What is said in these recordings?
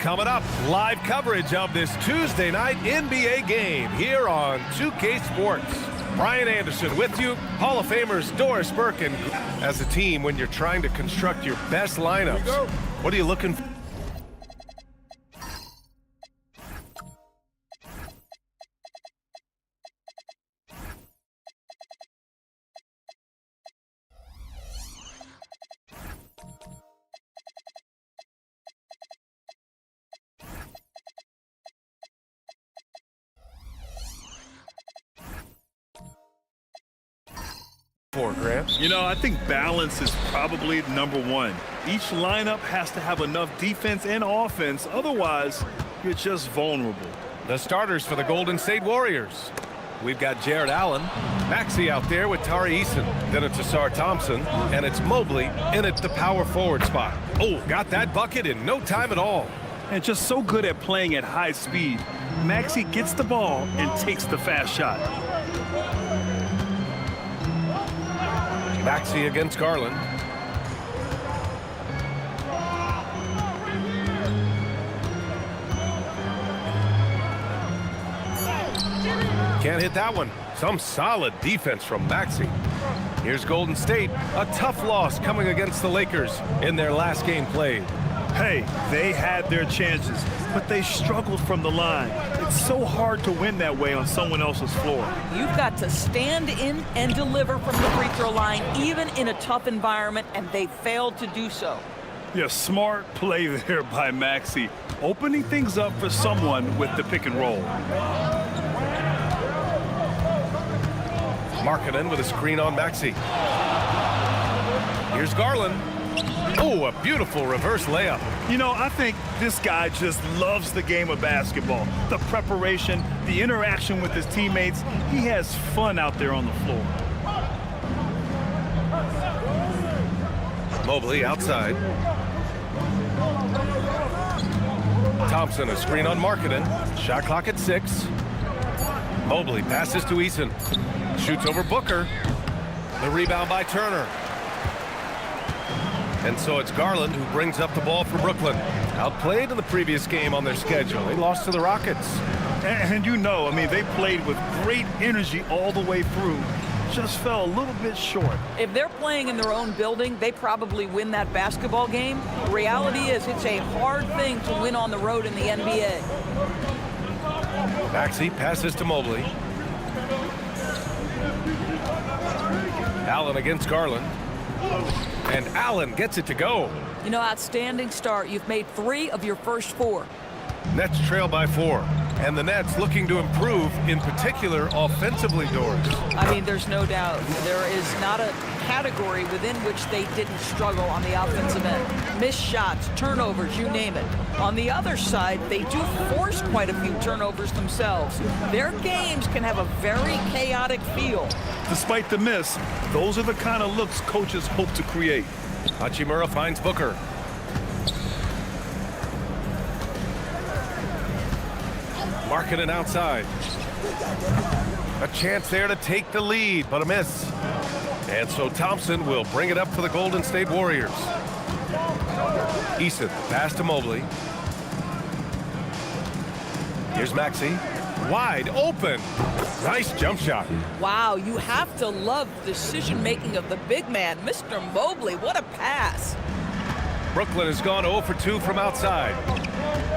Coming up, live coverage of this Tuesday night NBA game here on 2K Sports. Brian Anderson with you, Hall of Famers Doris Burke, and as a team, when you're trying to construct your best lineups, what are you looking for? You know, I think balance is probably number one. Each lineup has to have enough defense and offense. Otherwise, you're just vulnerable. The starters for the Golden State Warriors. We've got Jared Allen, Maxey out there with Tari Eason. Then it's Ausar Thompson, and it's Mobley in at the power forward spot. Oh, got that bucket in no time at all. And just so good at playing at high speed. Maxey gets the ball and takes the fast shot. Maxey against Garland. Can't hit that one. Some solid defense from Maxey. Here's Golden State. A tough loss coming against the Lakers in their last game played. Hey, they had their chances, but they struggled from the line. It's so hard to win that way on someone else's floor. You've got to stand in and deliver from the free throw line, even in a tough environment, and they failed to do so. Yeah, smart play there by Maxey, opening things up for someone with the pick and roll. Markkanen with a screen on Maxey. Here's Garland. Oh, a beautiful reverse layup. You know, I think this guy just loves the game of basketball. The preparation, the interaction with his teammates. He has fun out there on the floor. Mobley outside. Thompson, a screen on Markkanen. Shot clock at 6. Mobley passes to Eason. Shoots over Booker. The rebound by Turner. And so it's Garland who brings up the ball for Brooklyn. Outplayed in the previous game on their schedule. They lost to the Rockets. And you know, I mean, they played with great energy all the way through. Just fell a little bit short. If they're playing in their own building, they probably win that basketball game. The reality is it's a hard thing to win on the road in the NBA. Maxey passes to Mobley. Allen against Garland. And Allen gets it to go. You know, outstanding start. You've made 3 of your first 4. Nets trail by 4. And the Nets looking to improve, in particular, offensively, Doris. I mean, there's no doubt. There is not a category within which they didn't struggle on the offensive end. Missed shots, turnovers, you name it. On the other side, they do force quite a few turnovers themselves. Their games can have a very chaotic feel. Despite the miss, those are the kind of looks coaches hope to create. Hachimura finds Booker. Markkanen outside. A chance there to take the lead, but a miss. And so Thompson will bring it up for the Golden State Warriors. Eason, pass to Mobley. Here's Maxey. Wide open. Nice jump shot. Wow, you have to love the decision-making of the big man. Mr. Mobley, what a pass. Brooklyn has gone 0 for 2 from outside.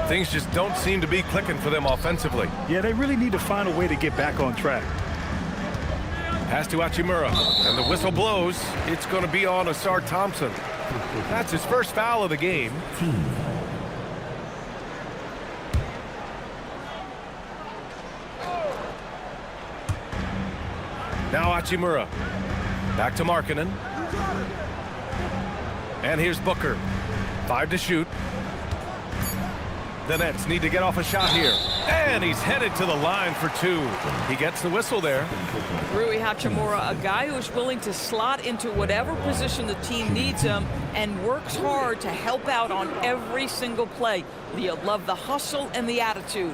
Things just don't seem to be clicking for them offensively. Yeah, they really need to find a way to get back on track. Pass to Hachimura, and the whistle blows. It's going to be on Ausar Thompson. That's his first foul of the game. Now Hachimura. Back to Markkanen. And here's Booker. 5 to shoot. The Nets need to get off a shot here. And he's headed to the line for 2. He gets the whistle there. Rui Hachimura, a guy who's willing to slot into whatever position the team needs him and works hard to help out on every single play. You love the hustle and the attitude.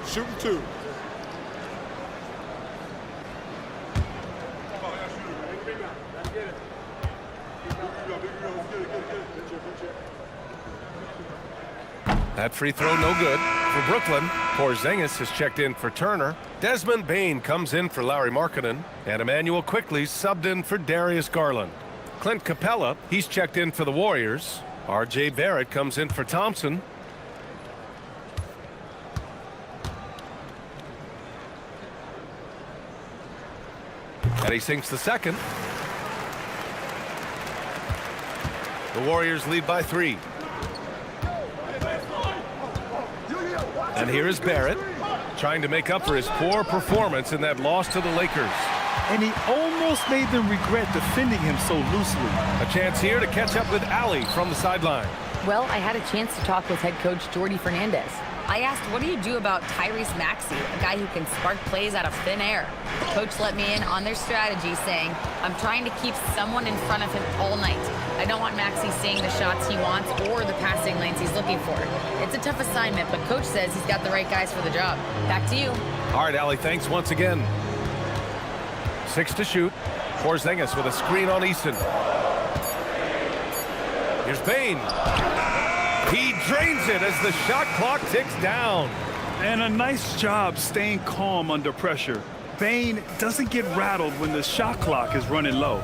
Shooting 2. That free throw no good for Brooklyn. Porzingis has checked in for Turner. Desmond Bane comes in for Lauri Markkanen. And Emmanuel Quickley subbed in for Darius Garland. Clint Capella, he's checked in for the Warriors. R.J. Barrett comes in for Thompson. And he sinks the second. The Warriors lead by 3. And here is Barrett trying to make up for his poor performance in that loss to the Lakers. And he almost made them regret defending him so loosely. A chance here to catch up with Allie from the sideline. Well, I had a chance to talk with head coach Jordi Fernandez. I asked, what do you do about Tyrese Maxey, a guy who can spark plays out of thin air? The coach let me in on their strategy, saying, I'm trying to keep someone in front of him all night. I don't want Maxey seeing the shots he wants or the passing lanes he's looking for. It's a tough assignment, but coach says he's got the right guys for the job. Back to you. All right, Allie, thanks once again. 6 to shoot. Porzingis with a screen on Easton. Here's Bane. He drains it as the shot clock ticks down. And a nice job staying calm under pressure. Bane doesn't get rattled when the shot clock is running low.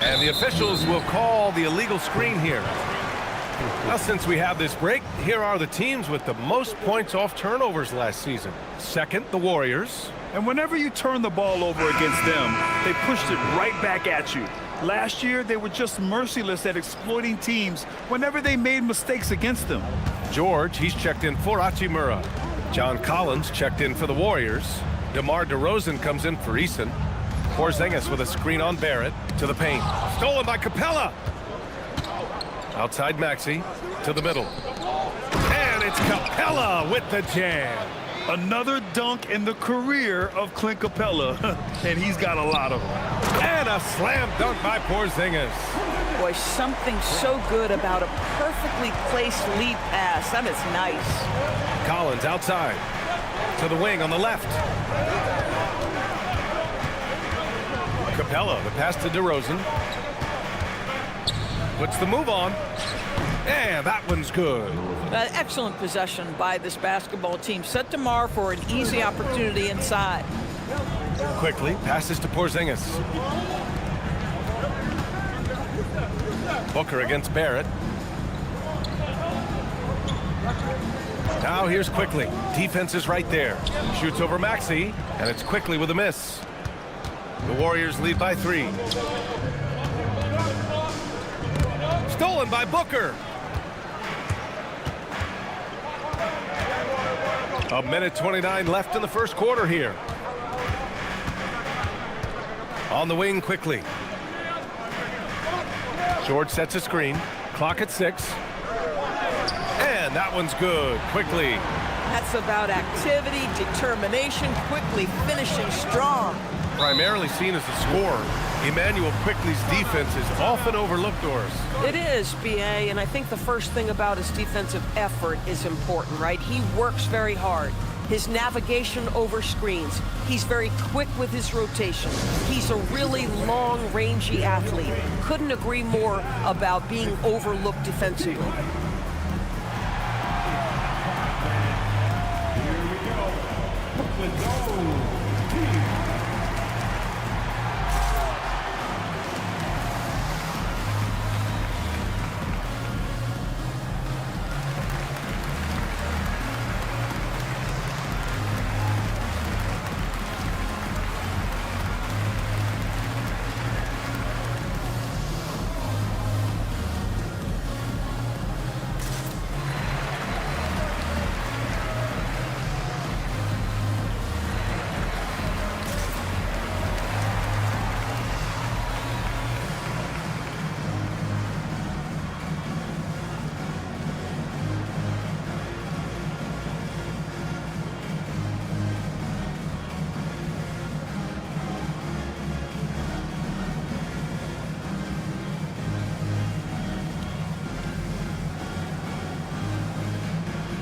And the officials will call the illegal screen here. Now, since we have this break, here are the teams with the most points off turnovers last season. Second, the Warriors. And whenever you turn the ball over against them, they pushed it right back at you. Last year, they were just merciless at exploiting teams whenever they made mistakes against them. George, he's checked in for Hachimura. John Collins checked in for the Warriors. DeMar DeRozan comes in for Eason. Porzingis with a screen on Barrett to the paint. Stolen by Capella. Outside Maxey to the middle. And it's Capella with the jam. Another dunk in the career of Clint Capella, and he's got a lot of them. And a slam dunk by Porzingis. Boy, something so good about a perfectly placed lead pass. That is nice. Collins outside to the wing on the left. Capella, the pass to DeRozan. Puts the move on. And that one's good. Excellent possession by this basketball team. Set DeMar for an easy opportunity inside. Quickly passes to Porzingis. Booker against Barrett. Now here's Quickly. Defense is right there. Shoots over Maxey, and it's Quickly with a miss. The Warriors lead by 3. Stolen by Booker. A minute 29 left in the first quarter here. On the wing Quickly. George sets a screen. Clock at 6. And that one's good. Quickly. That's about activity, determination, Quickly finishing strong. Primarily seen as a scorer, Emmanuel Quickly's defense is often overlooked, Doris. It is, B.A., and I think the first thing about his defensive effort is important, right? He works very hard. His navigation over screens. He's very quick with his rotation. He's a really long, rangy athlete. Couldn't agree more about being overlooked defensively.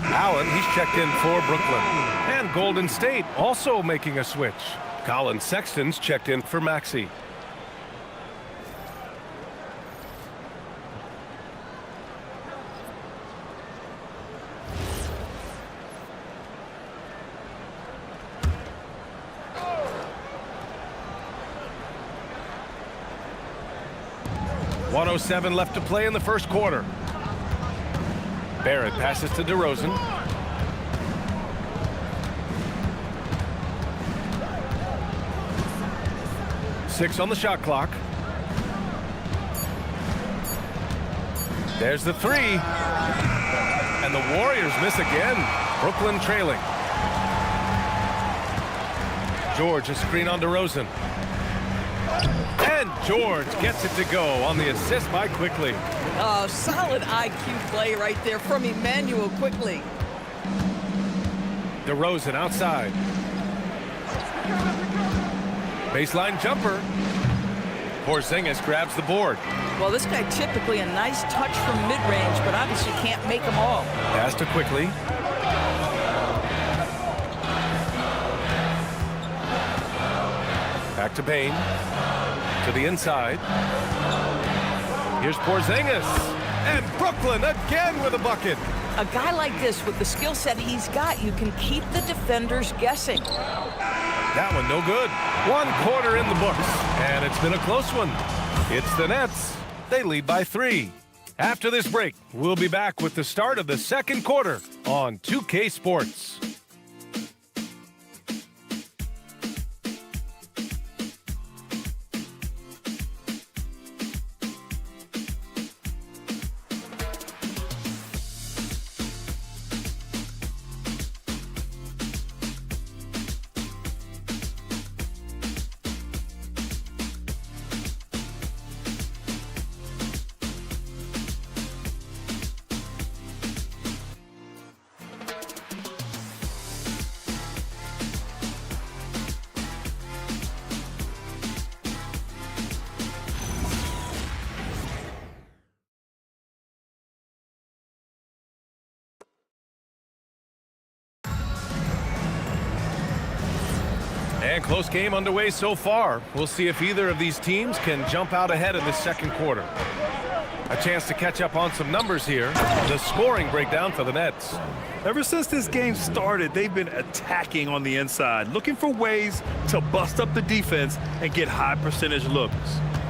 Allen, he's checked in for Brooklyn. And Golden State also making a switch. Colin Sexton's checked in for Maxey. 1:07 left to play in the first quarter. Barrett passes to DeRozan. Six on the shot clock. There's the three. And the Warriors miss again. Brooklyn trailing. George, a screen on DeRozan. And George gets it to go on the assist by Quickly. Oh, solid IQ play right there from Emmanuel Quickly. DeRozan outside. Baseline jumper. Porzingis grabs the board. Well, this guy typically a nice touch from mid-range, but obviously can't make them all. Pass to Quickly. Back to Bane. To the inside. Here's Porzingis. And Brooklyn again with a bucket. A guy like this, with the skill set he's got, you can keep the defenders guessing. That one no good. 1 quarter in the books, and it's been a close one. It's the Nets. They lead by 3. After this break, we'll be back with the start of the second quarter on 2K Sports. And close game underway so far. We'll see if either of these teams can jump out ahead in this second quarter. A chance to catch up on some numbers here. The scoring breakdown for the Nets. Ever since this game started, they've been attacking on the inside, looking for ways to bust up the defense and get high percentage looks.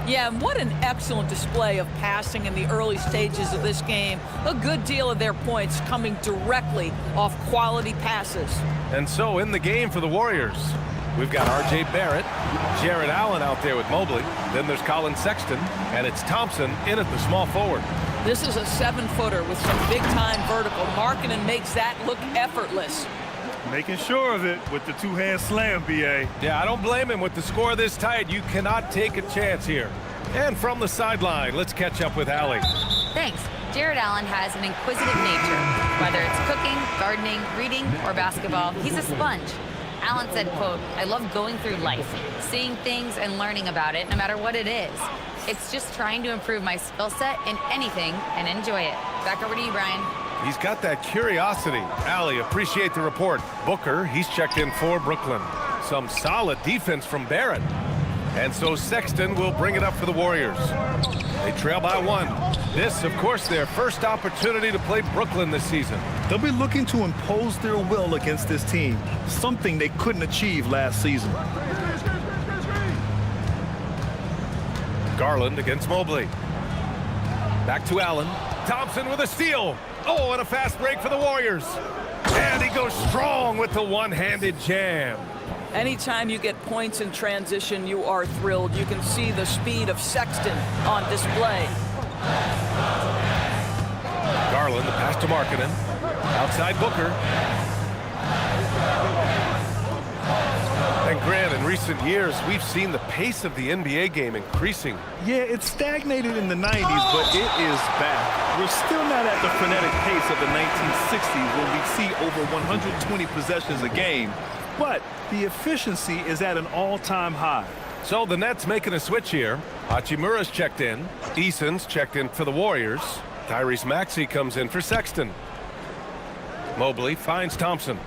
Yeah, and what an excellent display of passing in the early stages of this game. A good deal of their points coming directly off quality passes. And so in the game for the Warriors, we've got R.J. Barrett, Jarrett Allen out there with Mobley. Then there's Colin Sexton, and it's Thompson in at the small forward. This is a 7-footer with some big-time vertical. Markkanen makes that look effortless. Making sure of it with the two-hand slam, B.A. Yeah, I don't blame him. With the score this tight, you cannot take a chance here. And from the sideline, let's catch up with Allie. Thanks. Jarrett Allen has an inquisitive nature. Whether it's cooking, gardening, reading, or basketball, he's a sponge. Allen said, quote, "I love going through life, seeing things and learning about it no matter what it is. It's just trying to improve my skill set in anything and enjoy it." Back over to you, Brian. He's got that curiosity. Allie, appreciate the report. Booker, he's checked in for Brooklyn. Some solid defense from Barrett. And so Sexton will bring it up for the Warriors. They trail by 1. This, of course, their first opportunity to play Brooklyn this season. They'll be looking to impose their will against this team, something they couldn't achieve last season. Garland against Mobley. Back to Allen. Thompson with a steal. Oh, and a fast break for the Warriors. And he goes strong with the one-handed jam. Anytime you get points in transition, you are thrilled. You can see the speed of Sexton on display. Garland, the pass to Markkanen. Outside Booker. And Grant, in recent years, we've seen the pace of the NBA game increasing. Yeah, it stagnated in the 90s, but it is back. We're still not at the frenetic pace of the 1960s when we see over 120 possessions a game, but the efficiency is at an all-time high. So the Nets making a switch here. Hachimura's checked in. Eason's checked in for the Warriors. Tyrese Maxey comes in for Sexton. Mobley finds Thompson.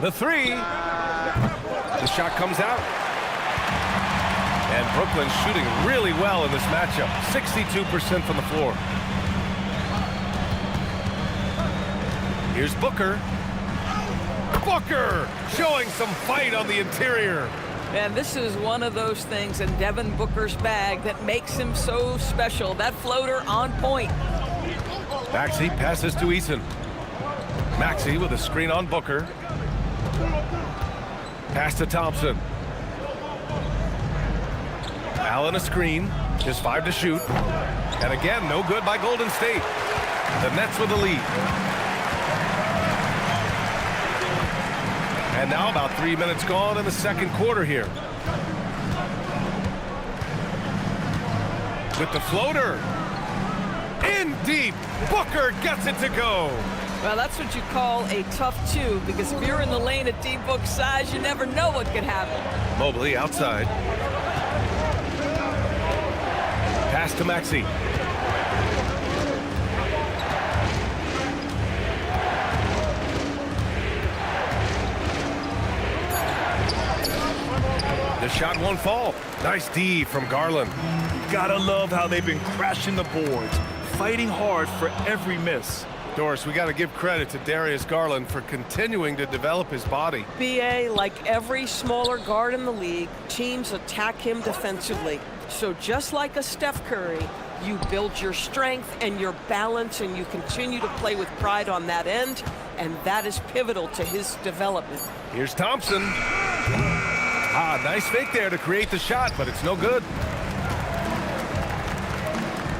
The three. The shot comes out. And Brooklyn shooting really well in this matchup. 62% from the floor. Here's Booker. Booker showing some fight on the interior. And this is one of those things in Devin Booker's bag that makes him so special. That floater on point. Maxey passes to Eason. Maxey with a screen on Booker. Pass to Thompson. Allen a screen. Just 5 to shoot. And again, no good by Golden State. The Nets with the lead. And now about 3 minutes gone in the second quarter here. With the floater. In deep. Booker gets it to go. Well, that's what you call a tough two, because if you're in the lane at D-Book's size, you never know what could happen. Mobley outside. Pass to Maxey. The shot won't fall. Nice D from Garland. Gotta love how they've been crashing the boards, fighting hard for every miss. Doris, we got to give credit to Darius Garland for continuing to develop his body. BA, like every smaller guard in the league, teams attack him defensively. So just like a Steph Curry, you build your strength and your balance, and you continue to play with pride on that end, and that is pivotal to his development. Here's Thompson. Nice fake there to create the shot, but it's no good.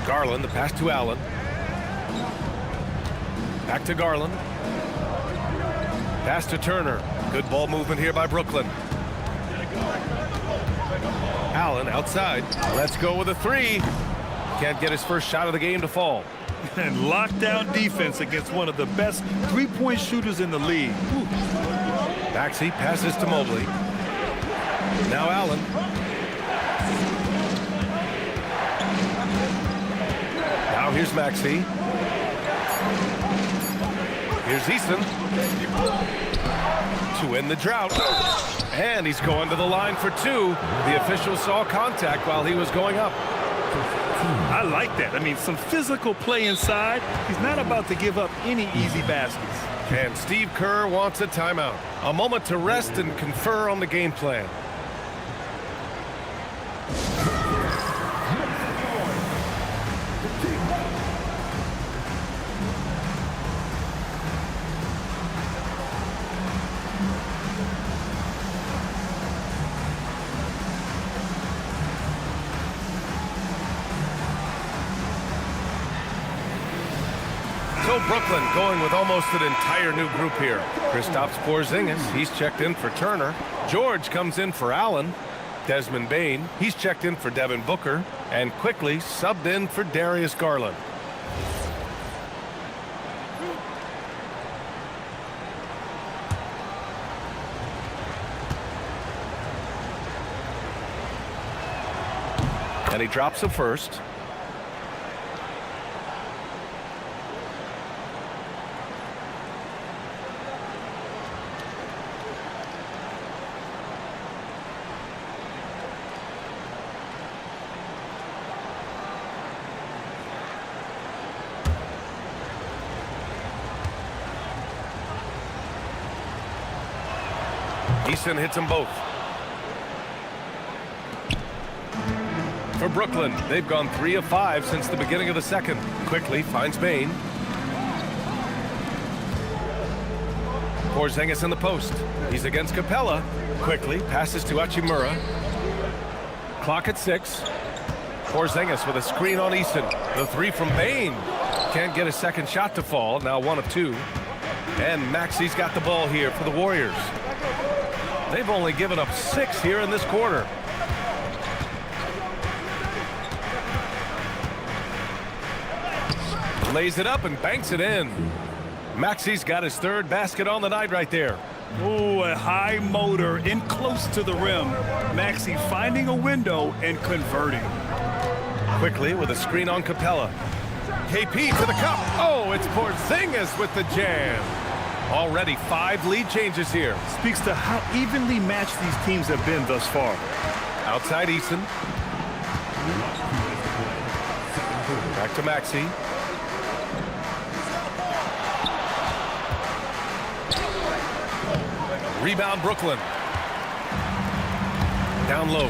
Garland, the pass to Allen. Back to Garland. Pass to Turner. Good ball movement here by Brooklyn. Allen outside. Let's go with a 3. Can't get his first shot of the game to fall. And lockdown defense against one of the best three-point shooters in the league. Maxey passes to Mobley. Now Allen. Now here's Maxey. Here's Eason to end the drought. And he's going to the line for 2. The official saw contact while he was going up. I like that. I mean, some physical play inside. He's not about to give up any easy baskets. And Steve Kerr wants a timeout. A moment to rest and confer on the game plan. So Brooklyn going with almost an entire new group here. Kristaps Porzingis, he's checked in for Turner. George comes in for Allen. Desmond Bane, he's checked in for Devin Booker. And quickly subbed in for Darius Garland. And he drops a first. Eason hits them both. For Brooklyn, they've gone 3 of 5 since the beginning of the second. Quickly finds Bane. Porzingis in the post. He's against Capella. Quickly passes to Hachimura. Clock at 6. Porzingis with a screen on Eason. The 3 from Bane. Can't get a second shot to fall. Now 1 of 2. And Maxey's got the ball here for the Warriors. They've only given up 6 here in this quarter. Lays it up and banks it in. Maxey's got his 3rd basket on the night right there. Oh, a high motor in close to the rim. Maxey finding a window and converting. Quickly with a screen on Capella. KP to the cup. Oh, it's Porzingis with the jam. Already 5 lead changes here. Speaks to how evenly matched these teams have been thus far. Outside Eason. Back to Maxey. Rebound Brooklyn. Down low.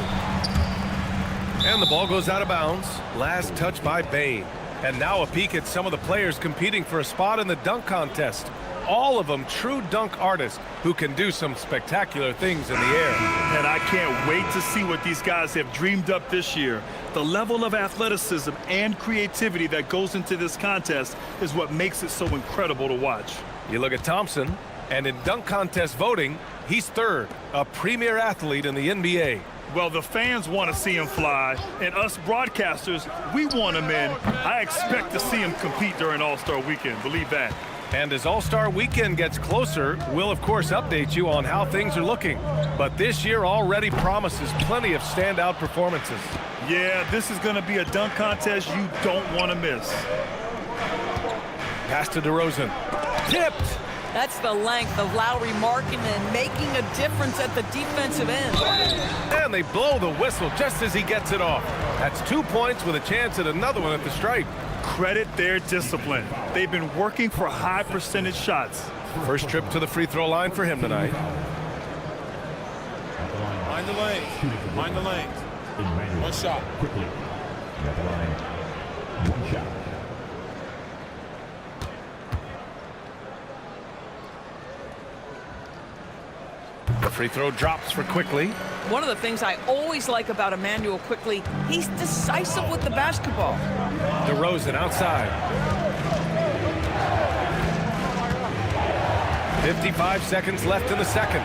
And the ball goes out of bounds. Last touch by Bane. And now a peek at some of the players competing for a spot in the dunk contest. All of them true dunk artists who can do some spectacular things in the air. And I can't wait to see what these guys have dreamed up this year. The level of athleticism and creativity that goes into this contest is what makes it so incredible to watch. You look at Thompson, and in dunk contest voting, he's third, a premier athlete in the NBA. Well, the fans want to see him fly, and us broadcasters, we want him in. I expect to see him compete during All-Star Weekend, believe that. And as All-Star Weekend gets closer, we'll of course update you on how things are looking. But this year already promises plenty of standout performances. Yeah, this is going to be a dunk contest you don't want to miss. Pass to DeRozan. Tipped! That's the length of Lowry Markkanen making a difference at the defensive end. And they blow the whistle just as he gets it off. That's 2 points with a chance at another one at the stripe. Credit their discipline. They've been working for high percentage shots. First trip to the free throw line for him tonight. Mind the lanes. Mind the lanes. One shot. Quickly. At the line. One shot. The free throw drops for Quickly. One of the things I always like about Immanuel Quickley, he's decisive with the basketball. DeRozan outside. 55 seconds left in the second.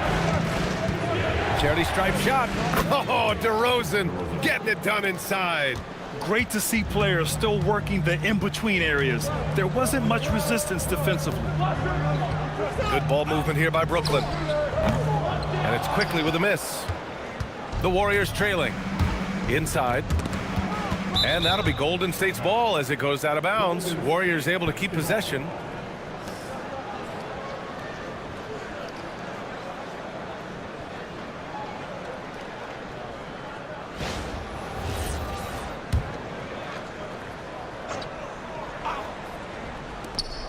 Charity stripe shot. Oh, DeRozan getting it done inside. Great to see players still working the in-between areas. There wasn't much resistance defensively. Good ball movement here by Brooklyn. And it's Quickly with a miss. The Warriors trailing. Inside. And that'll be Golden State's ball as it goes out of bounds. Warriors able to keep possession.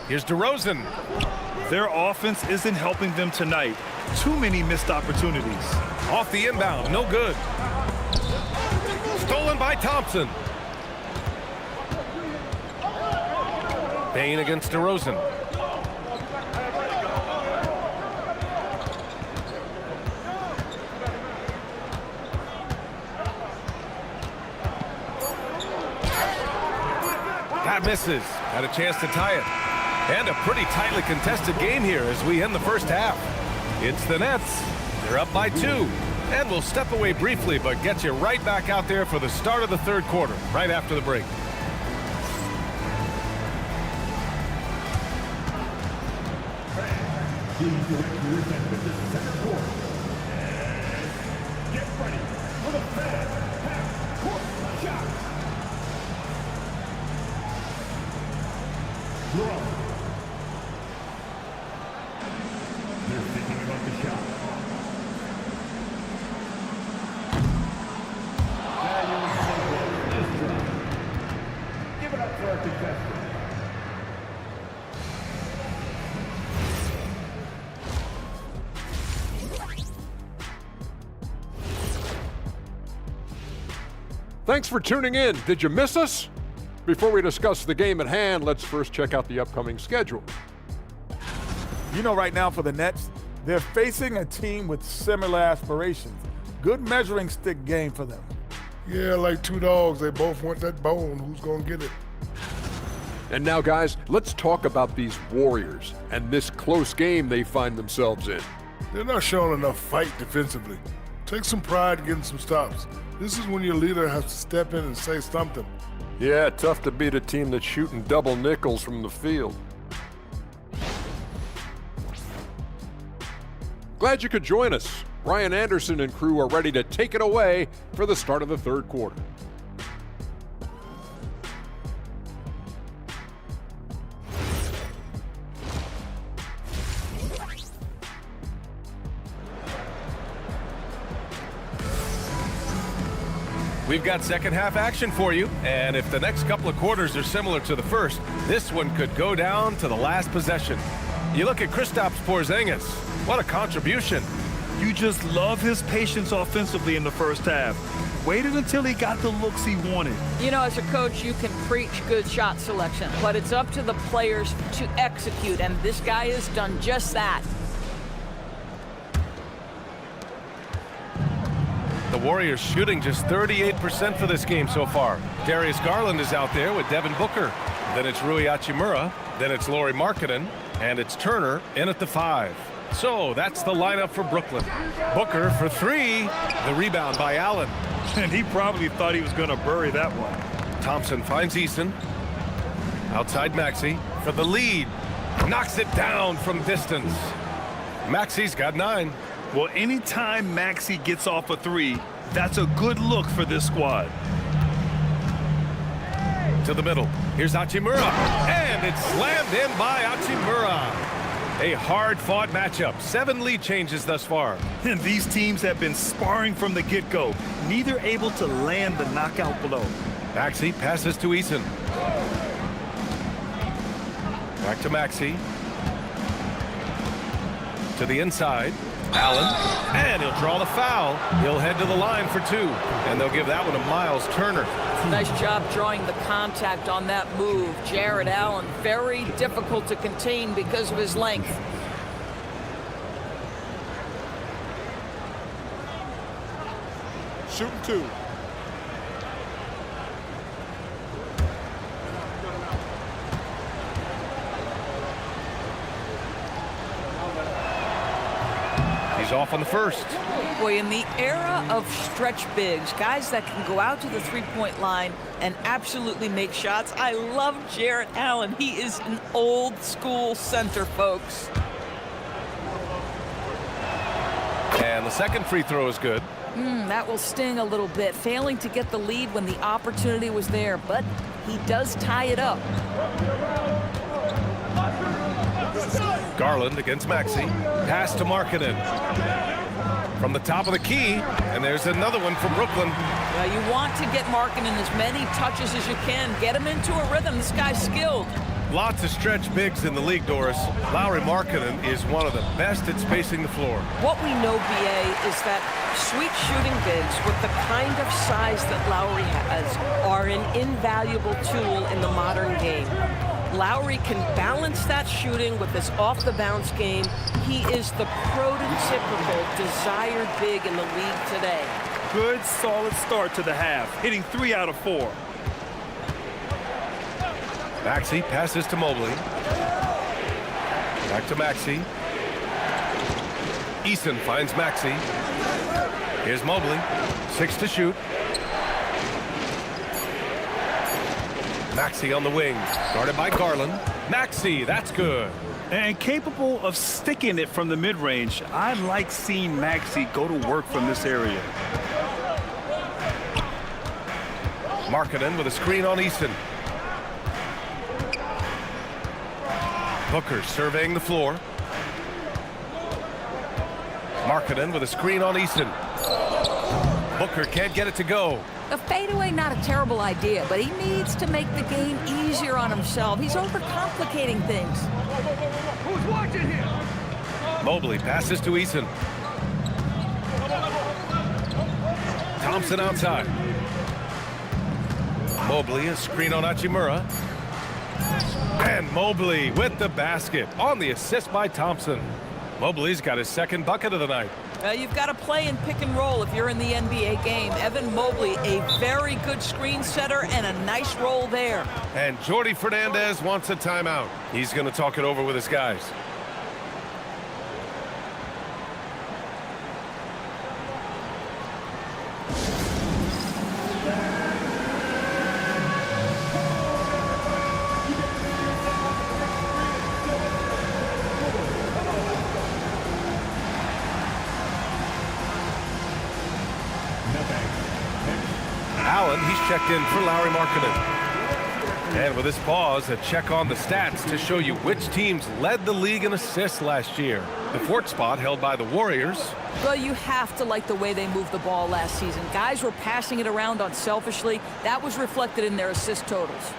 Here's DeRozan. Their offense isn't helping them tonight. Too many missed opportunities. Off the inbound, no good. Stolen by Thompson. Bane against DeRozan. That misses. Had a chance to tie it. And a pretty tightly contested game here as we end the first half. It's the Nets. They're up by 2. And we'll step away briefly, but get you right back out there for the start of the third quarter, right after the break. Get ready for the fast half-court shot. They're thinking about the shot. Give it up for our contestant. Thanks for tuning in. Did you miss us? Before we discuss the game at hand, let's first check out the upcoming schedule. You know, right now for the Nets, they're facing a team with similar aspirations. Good measuring stick game for them. Yeah, like two dogs. They both want that bone. Who's going to get it? And now, guys, let's talk about these Warriors and this close game they find themselves in. They're not showing enough fight defensively. Take some pride getting some stops. This is when your leader has to step in and say something. Yeah, tough to beat a team that's shooting double nickels from the field. Glad you could join us. Brian Anderson and crew are ready to take it away for the start of the third quarter. We've got second half action for you, and if the next couple of quarters are similar to the first, this one could go down to the last possession. You look at Kristaps Porzingis. What a contribution. You just love his patience offensively in the first half. Waited until he got the looks he wanted. You know, as a coach, you can preach good shot selection, but it's up to the players to execute, and this guy has done just that. The Warriors shooting just 38% for this game so far. Darius Garland is out there with Devin Booker. Then it's Rui Hachimura. Then it's Lauri Markkanen. And it's Turner in at the 5. So that's the lineup for Brooklyn. Booker for 3. The rebound by Allen. And he probably thought he was going to bury that one. Thompson finds Eason. Outside Maxey for the lead. Knocks it down from distance. Maxey's got 9. Well, anytime Maxey gets off a 3, that's a good look for this squad. To the middle. Here's Hachimura. And it's slammed in by Hachimura. A hard-fought matchup. 7 lead changes thus far. And these teams have been sparring from the get-go. Neither able to land the knockout blow. Maxey passes to Eason. Back to Maxey. To the inside. Allen. And he'll draw the foul. He'll head to the line for 2. And they'll give that one to Miles Turner. Nice job drawing the contact on that move. Jarrett Allen, very difficult to contain because of his length. Shooting 2. He's off on the first. Boy, in the era of stretch bigs, guys that can go out to the three-point line and absolutely make shots, I love Jarrett Allen. He is an old school center, folks. And the second free throw is good. That will sting a little bit, failing to get the lead when the opportunity was there, but he does tie it up. Garland against Maxey. Pass to Markkanen. From the top of the key, and there's another one for Brooklyn. You want to get Markkanen as many touches as you can. Get him into a rhythm. This guy's skilled. Lots of stretch bigs in the league, Doris. Lauri Markkanen is one of the best at spacing the floor. What we know, BA, is that sweet shooting bigs with the kind of size that Lauri has are an invaluable tool in the modern game. Lauri can balance that shooting with his off-the-bounce game. He is the prototypical desired big in the league today. Good, solid start to the half, hitting 3 out of 4. Maxey passes to Mobley. Back to Maxey. Eason finds Maxey. Here's Mobley. 6 to shoot. Maxey on the wing. Guarded by Garland. Maxey, that's good. And capable of sticking it from the mid-range. I like seeing Maxey go to work from this area. Markkanen with a screen on Eason. Booker surveying the floor. Markkanen with a screen on Eason. Booker can't get it to go. A fadeaway, not a terrible idea, but he needs to make the game easier on himself. He's overcomplicating things. Who's watching here? Mobley passes to Eason. Thompson outside. Mobley, a screen on Hachimura. And Mobley with the basket on the assist by Thompson. Mobley's got his second bucket of the night. You've got to play in pick and roll if you're in the NBA game. Evan Mobley, a very good screen setter and a nice roll there. And Jordi Fernandez wants a timeout. He's going to talk it over with his guys. Allen, he's checked in for Lauri Markkanen. And with this pause, a check on the stats to show you which teams led the league in assists last year. The fourth spot held by the Warriors. Well, you have to like the way they moved the ball last season. Guys were passing it around unselfishly. That was reflected in their assist totals.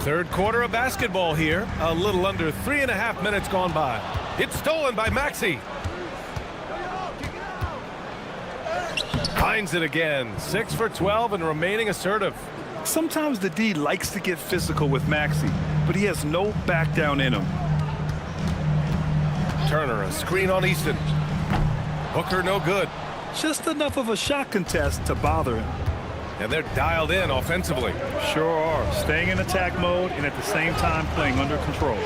Third quarter of basketball here. A little under 3.5 minutes gone by. It's stolen by Maxey. Finds it again. 6 for 12 and remaining assertive. Sometimes the D likes to get physical with Maxey, but he has no back down in him. Turner, a screen on Easton. Booker, no good. Just enough of a shot contest to bother him. And they're dialed in offensively. Sure are. Staying in attack mode and at the same time playing under control.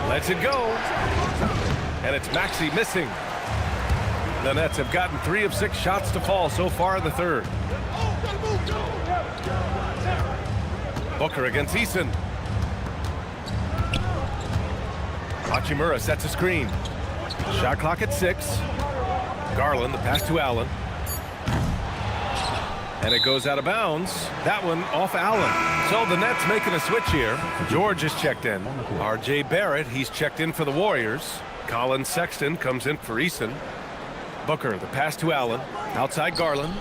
Lets it go. And it's Maxey missing. The Nets have gotten 3 of 6 shots to fall so far in the third. Booker against Eason. Hachimura sets a screen. Shot clock at 6. Garland, the pass to Allen. And it goes out of bounds. That one off Allen. So the Nets making a switch here. George is checked in. R.J. Barrett, he's checked in for the Warriors. Colin Sexton comes in for Eason. Booker, the pass to Allen. Outside Garland.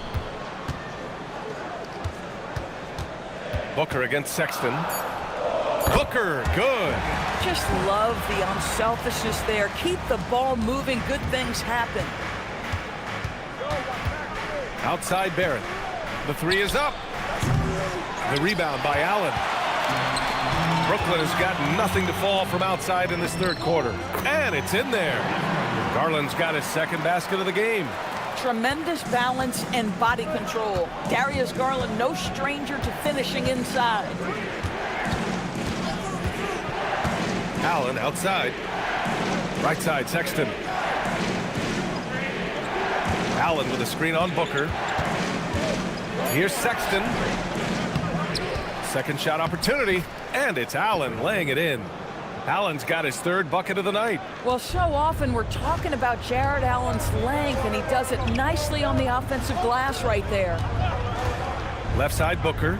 Booker against Sexton. Booker, good. Just love the unselfishness there. Keep the ball moving. Good things happen. Outside Barrett. The 3 is up. The rebound by Allen. Brooklyn has got nothing to fall from outside in this third quarter. And it's in there. Garland's got his second basket of the game. Tremendous balance and body control. Darius Garland, no stranger to finishing inside. Allen outside. Right side, Sexton. Allen with a screen on Booker. Here's Sexton. Second shot opportunity, and it's Allen laying it in. Allen's got his third bucket of the night. Well, so often we're talking about Jared Allen's length, and he does it nicely on the offensive glass right there. Left side, Booker.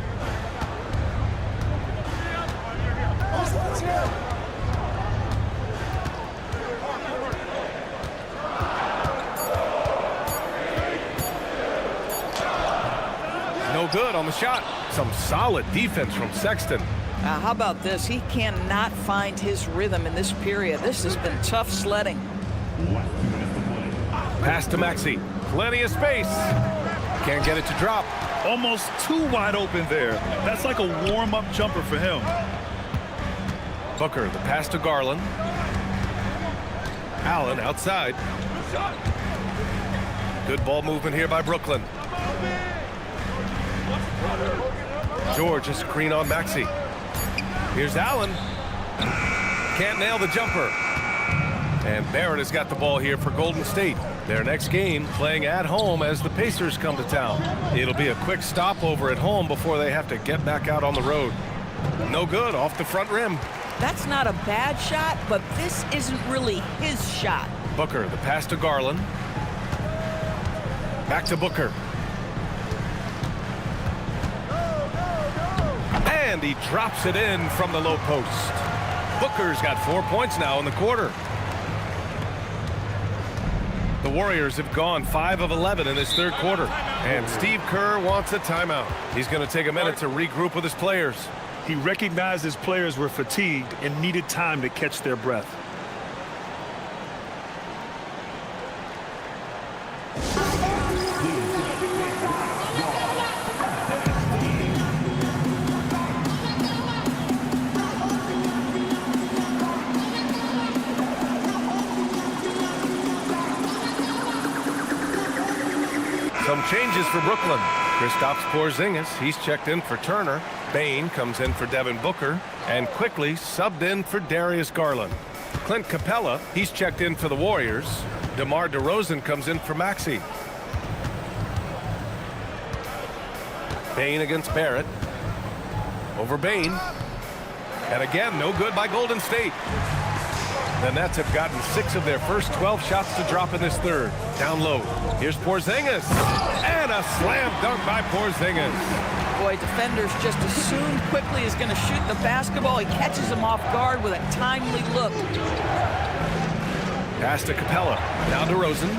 No good on the shot. Some solid defense from Sexton. How about this? He cannot find his rhythm in this period. This has been tough sledding. Pass to Maxey. Plenty of space. Can't get it to drop. Almost too wide open there. That's like a warm-up jumper for him. Booker, the pass to Garland. Allen outside. Good ball movement here by Brooklyn. George, a screen on Maxey. Here's Allen. Can't nail the jumper. And Barrett has got the ball here for Golden State. Their next game playing at home as the Pacers come to town. It'll be a quick stopover at home before they have to get back out on the road. No good, off the front rim. That's not a bad shot, but this isn't really his shot. Booker, the pass to Garland. Back to Booker. And he drops it in from the low post. Booker's got 4 points now in the quarter. The Warriors have gone 5 of 11 in this third quarter. And Steve Kerr wants a timeout. He's going to take a minute to regroup with his players. He recognized his players were fatigued and needed time to catch their breath. Some changes for Brooklyn. Kristaps Porzingis, he's checked in for Turner. Bane comes in for Devin Booker. And quickly subbed in for Darius Garland. Clint Capella, he's checked in for the Warriors. DeMar DeRozan comes in for Maxey. Bane against Barrett. Over Bane. And again, no good by Golden State. The Nets have gotten 6 of their first 12 shots to drop in this third. Down low. Here's Porzingis. And a slam dunk by Porzingis. Boy, defenders just assume quickly is going to shoot the basketball. He catches him off guard with a timely look. Pass to Capella. Now DeRozan.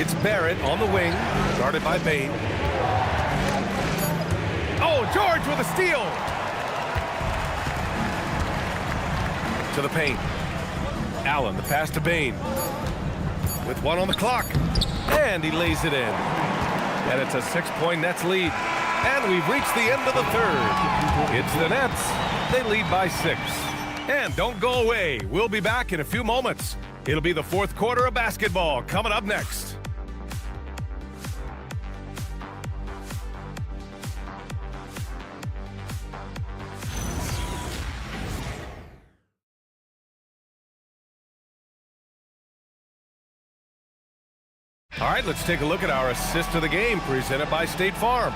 It's Barrett on the wing. Guarded by Bane. George with a steal. To the paint. Allen, the pass to Bane. With 1 on the clock. And he lays it in. And it's a 6-point Nets lead. And we've reached the end of the third. It's the Nets. They lead by 6. And don't go away. We'll be back in a few moments. It'll be the fourth quarter of basketball coming up next. All right, let's take a look at our assist of the game presented by State Farm.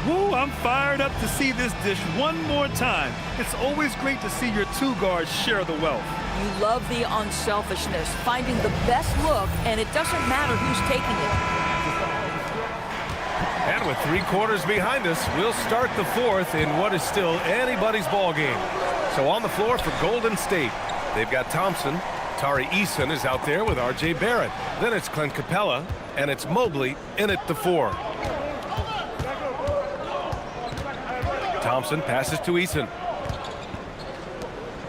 Woo, I'm fired up to see this dish one more time. It's always great to see your two guards share the wealth. You love the unselfishness, finding the best look, and it doesn't matter who's taking it. And with 3 quarters behind us, we'll start the fourth in what is still anybody's ball game. So on the floor for Golden State, they've got Thompson. Tari Eason is out there with R.J. Barrett. Then it's Clint Capella, and it's Mobley in at the 4. Thompson passes to Eason.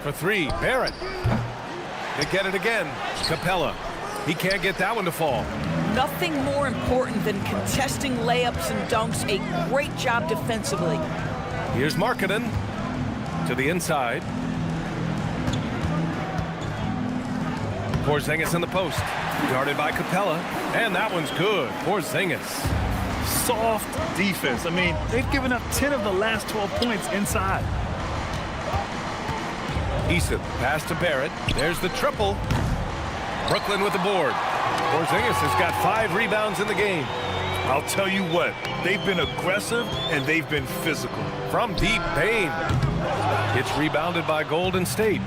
For 3, Barrett. They get it again. Capella. He can't get that one to fall. Nothing more important than contesting layups and dunks. A great job defensively. Here's Markkanen to the inside. Porzingis in the post. Guarded by Capella. And that one's good. Porzingis. Soft defense. I mean, they've given up 10 of the last 12 points inside. Eason, pass to Barrett. There's the triple. Brooklyn with the board. Porzingis has got 5 rebounds in the game. I'll tell you what, they've been aggressive and they've been physical. From deep, Bane. It's rebounded by Golden State.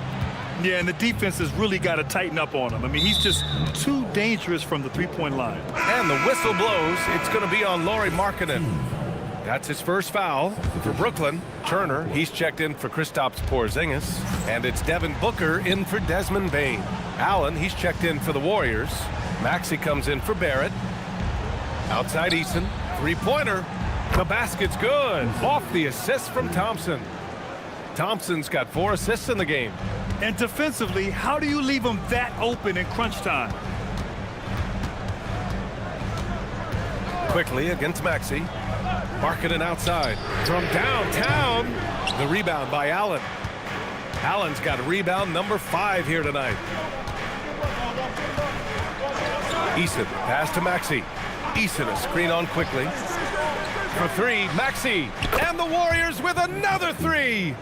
Yeah, and the defense has really got to tighten up on him. I mean, he's just too dangerous from the three-point line. And the whistle blows. It's going to be on Lauri Markkanen. That's his first foul for Brooklyn. Turner, he's checked in for Kristaps Porzingis. And it's Devin Booker in for Desmond Bane. Allen, he's checked in for the Warriors. Maxey comes in for Barrett. Outside Eason. 3-pointer. The basket's good. Off the assist from Thompson. Thompson's got 4 assists in the game. And defensively, how do you leave them that open in crunch time? Quickly against Maxey. Markkanen outside. From downtown. The rebound by Allen. Allen's got a rebound number 5 here tonight. Eason, pass to Maxey. Eason, a screen on quickly. For 3, Maxey. And the Warriors with another 3.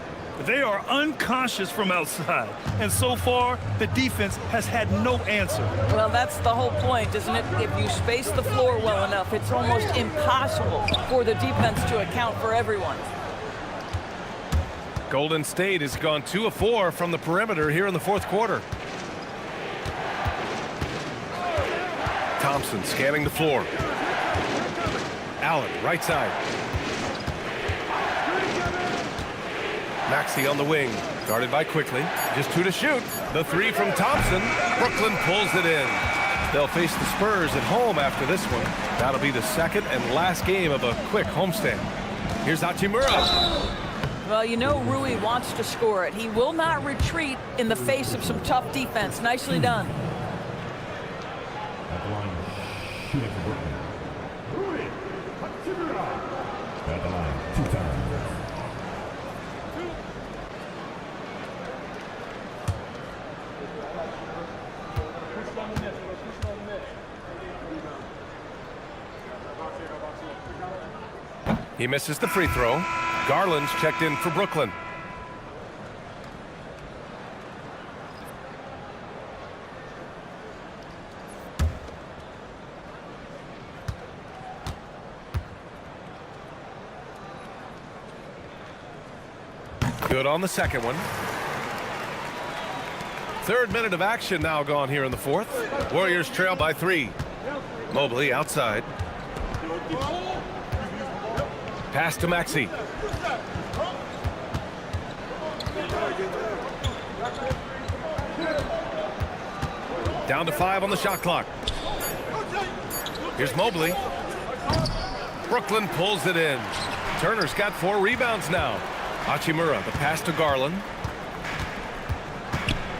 They are unconscious from outside, and so far, the defense has had no answer. Well, that's the whole point, isn't it? If you space the floor well enough, it's almost impossible for the defense to account for everyone. Golden State has gone 2 of 4 from the perimeter here in the fourth quarter. Thompson scanning the floor. Allen, right side. Maxey on the wing, guarded by Quickly. Just 2 to shoot. The 3 from Thompson. Brooklyn pulls it in. They'll face the Spurs at home after this one. That'll be the second and last game of a quick homestand. Here's Hachimura. Well, you know Rui wants to score it. He will not retreat in the face of some tough defense. Nicely done. At the line, shooting for Brooklyn. Rui Hachimura. At the line, 2 times. He misses the free throw. Garland's checked in for Brooklyn. Good on the second one. 3rd minute of action now gone here in the fourth. Warriors trail by 3. Mobley outside. Pass to Maxey. Down to 5 on the shot clock. Here's Mobley. Brooklyn pulls it in. Turner's got 4 rebounds now. Hachimura, the pass to Garland.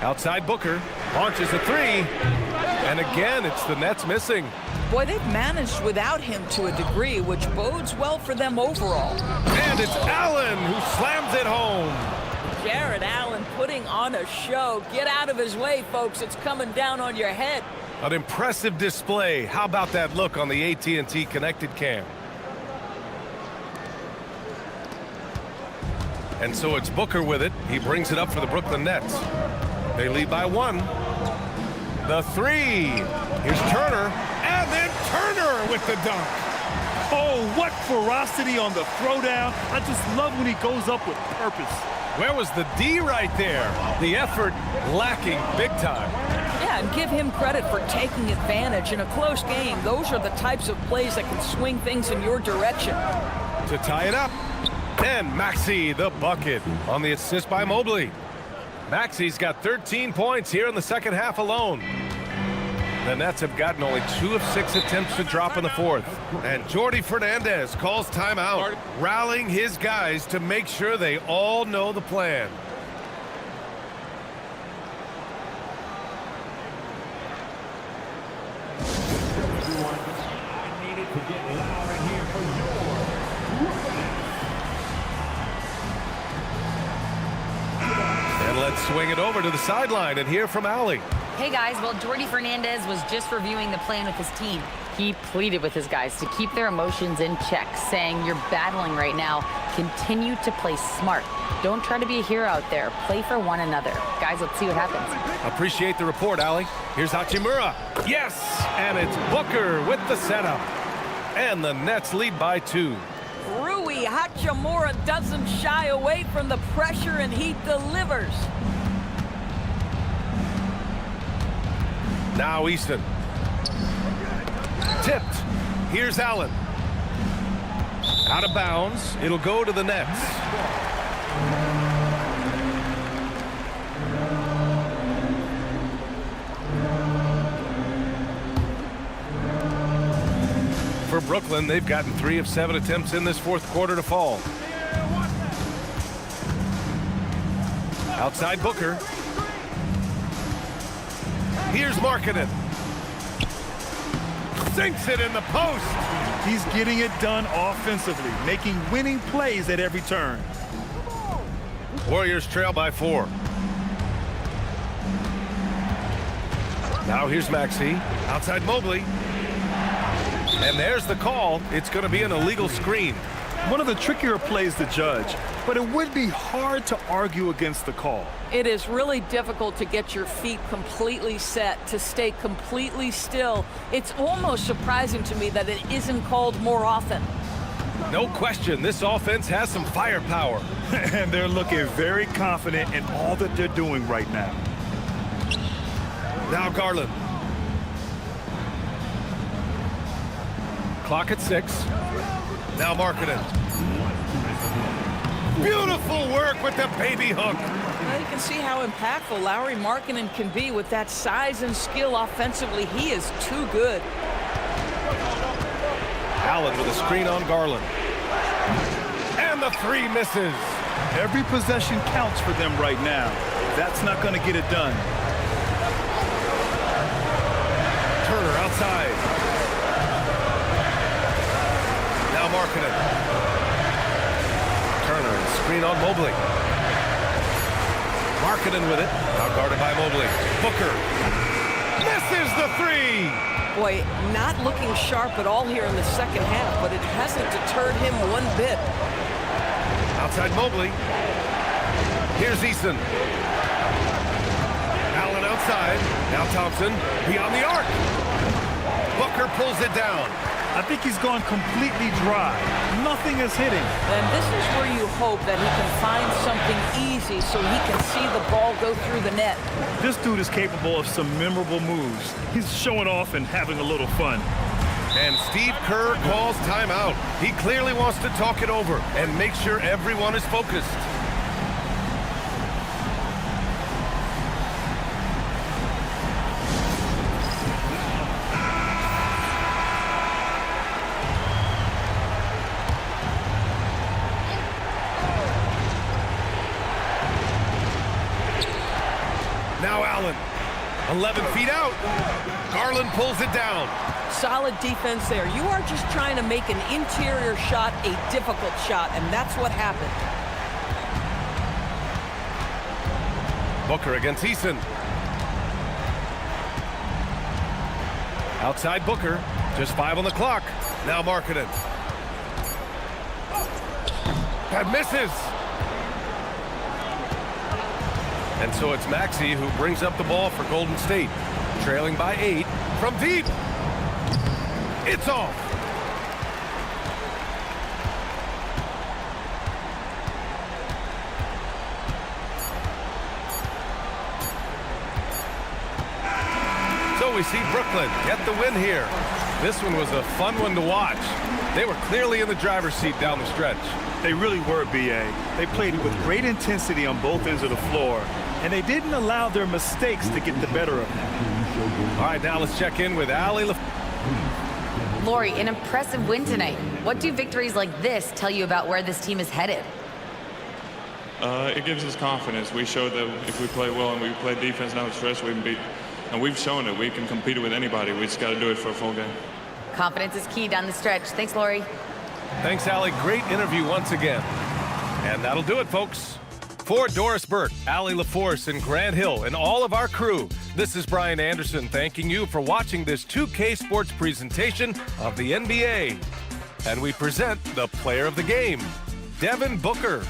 Outside Booker, launches a 3. And again, it's the Nets missing. Boy, they've managed without him to a degree, which bodes well for them overall. And it's Allen who slams it home. Jarrett Allen putting on a show. Get out of his way, folks. It's coming down on your head. An impressive display. How about that look on the AT&T connected cam? And so it's Booker with it. He brings it up for the Brooklyn Nets. They lead by 1. The 3. Here's Turner. And then Turner with the dunk. Oh, what ferocity on the throwdown. I just love when he goes up with purpose. Where was the D right there? The effort lacking big time. Yeah, and give him credit for taking advantage in a close game. Those are the types of plays that can swing things in your direction. To tie it up. And Maxey, the bucket, on the assist by Mobley. Maxey's got 13 points here in the second half alone. The Nets have gotten only 2 of 6 attempts to drop in the fourth. And Jordi Fernandez calls timeout, rallying his guys to make sure they all know the plan. And let's swing it over to the sideline and hear from Allie. Hey guys, well, Jordi Fernandez was just reviewing the plan with his team. He pleaded with his guys to keep their emotions in check, saying, "You're battling right now. Continue to play smart. Don't try to be a hero out there. Play for one another." Guys, let's see what happens. Appreciate the report, Allie. Here's Hachimura. Yes! And it's Booker with the setup. And the Nets lead by 2. Rui Hachimura doesn't shy away from the pressure, and he delivers. Now Easton. Tipped. Here's Allen. Out of bounds. It'll go to the Nets. For Brooklyn, they've gotten 3 of 7 attempts in this fourth quarter to fall. Outside Booker. Here's Markkanen. Sinks it in the post. He's getting it done offensively, making winning plays at every turn. Warriors trail by 4. Now here's Maxey. Outside Mobley. And there's the call. It's going to be an illegal screen. One of the trickier plays to judge, but it would be hard to argue against the call. It is really difficult to get your feet completely set, to stay completely still. It's almost surprising to me that it isn't called more often. No question, this offense has some firepower. And they're looking very confident in all that they're doing right now. Now Garland. Clock at 6. Now Markkanen. Beautiful work with the baby hook. Well, you can see how impactful Lauri Markkanen can be with that size and skill offensively. He is too good. Allen with a screen on Garland. And the 3 misses. Every possession counts for them right now. That's not going to get it done. Turner outside. Now Markkanen. Turner, screen on Mobley. Markkanen with it. Now guarded by Mobley. Booker. Misses the 3. Boy, not looking sharp at all here in the second half, but it hasn't deterred him one bit. Outside Mobley. Here's Easton. Allen outside. Now Thompson beyond the arc. Booker pulls it down. I think he's gone completely dry. Nothing is hitting. And this is where you hope that he can find something easy so he can see the ball go through the net. This dude is capable of some memorable moves. He's showing off and having a little fun. And Steve Kerr calls timeout. He clearly wants to talk it over and make sure everyone is focused. Now Allen, 11 feet out. Garland pulls it down. Solid defense there. You are just trying to make an interior shot a difficult shot, and that's what happened. Booker against Eason. Outside Booker, just 5 on the clock. Now Markkanen. That misses. And so it's Maxey who brings up the ball for Golden State. Trailing by 8 from deep. It's off. So we see Brooklyn get the win here. This one was a fun one to watch. They were clearly in the driver's seat down the stretch. They really were, B.A. They played with great intensity on both ends of the floor, and they didn't allow their mistakes to get the better of them. All right, now let's check in with Allie Lori, an impressive win tonight. What do victories like this tell you about where this team is headed? It gives us confidence. We showed that if we play well and we play defense down the stretch, we can beat. And we've shown it. We can compete with anybody. We just got to do it for a full game. Confidence is key down the stretch. Thanks, Lori. Thanks, Allie. Great interview once again. And that'll do it, folks. For Doris Burke, Allie LaForce, and Grant Hill, and all of our crew, this is Brian Anderson thanking you for watching this 2K Sports presentation of the NBA. And we present the player of the game, Devin Booker.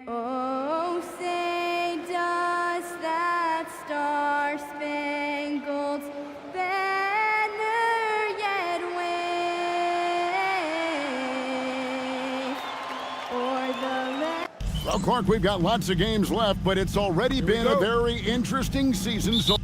Oh, say does that star-spangled banner yet wave o'er the land? Well, Clark, we've got lots of games left, but it's already been a very interesting season. So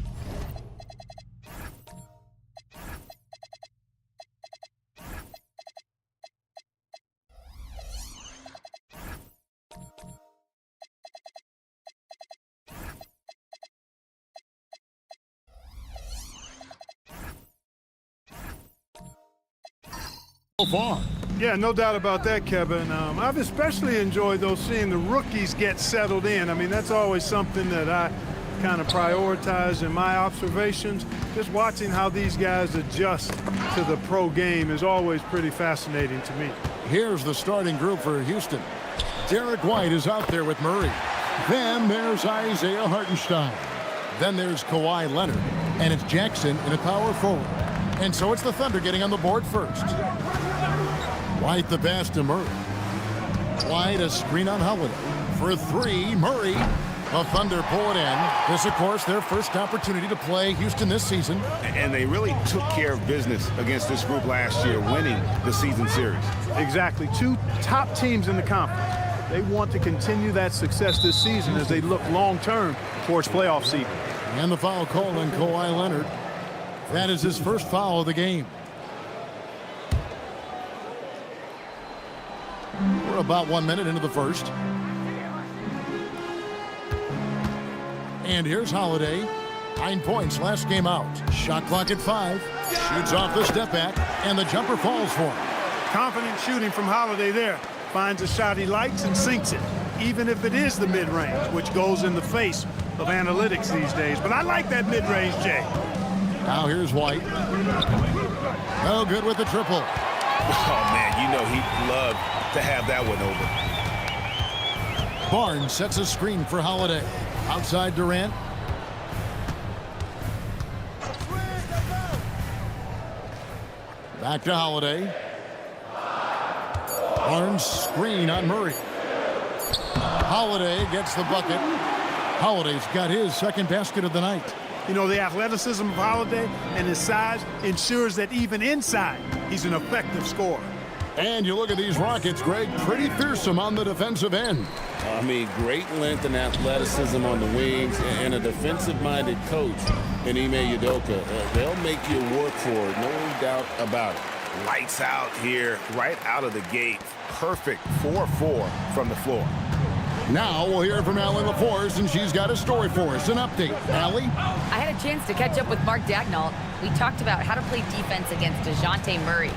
far. Yeah, no doubt about that, Kevin. I've especially enjoyed, though, seeing the rookies get settled in. I mean, that's always something that I kind of prioritize in my observations. Just watching how these guys adjust to the pro game is always pretty fascinating to me. Here's the starting group for Houston. Derek White is out there with Murray. Then there's Isaiah Hartenstein. Then there's Kawhi Leonard. And it's Jackson in a power forward. And so it's the Thunder getting on the board first. White the pass to Murray. White a screen on Holiday. For three, Murray. The Thunder pull it in. This, of course, their first opportunity to play Houston this season. And they really took care of business against this group last year, winning the season series. Exactly. Two top teams in the conference. They want to continue that success this season as they look long-term towards playoff seeding. And the foul call on Kawhi Leonard. That is his first foul of the game. We're about 1 minute into the first. And here's Holiday. 9 points last game out. Shot clock at 5. Shoots off the step back, and the jumper falls for him. Confident shooting from Holiday there. Finds a shot he likes and sinks it, even if it is the mid-range, which goes in the face of analytics these days. But I like that mid-range, Jay. Now here's White. No good with the triple. Oh, man, you know he'd love to have that one over. Barnes sets a screen for Holiday. Outside Durant. Back to Holiday. Barnes screen on Murray. Holiday gets the bucket. Holiday's got his second basket of the night. You know, the athleticism of Holiday and his size ensures that even inside, he's an effective scorer. And you look at these Rockets, Greg, pretty fearsome on the defensive end. I mean, great length and athleticism on the wings, and a defensive-minded coach in Ime Udoka. They'll make you work for it, no doubt about it. Lights out here, right out of the gate. Perfect 4-4 from the floor. Now we'll hear from Allie LaForce, and she's got a story for us. An update. Allie? I had a chance to catch up with Mark Daigneault. We talked about how to play defense against DeJounte Murray.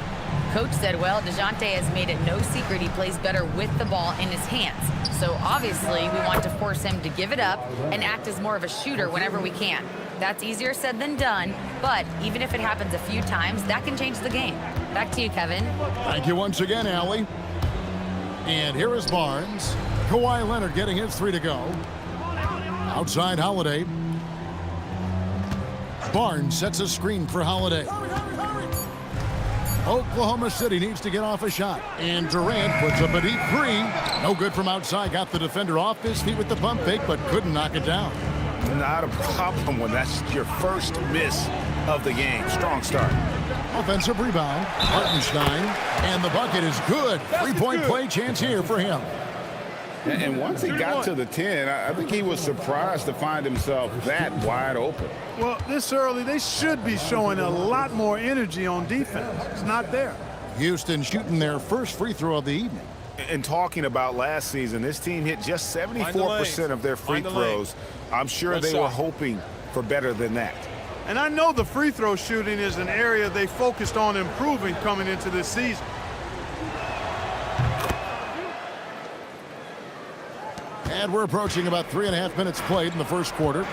Coach said, well, DeJounte has made it no secret he plays better with the ball in his hands. So obviously we want to force him to give it up and act as more of a shooter whenever we can. That's easier said than done, but even if it happens a few times, that can change the game. Back to you, Kevin. Thank you once again, Allie. And here is Barnes. Kawhi Leonard getting his 3 to go. Outside Holiday. Barnes sets a screen for Holiday. Oklahoma City needs to get off a shot. And Durant puts up a deep 3. No good from outside. Got the defender off his feet with the pump fake, but couldn't knock it down. Not a problem when that's your first miss of the game. Strong start. Offensive rebound. Hartenstein. And the bucket is good. 3-point play chance here for him. And once he got to the 10, I think he was surprised to find himself that wide open. Well, this early, they should be showing a lot more energy on defense. It's not there. Houston shooting their first free throw of the evening. And talking about last season, this team hit just 74% of their free throws. I'm sure they were hoping for better than that. And I know the free throw shooting is an area they focused on improving coming into this season. And we're approaching about 3.5 minutes played in the first quarter.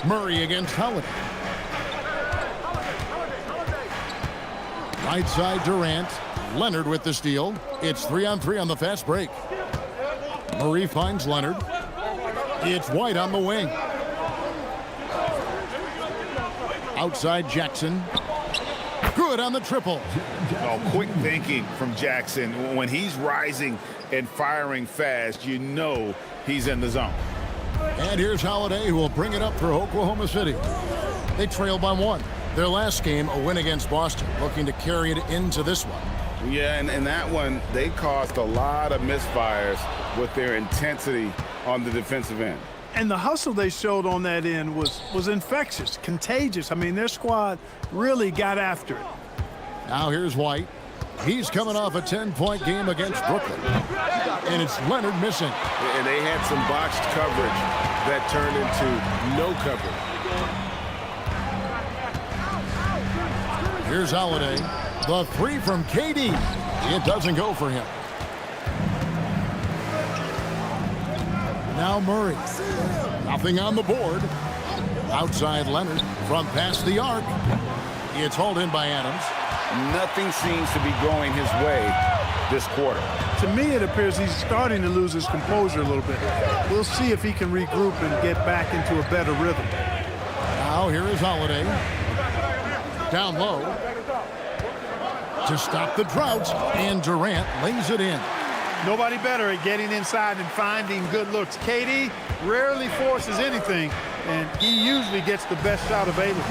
Murray against Holiday. Right side Durant. Leonard with the steal. It's 3-on-3 on the fast break. Murray finds Leonard. It's White on the wing. Outside Jackson. Good on the triple. Oh, quick thinking from Jackson. When he's rising and firing fast, you know he's in the zone. And here's Holiday, who will bring it up for Oklahoma City. They trail by 1. Their last game, a win against Boston, looking to carry it into this one. Yeah, and that one, they caused a lot of misfires with their intensity on the defensive end. And the hustle they showed on that end was infectious, contagious. I mean, their squad really got after it. Now here's White. He's coming off a 10-point game against Brooklyn. And it's Leonard missing. And they had some botched coverage that turned into no coverage. Here's Holiday. The 3 from KD. It doesn't go for him. Now Murray. Nothing on the board. Outside Leonard from past the arc. It's hauled in by Adams. Nothing seems to be going his way this quarter. To me, it appears he's starting to lose his composure a little bit. We'll see if he can regroup and get back into a better rhythm. Now here is Holiday. Down low. To stop the drought, and Durant lays it in. Nobody better at getting inside and finding good looks. KD rarely forces anything, and he usually gets the best shot available.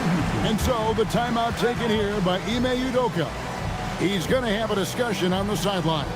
And so the timeout taken here by Ime Udoka. He's going to have a discussion on the sideline.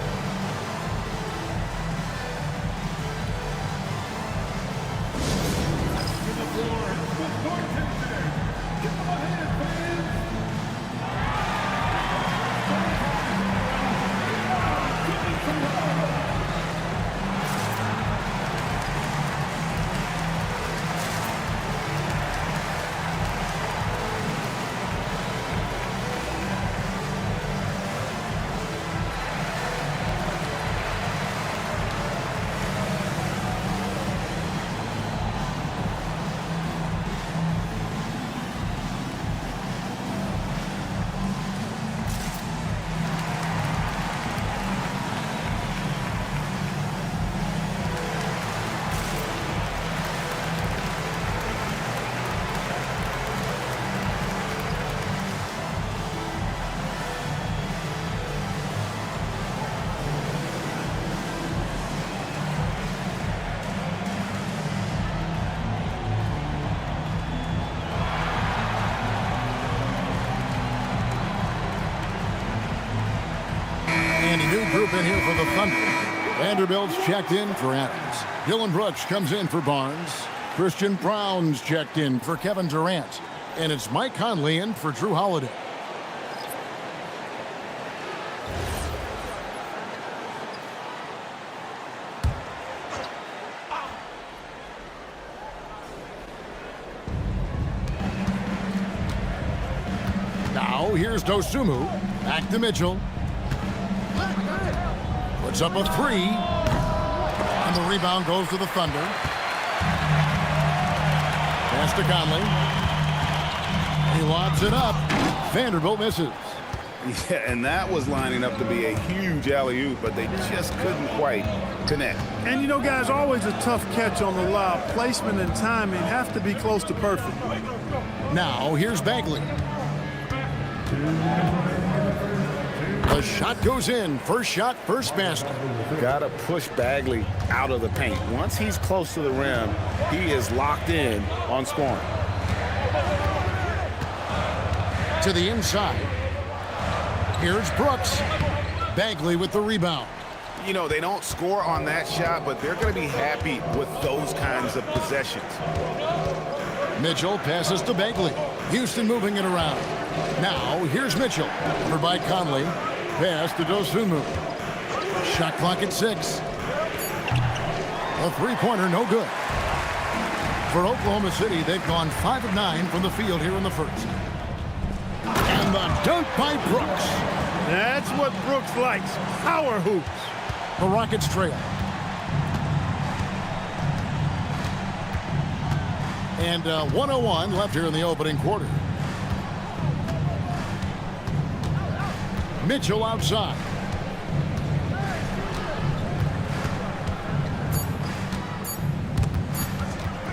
And a new group in here for the Thunder. Vanderbilt's checked in for Adams. Dylan Brooks comes in for Barnes. Christian Brown's checked in for Kevin Durant. And it's Mike Conley in for Drew Holiday. Now here's Dosunmu. Back to Mitchell. Puts up a 3. And the rebound goes to the Thunder. Pass to Conley. He lobs it up. Vanderbilt misses. Yeah, and that was lining up to be a huge alley-oop, but they just couldn't quite connect. And you know, guys, always a tough catch on the lob. Placement and timing have to be close to perfect. Now here's Bagley. The shot goes in. First shot, first basket. Got to push Bagley out of the paint. Once he's close to the rim, he is locked in on scoring. To the inside. Here's Brooks. Bagley with the rebound. You know, they don't score on that shot, but they're going to be happy with those kinds of possessions. Mitchell passes to Bagley. Houston moving it around. Now, here's Mitchell. Covered by Conley. Pass to Dosunmu. Shot clock at 6. A three-pointer, no good. For Oklahoma City, they've gone 5 of 9 from the field here in the first. And the dunk by Brooks. That's what Brooks likes. Power hoops. The Rockets trail. And 1:01 left here in the opening quarter. Mitchell outside.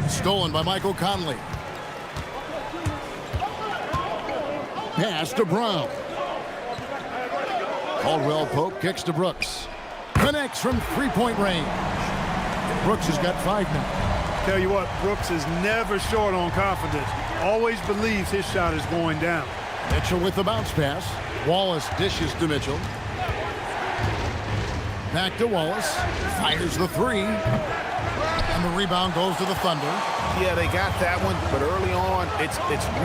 Stolen by Michael Conley. pass to Brown. Caldwell Pope kicks to Brooks. Connects from three-point range. Brooks has got 5 now. Tell you what, Brooks is never short on confidence. Always believes his shot is going down. Mitchell with the bounce pass. Wallace dishes to Mitchell. Back to Wallace. Fires the 3. And the rebound goes to the Thunder. Yeah, they got that one, but early on, it's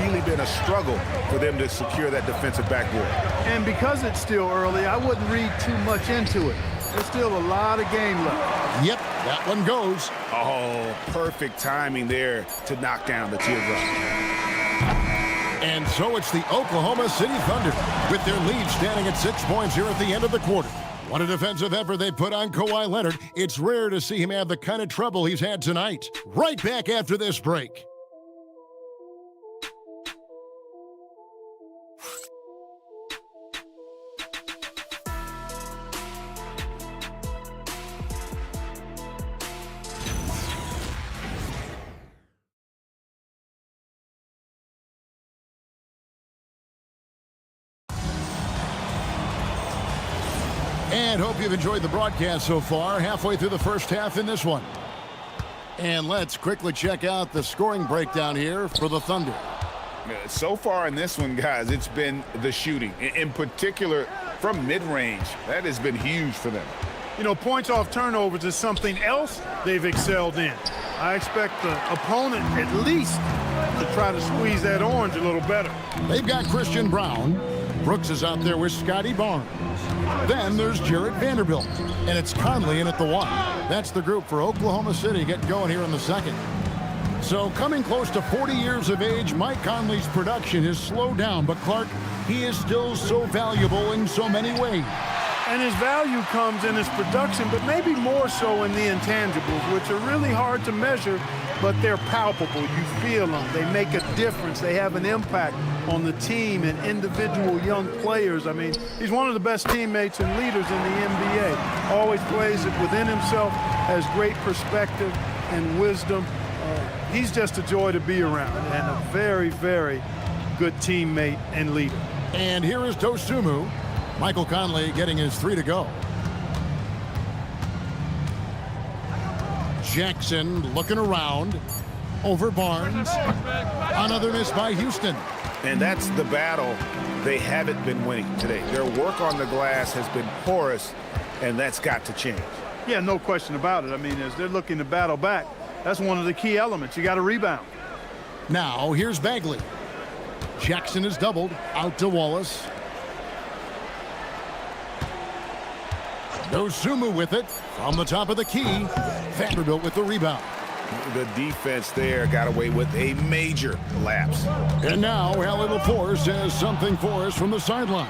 really been a struggle for them to secure that defensive backboard. And because it's still early, I wouldn't read too much into it. There's still a lot of game left. Yep, that one goes. Oh, perfect timing there to knock down the teardrop. And so it's the Oklahoma City Thunder with their lead standing at 6 points here at the end of the quarter. What a defensive effort they put on Kawhi Leonard. It's rare to see him have the kind of trouble he's had tonight. Right back after this break. And hope you've enjoyed the broadcast so far. Halfway through the first half in this one. And let's quickly check out the scoring breakdown here for the Thunder. So far in this one, guys, it's been the shooting. In particular, from mid-range. That has been huge for them. You know, points off turnovers is something else they've excelled in. I expect the opponent at least to try to squeeze that orange a little better. They've got Christian Brown. Brooks is out there with Scotty Barnes. Then there's Jarrett Vanderbilt. And it's Conley in at the 1. That's the group for Oklahoma City getting going here in the second. So coming close to 40 years of age, Mike Conley's production has slowed down. But Clark, he is still so valuable in so many ways. And his value comes in his production, but maybe more so in the intangibles, which are really hard to measure, but they're palpable. You feel them. They make a difference. They have an impact on the team and individual young players. I mean, he's one of the best teammates and leaders in the NBA. Always plays it within himself, has great perspective and wisdom. He's just a joy to be around and a very, very good teammate and leader. And here is Dosunmu. Michael Conley getting his 3 to go. Jackson looking around. Over Barnes. Another miss by Houston. And that's the battle they haven't been winning today. Their work on the glass has been porous, and that's got to change. Yeah, no question about it. I mean, as they're looking to battle back, that's one of the key elements. You got to rebound. Now, here's Bagley. Jackson is doubled. Out to Wallace. Dosunmu with it from the top of the key. Vanderbilt with the rebound. The defense there got away with a major lapse. And now Allie Lepore says something for us from the sideline.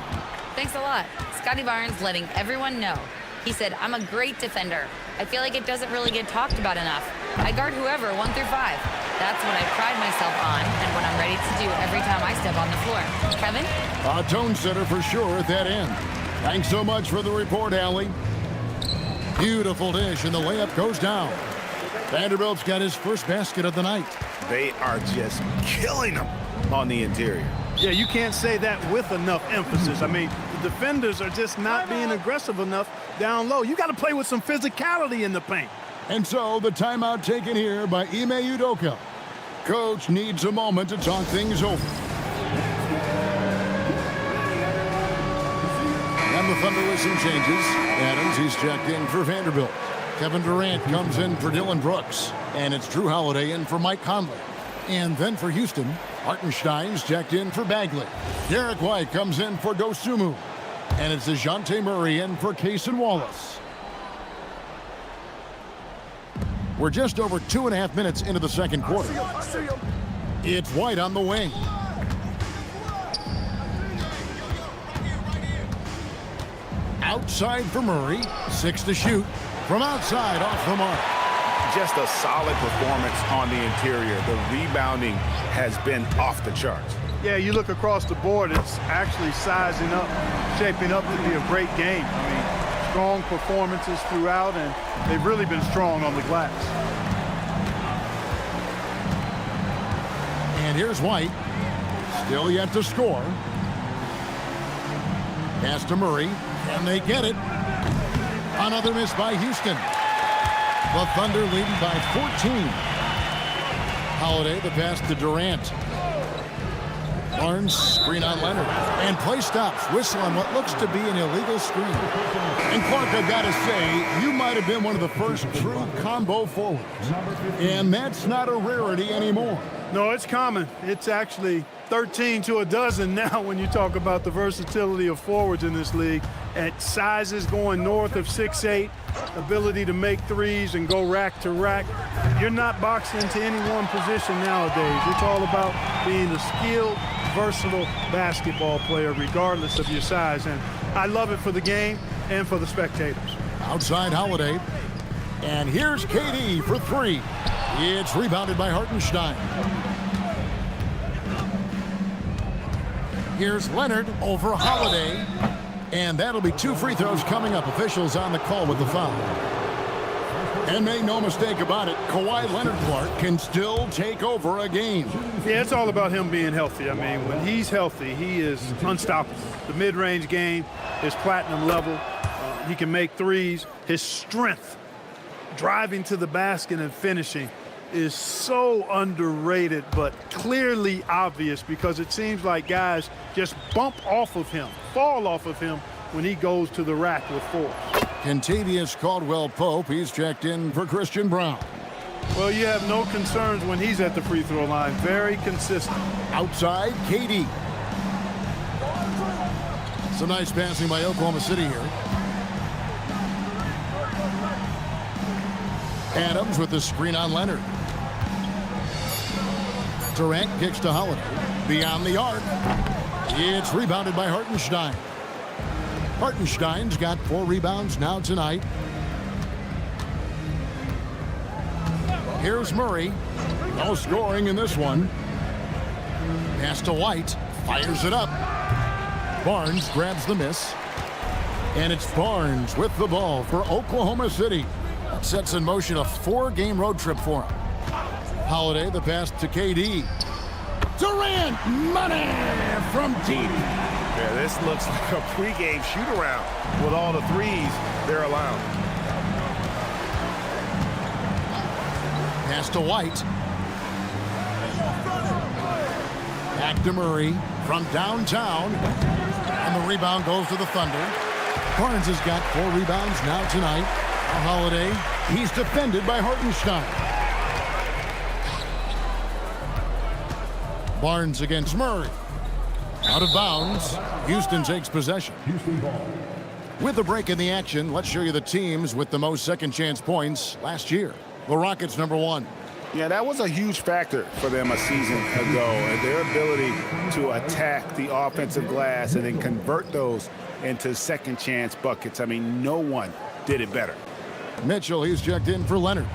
Thanks a lot. Scotty Barnes letting everyone know. He said, I'm a great defender. I feel like it doesn't really get talked about enough. I guard whoever, 1 through 5. That's what I pride myself on and what I'm ready to do every time I step on the floor. Kevin? A tone setter for sure at that end. Thanks so much for the report, Allie. Beautiful dish, and the layup goes down. Vanderbilt's got his first basket of the night. They are just killing them on the interior. Yeah, you can't say that with enough emphasis. I mean, the defenders are just not being aggressive enough down low. You got to play with some physicality in the paint. And so the timeout taken here by Ime Udoka. Coach needs a moment to talk things over. And the Thunder with some changes. Adams, he's checked in for Vanderbilt. Kevin Durant comes in for Dylan Brooks. And it's Drew Holiday in for Mike Conley. And then for Houston, Hartenstein's checked in for Bagley. Derek White comes in for Dosunmu. And it's DeJounte Murray in for Cason Wallace. We're just over 2.5 minutes into the second quarter. It's White on the wing. Outside for Murray. 6 to shoot. From outside, off the mark. Just a solid performance on the interior. The rebounding has been off the charts. Yeah, you look across the board, it's actually sizing up, shaping up to be a great game. I mean, strong performances throughout, and they've really been strong on the glass. And here's White. Still yet to score. Pass to Murray, and they get it. Another miss by Houston. The Thunder leading by 14. Holiday, the pass to Durant. Barnes, screen on Leonard. And play stops. Whistle on what looks to be an illegal screen. And Clark, I've got to say, you might have been one of the first true combo forwards. And that's not a rarity anymore. No, it's common. It's actually 13 to a dozen now when you talk about the versatility of forwards in this league. At sizes going north of 6'8", ability to make threes and go rack to rack. You're not boxed into any one position nowadays. It's all about being a skilled, versatile basketball player regardless of your size. And I love it for the game and for the spectators. Outside Holiday. And here's KD for three. It's rebounded by Hartenstein. Here's Leonard over Holiday. And that'll be 2 free throws coming up. Officials on the call with the foul. And make no mistake about it, Kawhi Leonard, Clark, can still take over a game. Yeah, it's all about him being healthy. I mean, when he's healthy, he is unstoppable. The mid-range game is platinum level. He can make threes. His strength, driving to the basket and finishing, is so underrated, but clearly obvious because it seems like guys just bump off of him, fall off of him when he goes to the rack with force. Kentavious Caldwell-Pope, he's checked in for Christian Braun. Well, you have no concerns when he's at the free throw line. Very consistent. Outside, KD. Some nice passing by Oklahoma City here. Adams with the screen on Leonard. Durant kicks to Holiday. Beyond the arc. It's rebounded by Hartenstein. Hartenstein's got 4 rebounds now tonight. Here's Murray. No scoring in this one. Pass to White. Fires it up. Barnes grabs the miss. And it's Barnes with the ball for Oklahoma City. That sets in motion a 4-game road trip for him. Holiday, the pass to KD. Durant, money from deep. Yeah, this looks like a pregame shoot-around with all the threes they're allowed. Pass to White. Back to Murray from downtown. And the rebound goes to the Thunder. Barnes has got 4 rebounds now tonight. Holiday, he's defended by Hartenstein. Barnes against Murray. Out of bounds. Houston takes possession. With a break in the action, let's show you the teams with the most second chance points last year. The Rockets #1. Yeah, that was a huge factor for them a season ago. And their ability to attack the offensive glass and then convert those into second chance buckets. I mean, no one did it better. Mitchell, he's checked in for Leonard.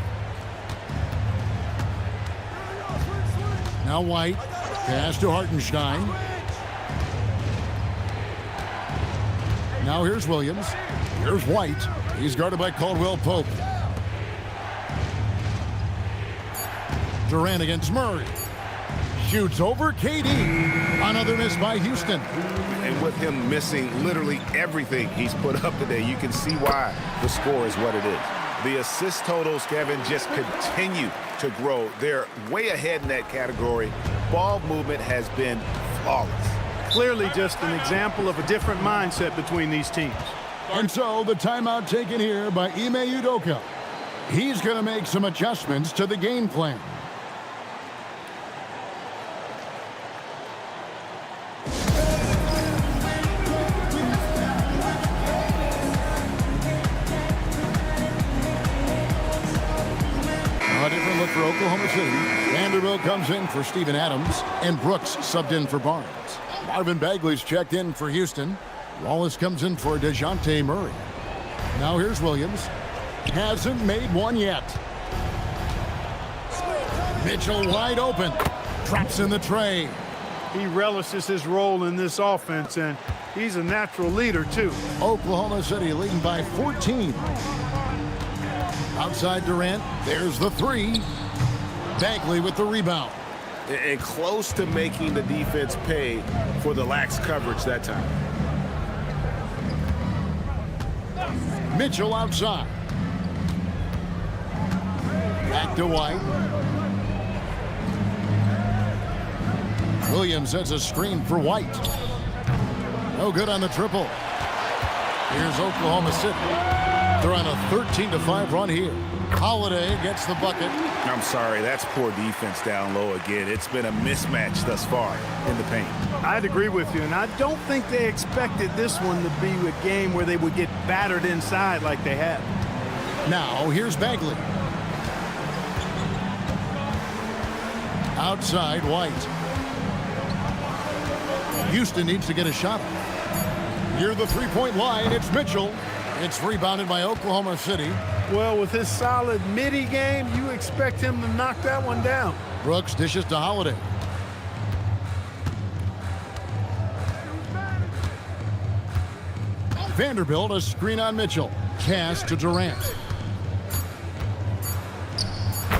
Now White. Pass to Hartenstein. Now here's Williams. Here's White. He's guarded by Caldwell-Pope. Durant against Murray. Shoots over KD. Another miss by Houston. And with him missing literally everything he's put up today, you can see why the score is what it is. The assist totals, Kevin, just continue to grow. They're way ahead in that category. Ball movement has been flawless. Clearly just an example of a different mindset between these teams. And so the timeout taken here by Ime Udoka. He's going to make some adjustments to the game plan. A different look for Oklahoma City. Vanderbilt comes in for Steven Adams, and Brooks subbed in for Barnes. Marvin Bagley's checked in for Houston. Wallace comes in for DeJounte Murray. Now here's Williams. Hasn't made one yet. Mitchell wide open. Drops in the tray. He relishes his role in this offense, and he's a natural leader, too. Oklahoma City leading by 14. Outside Durant, there's the 3. Bagley with the rebound. And close to making the defense pay for the lax coverage that time. Mitchell outside. Back to White. Williams sets a screen for White. No good on the triple. Here's Oklahoma City. They're on a 13-5 run here. Holiday gets the bucket. I'm sorry, that's poor defense down low again. It's been a mismatch thus far in the paint. I'd agree with you, and I don't think they expected this one to be a game where they would get battered inside like they have. Now, here's Bagley. Outside, White. Houston needs to get a shot. Near the three-point line, it's Mitchell. It's rebounded by Oklahoma City. Well, with his solid midi game, you expect him to knock that one down. Brooks dishes to Holiday. Vanderbilt, a screen on Mitchell. Pass to Durant.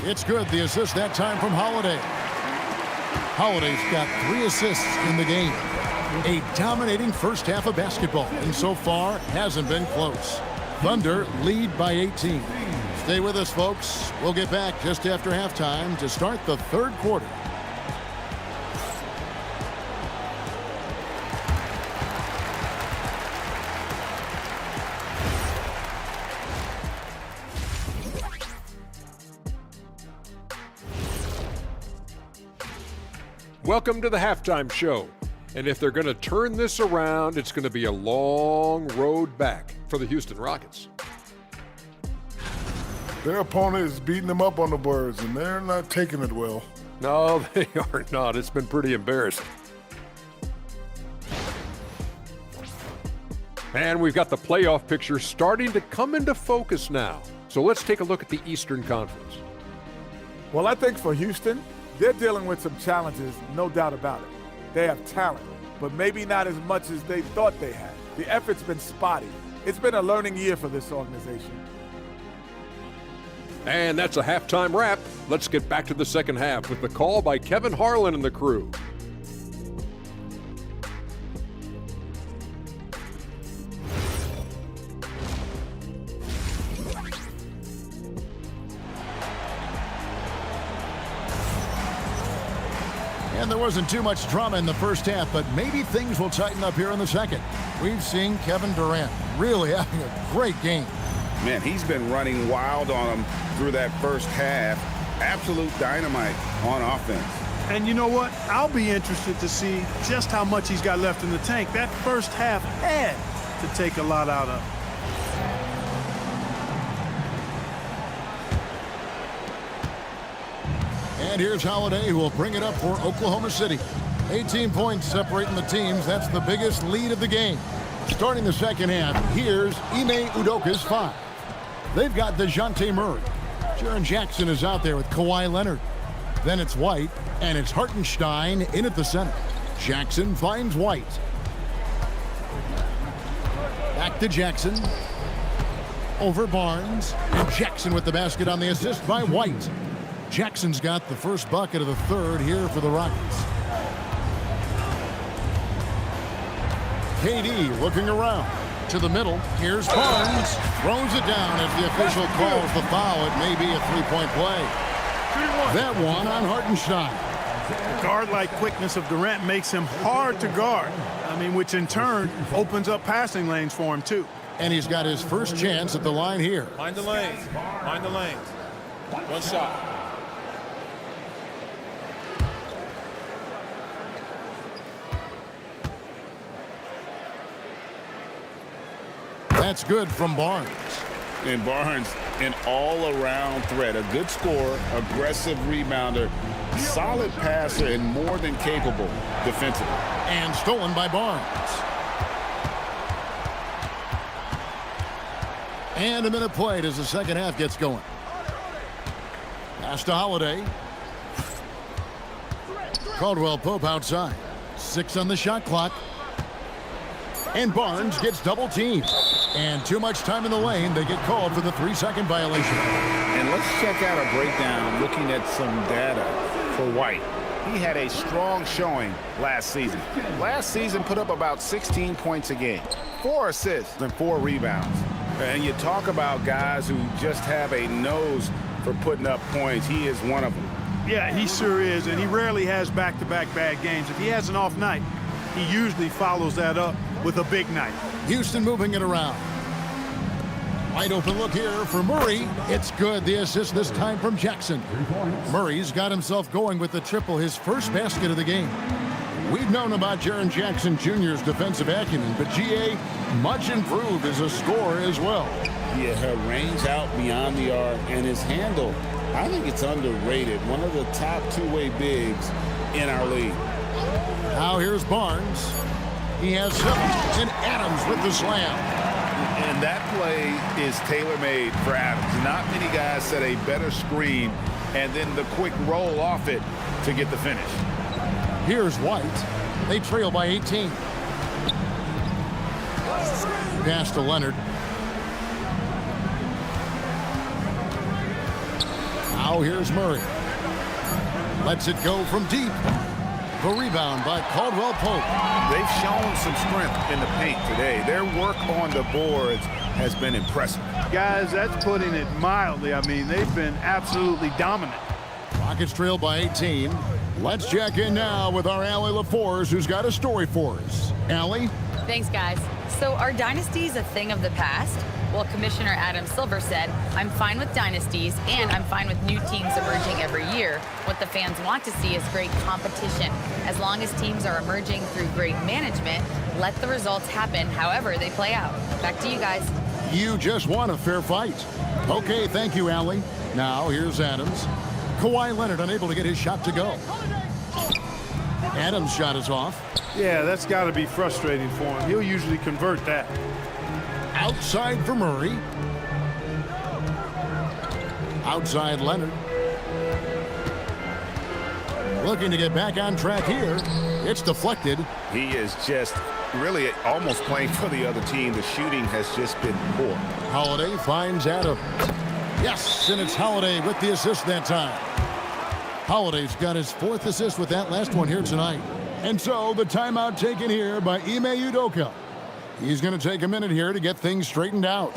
It's good. The assist that time from Holiday. Holiday's got 3 assists in the game. A dominating first half of basketball, and so far hasn't been close. Thunder lead by 18. Stay with us, folks. We'll get back just after halftime to start the third quarter. Welcome to the halftime show. And if they're going to turn this around, it's going to be a long road back for the Houston Rockets. Their opponent is beating them up on the boards, and they're not taking it well. No, they are not. It's been pretty embarrassing. And we've got the playoff picture starting to come into focus now. So let's take a look at the Eastern Conference. Well, I think for Houston, they're dealing with some challenges, no doubt about it. They have talent, but maybe not as much as they thought they had. The effort's been spotty. It's been a learning year for this organization. And that's a halftime wrap. Let's get back to the second half with the call by Kevin Harlan and the crew. And there wasn't too much drama in the first half, but maybe things will tighten up here in the second. We've seen Kevin Durant really having a great game. Man, he's been running wild on them through that first half. Absolute dynamite on offense. And you know what? I'll be interested to see just how much he's got left in the tank. That first half had to take a lot out of him. And here's Holiday, who will bring it up for Oklahoma City. 18 points separating the teams. That's the biggest lead of the game. Starting the second half, here's Ime Udoka's 5. They've got DeJounte Murray. Jaren Jackson is out there with Kawhi Leonard. Then it's White, and it's Hartenstein in at the center. Jackson finds White. Back to Jackson. Over Barnes. And Jackson with the basket on the assist by White. Jackson's got the first bucket of the third here for the Rockets. KD looking around. To the middle. Here's Barnes. Throws it down as the official calls the foul. It may be a three-point play. That one on Hartenstein. The guard-like quickness of Durant makes him hard to guard. I mean, which in turn opens up passing lanes for him, too. And he's got his first chance at the line here. Mind the lanes. Mind the lanes. One shot. That's good from Barnes. And Barnes, an all-around threat. A good scorer, aggressive rebounder, solid passer, and more than capable defensively. And stolen by Barnes. And a minute played as the second half gets going. Pass to Holiday. Caldwell Pope outside. 6 on the shot clock. And Barnes gets double teamed. And too much time in the lane. They get called for the 3-second violation. And let's check out a breakdown looking at some data for White. He had a strong showing last season. Last season put up about 16 points a game, 4 assists and 4 rebounds. And you talk about guys who just have a nose for putting up points. He is one of them. Yeah, he sure is, and he rarely has back-to-back bad games. If he has an off night, he usually follows that up with a big night. Houston moving it around. Wide open look here for Murray. It's good. The assist this time from Jackson. Murray's got himself going with the triple, his first basket of the game. We've known about Jaren Jackson Jr.'s defensive acumen, but GA much improved as a scorer as well. Yeah, her range out beyond the arc and his handle, I think it's underrated. One of the top two-way bigs in our league. Now here's Barnes. He has 7, and Adams with the slam. And that play is tailor-made for Adams. Not many guys set a better screen and then the quick roll off it to get the finish. Here's White. They trail by 18. Pass to Leonard. Now here's Murray. Lets it go from deep. The rebound by Caldwell Pope. They've shown some strength in the paint today. Their work on the boards has been impressive. Guys, that's putting it mildly. I mean, they've been absolutely dominant. Rockets trail by 18. Let's check in now with our Allie LaForce, who's got a story for us. Allie? Thanks, guys. So are dynasties a thing of the past? Well, Commissioner Adam Silver said, I'm fine with dynasties and I'm fine with new teams emerging every year. What the fans want to see is great competition. As long as teams are emerging through great management, let the results happen however they play out. Back to you guys. You just won a fair fight. Okay, thank you, Allie. Now here's Adams. Kawhi Leonard unable to get his shot to go. Adams' shot is off. Yeah, that's got to be frustrating for him. He'll usually convert that. Outside for Murray. Outside Leonard. Looking to get back on track here. It's deflected. He is just really almost playing for the other team. The shooting has just been poor. Holiday finds Adams. Yes, and it's Holiday with the assist that time. Holiday's got his 4th assist with that last one here tonight. And so the timeout taken here by Ime Udoka. He's going to take a minute here to get things straightened out.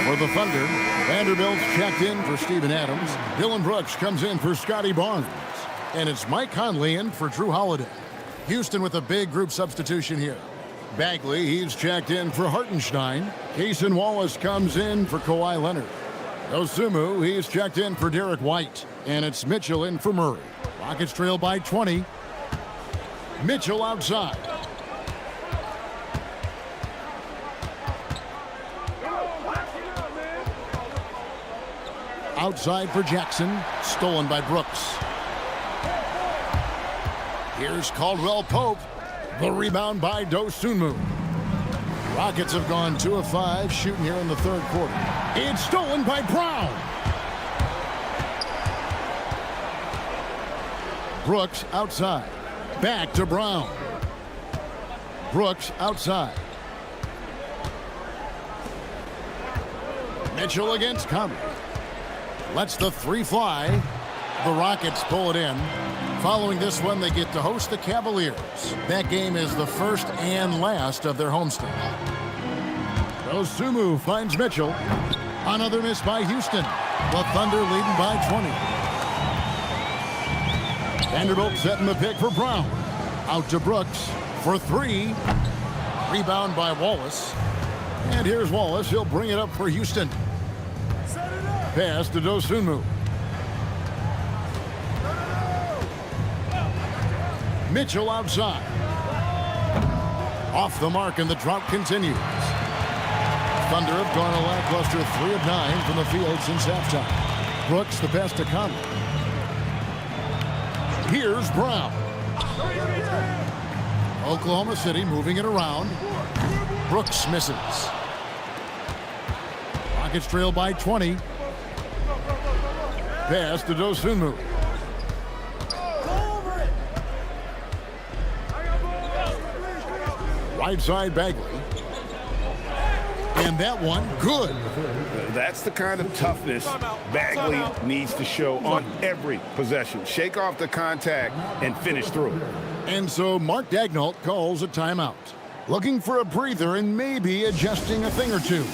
For the Thunder, Vanderbilt's checked in for Steven Adams. Dylan Brooks comes in for Scotty Barnes. And it's Mike Conley in for Drew Holiday. Houston with a big group substitution here. Bagley, he's checked in for Hartenstein. Cason Wallace comes in for Kawhi Leonard. Osumu, he's checked in for Derek White. And it's Mitchell in for Murray. Rockets trail by 20. Mitchell outside. Outside for Jackson. Stolen by Brooks. Here's Caldwell Pope. The rebound by Dosunmu. Rockets have gone 2 of 5 shooting here in the 3rd quarter. It's stolen by Brown. Brooks outside. Back to Brown. Brooks outside. Mitchell against Conley. Lets the 3 fly. The Rockets pull it in. Following this one, they get to host the Cavaliers. That game is the first and last of their homestand. Osumu finds Mitchell. Another miss by Houston. The Thunder leading by Vanderbilt setting the pick for Brown. Out to Brooks for three. Rebound by Wallace. And here's Wallace. He'll bring it up for Houston. Pass to Dosunmu. Mitchell outside. Off the mark, and the drought continues. Thunder have gone a lackluster 3 of 9 from the field since halftime. Brooks, the pass to Conley. Here's Brown. Oklahoma City moving it around. Brooks misses. Rockets trail by 20. Pass to Dosunmu. Right side Bagley. And that one, good. That's the kind of toughness Bagley needs to show on every possession. Shake off the contact and finish through. And so Mark Daigneault calls a timeout. Looking for a breather and maybe adjusting a thing or two.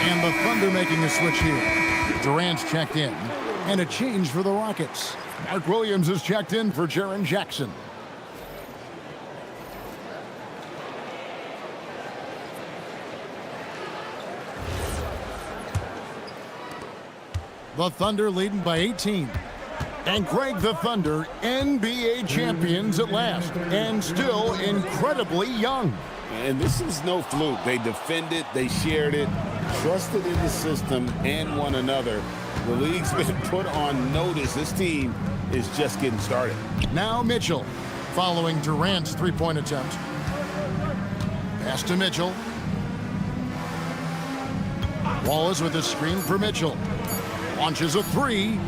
And the Thunder making a switch here. Durant's checked in. And a change for the Rockets. Mark Williams is checked in for Jaren Jackson. The Thunder leading by 18. And Greg, the Thunder, NBA champions at last. And still incredibly young. And this is no fluke. They defended, they shared it, trusted in the system and one another. The league's been put on notice. This team is just getting started. Now Mitchell, following Durant's three-point attempt. Pass to Mitchell. Wallace with a screen for Mitchell. Launches a three.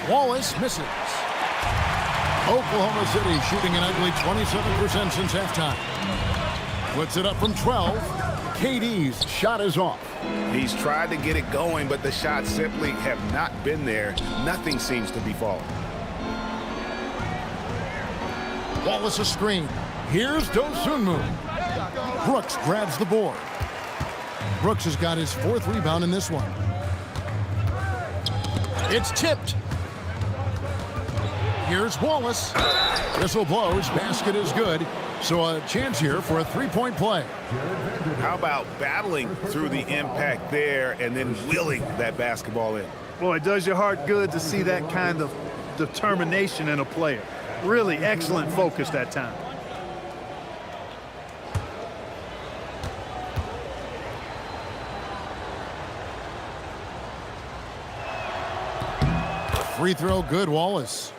Wallace misses. Oklahoma City shooting an ugly 27% since halftime. Puts it up from 12. KD's shot is off. He's tried to get it going, but the shots simply have not been there. Nothing seems to be falling. Wallace a screen. Here's Dosunmu. Brooks grabs the board. Brooks has got his 4th rebound in this one. It's tipped. Here's Wallace. Whistle blows. Basket is good. So a chance here for a three-point play. How about battling through the impact there and then wheeling that basketball in? Boy, it does your heart good to see that kind of determination in a player. Really excellent focus that time. Free throw good, Wallace.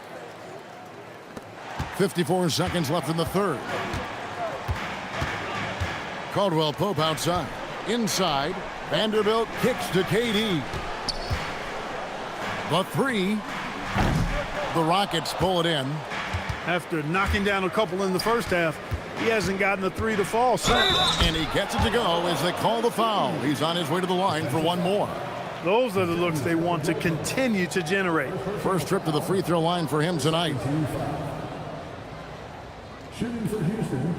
54 seconds left in the third. Caldwell Pope outside. Inside. Vanderbilt kicks to KD. The three. The Rockets pull it in. After knocking down a couple in the first half, he hasn't gotten the three to fall since. And he gets it to go as they call the foul. He's on his way to the line for one more. Those are the looks they want to continue to generate. First trip to the free throw line for him tonight. Shooting for Houston,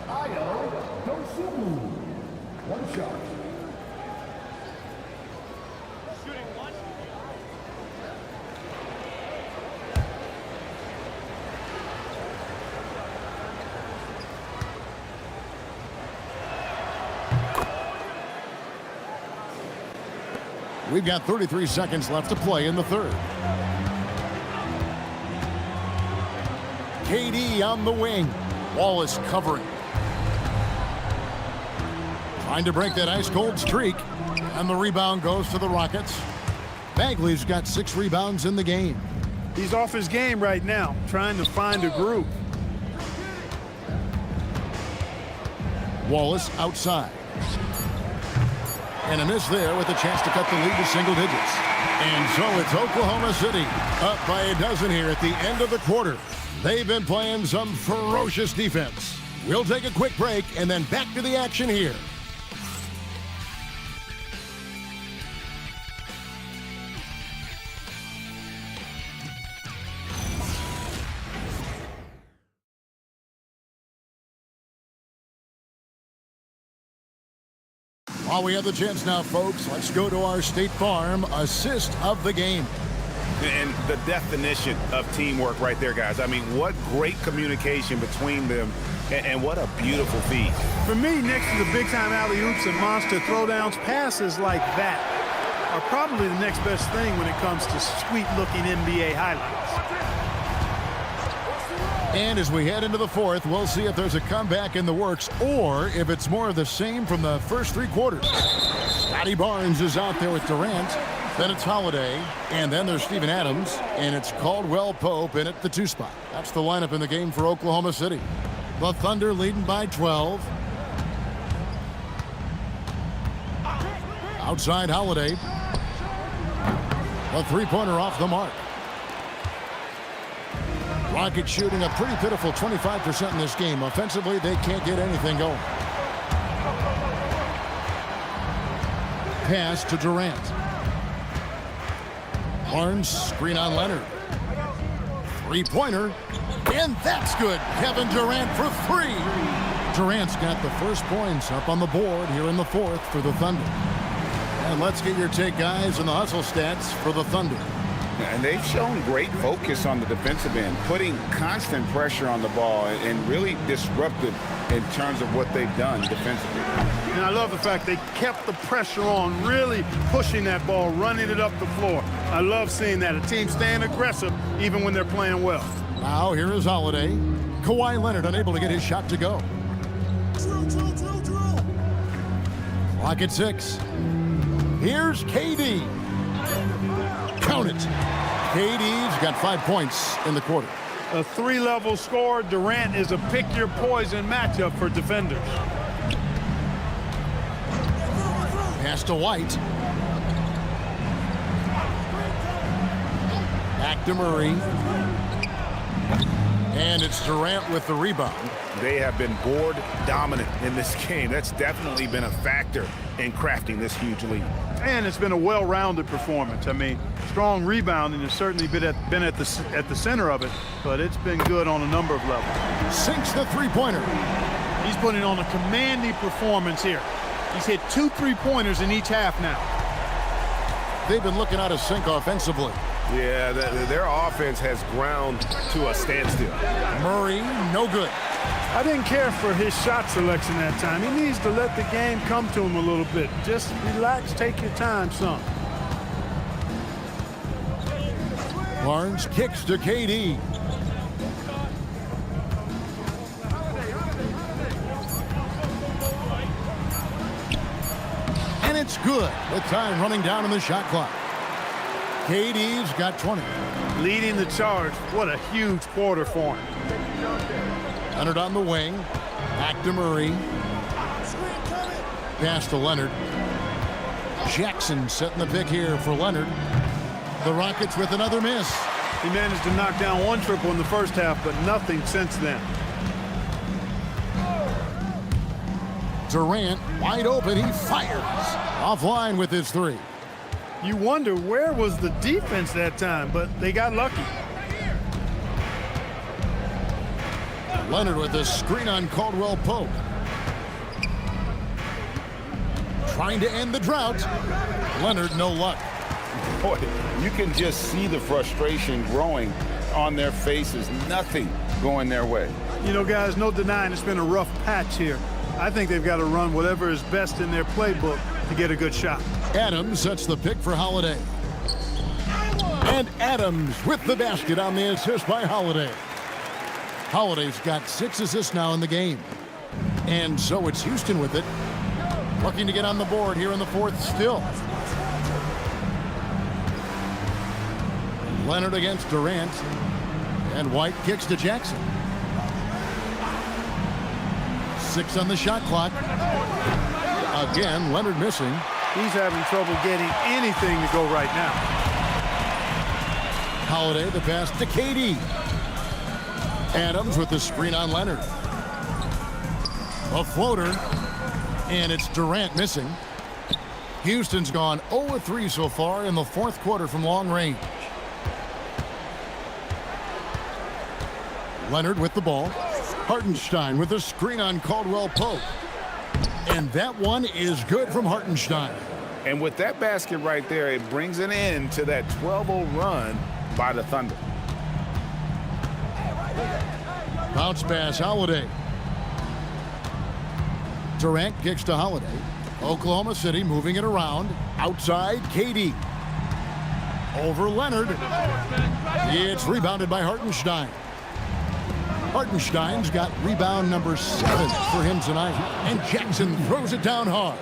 Ayo Dosunmu. One shot. We've got 33 seconds left to play in the third. KD on the wing. Wallace covering. Trying to break that ice-cold streak. And the rebound goes to the Rockets. Bagley's got 6 rebounds in the game. He's off his game right now, trying to find a groove. Wallace outside. And a miss there with a chance to cut the lead to single digits. And so it's Oklahoma City up by a dozen here at the end of the quarter. They've been playing some ferocious defense. We'll take a quick break and then back to the action here. While we have the chance now, folks, let's go to our State Farm assist of the game. And the definition of teamwork right there, guys. I mean, what great communication between them, and what a beautiful feed. For me, next to the big-time alley-oops and monster throwdowns, passes like that are probably the next best thing when it comes to sweet-looking NBA highlights. And as we head into the fourth, we'll see if there's a comeback in the works or if it's more of the same from the first 3 quarters. Scotty Barnes is out there with Durant. Then it's Holiday. And then there's Steven Adams. And it's Caldwell Pope in at the 2 spot. That's the lineup in the game for Oklahoma City. The Thunder leading by 12. Outside Holiday. A 3-pointer off the mark. Rockets shooting a pretty pitiful 25% in this game. Offensively, they can't get anything going. Pass to Durant. Barnes, screen on Leonard. 3-pointer, and that's good. Kevin Durant for 3. Durant's got the first points up on the board here in the fourth for the Thunder. And let's get your take, guys, on the hustle stats for the Thunder. And they've shown great focus on the defensive end, putting constant pressure on the ball and really disruptive in terms of what they've done defensively. And I love the fact they kept the pressure on, really pushing that ball, running it up the floor. I love seeing that. A team staying aggressive even when they're playing well. Now here is Holiday. Kawhi Leonard unable to get his shot to go. Clock at 6. Here's KD. Count it. KD's got 5 points in the quarter. A 3-level score. Durant is a pick-your-poison matchup for defenders. Pass to White. Back to Murray. And it's Durant with the rebound. They have been board dominant in this game. That's definitely been a factor in crafting this huge lead. And it's been a well-rounded performance. I mean, strong rebounding has certainly been at the center of it, but it's been good on a number of levels. Sinks the 3-pointer. He's putting on a commanding performance here. He's hit 2 3-pointers in each half now. They've been looking out of sync offensively. Yeah, their offense has ground to a standstill. Murray, no good. I didn't care for his shot selection that time. He needs to let the game come to him a little bit. Just relax, take your time, son. Barnes kicks to KD. And it's good with time running down on the shot clock. KD's got 20. Leading the charge. What a huge quarter for him. Leonard on the wing. Back to Murray. Pass to Leonard. Jackson setting the pick here for Leonard. The Rockets with another miss. He managed to knock down 1 triple in the first half, but nothing since then. Durant wide open. He fires. Offline with his 3. You wonder where was the defense that time, but they got lucky. Leonard with a screen on Caldwell Pope. Trying to end the drought. Leonard, no luck. Boy, you can just see the frustration growing on their faces. Nothing going their way. You know, guys, no denying it's been a rough patch here. I think they've got to run whatever is best in their playbook to get a good shot. Adams sets the pick for Holiday. And Adams with the basket on the assist by Holiday. Holiday's got 6 assists now in the game. And so it's Houston with it. Looking to get on the board here in the fourth still. Leonard against Durant. And White kicks to Jackson. 6 on the shot clock. Again, Leonard missing. He's having trouble getting anything to go right now. Holiday, the pass to KD. Adams with the screen on Leonard. A floater. And it's Durant missing. Houston's gone 0-3 so far in the fourth quarter from long range. Leonard with the ball. Hartenstein with a screen on Caldwell Pope. And that one is good from Hartenstein. And with that basket right there, it brings an end to that 12-0 run by the Thunder. Bounce pass, Holiday. Durant kicks to Holiday. Oklahoma City moving it around. Outside, KD. Over Leonard. It's rebounded by Hartenstein. Hartenstein's got rebound number 7 for him tonight. And Jackson throws it down hard.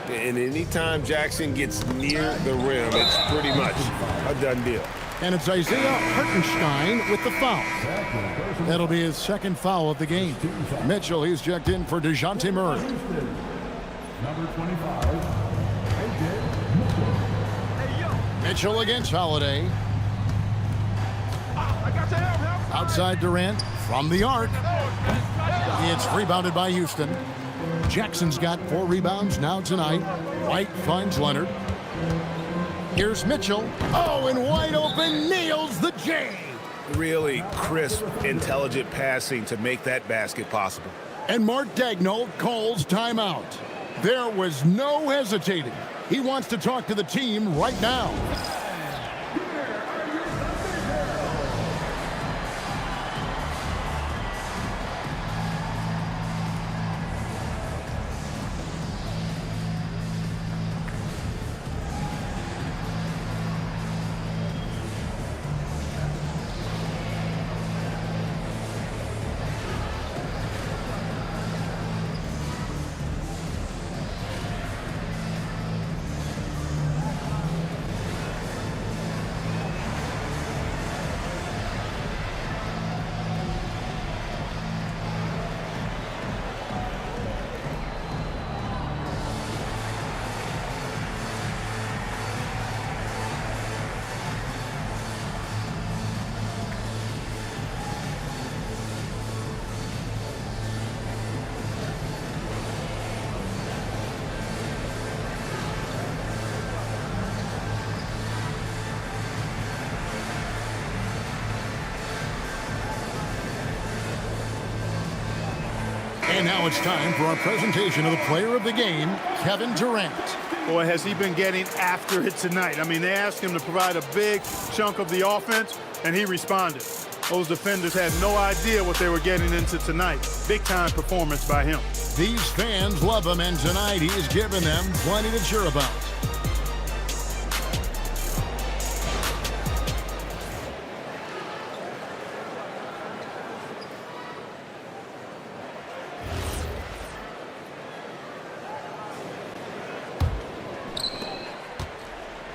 And anytime Jackson gets near the rim, it's pretty much a done deal. And it's Isaiah Hartenstein with the foul. That'll be his second foul of the game. Mitchell, he's checked in for DeJounte Murray. Number 25, AJ Mitchell against Holiday. Outside Durant from the arc. It's rebounded by Houston. Jackson's got 4 rebounds now tonight. White finds Leonard. Here's Mitchell. Oh, and wide open, nails the J. Really crisp, intelligent passing to make that basket possible. And Mark Daigneault calls timeout. There was no hesitating. He wants to talk to the team right now. And now it's time for our presentation of the player of the game, Kevin Durant. Boy, has he been getting after it tonight. I mean, they asked him to provide a big chunk of the offense, and he responded. Those defenders had no idea what they were getting into tonight. Big-time performance by him. These fans love him, and tonight he's given them plenty to cheer about.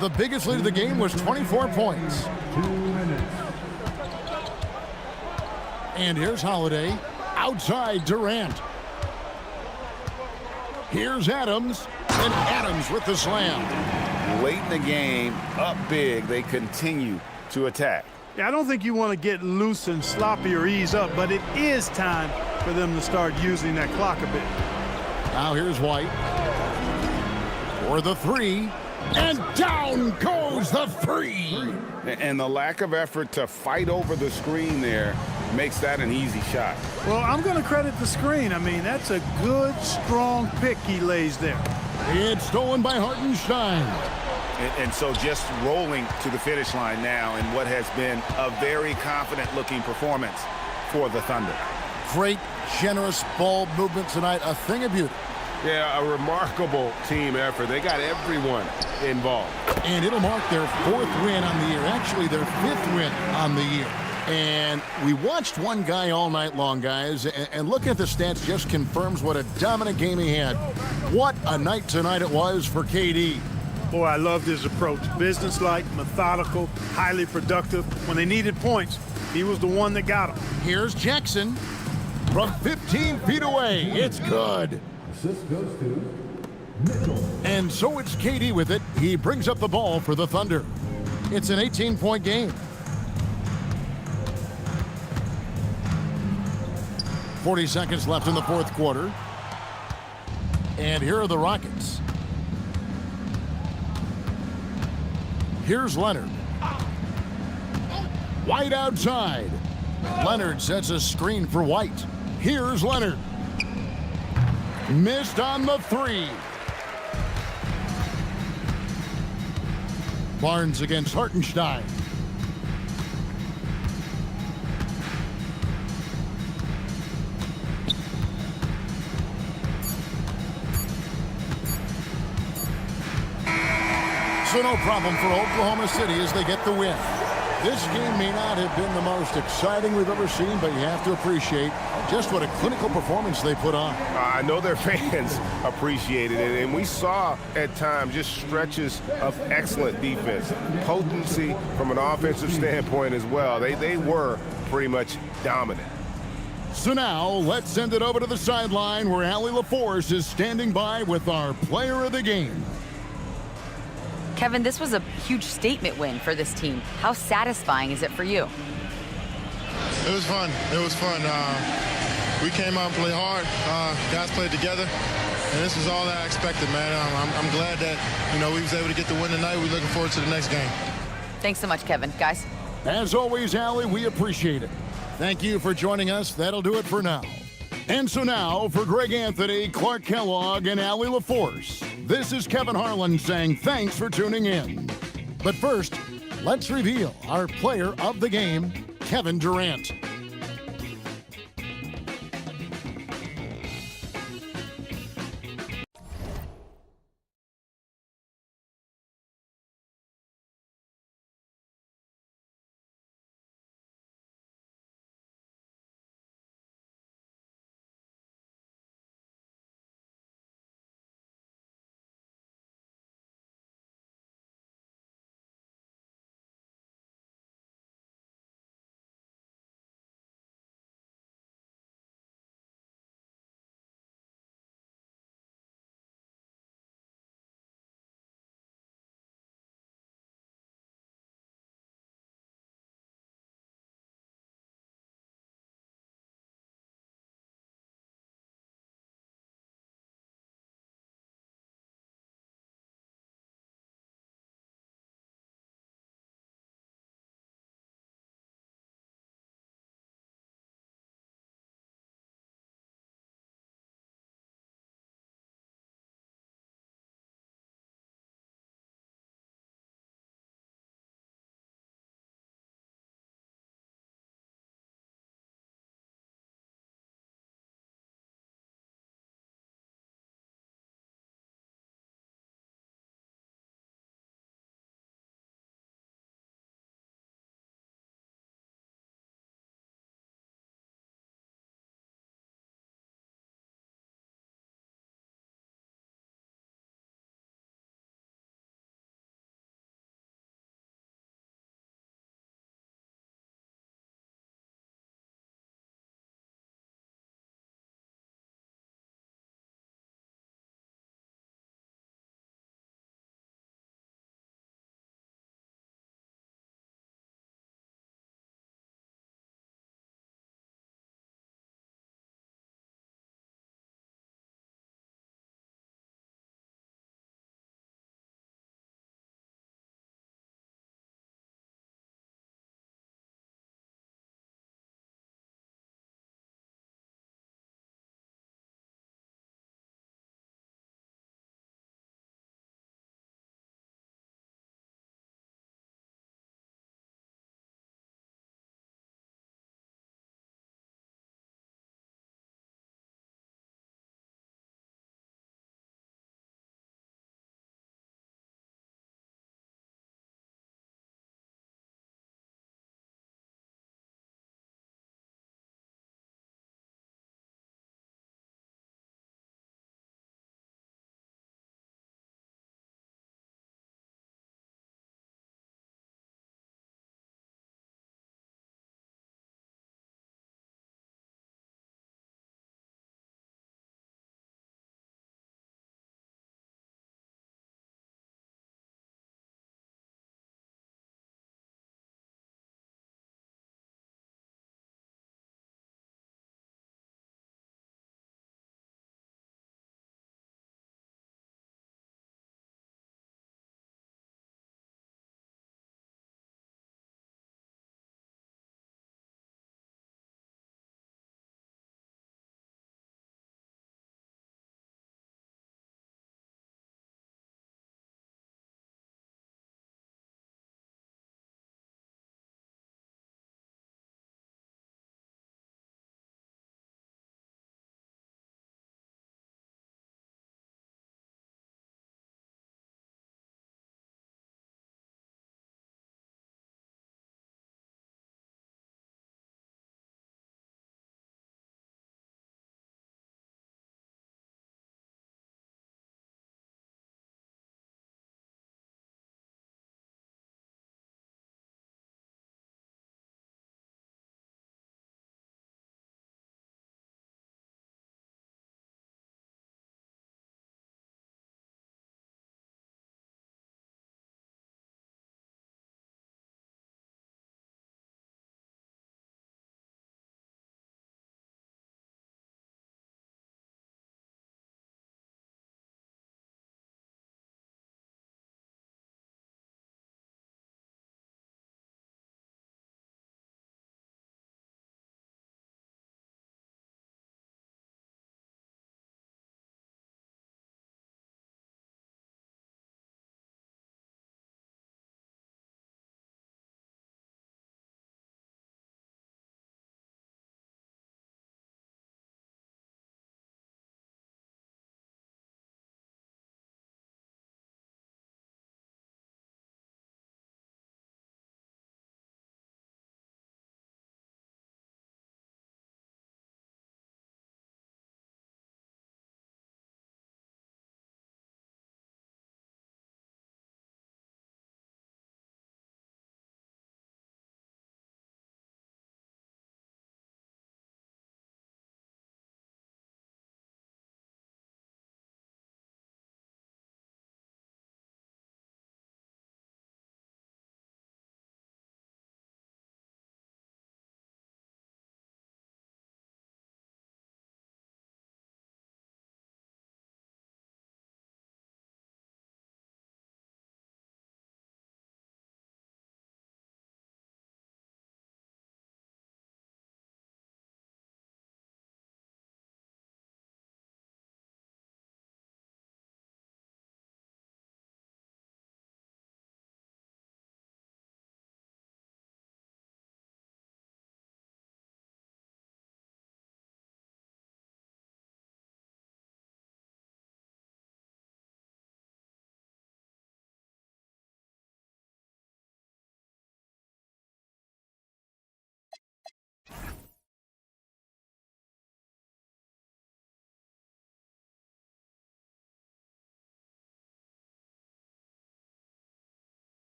The biggest lead of the game was 24 points. 2 minutes. And here's Holiday. Outside Durant. Here's Adams. And Adams with the slam. Late in the game, up big, they continue to attack. Yeah, I don't think you want to get loose and sloppy or ease up, but it is time for them to start using that clock a bit. Now here's White. For the 3. And down goes the 3. And the lack of effort to fight over the screen there makes that an easy shot. Well, I'm going to credit the screen. I mean, that's a good, strong pick he lays there. It's stolen by Hartenstein. And so just rolling to the finish line now in what has been a very confident-looking performance for the Thunder. Great, generous ball movement tonight. A thing of beauty. Yeah, a remarkable team effort. They got everyone involved. And it'll mark their 4th win on the year. Actually, their 5th win on the year. And we watched one guy all night long, guys, and looking at the stats just confirms what a dominant game he had. What a night tonight it was for KD. Boy, I loved his approach. Businesslike, methodical, highly productive. When they needed points, he was the one that got them. Here's Jackson from 15 feet away. It's good. Assist goes to Mitchell. And so it's KD with it. He brings up the ball for the Thunder. It's an 18-point game. 40 seconds left in the 4th quarter. And here are the Rockets. Here's Leonard. White outside. Leonard sets a screen for White. Here's Leonard. Missed on the 3. Barnes against Hartenstein. So no problem for Oklahoma City as they get the win. This game may not have been the most exciting we've ever seen, but you have to appreciate just what a clinical performance they put on. I know their fans appreciated it, and we saw at times just stretches of excellent defense, potency from an offensive standpoint as well. They were pretty much dominant. So now let's send it over to the sideline where Allie LaForce is standing by with our player of the game. Kevin, this was a huge statement win for this team. How satisfying is it for you? It was fun. It was fun. We came out and played hard. Guys played together, and this is all that I expected, man. I'm glad that we was able to get the win tonight. We're looking forward to the next game. Thanks so much, Kevin. Guys. As always, Allie, we appreciate it. Thank you for joining us. That'll do it for now. And so now, for Greg Anthony, Clark Kellogg, and Allie LaForce, this is Kevin Harlan saying thanks for tuning in. But first, let's reveal our player of the game, Kevin Durant.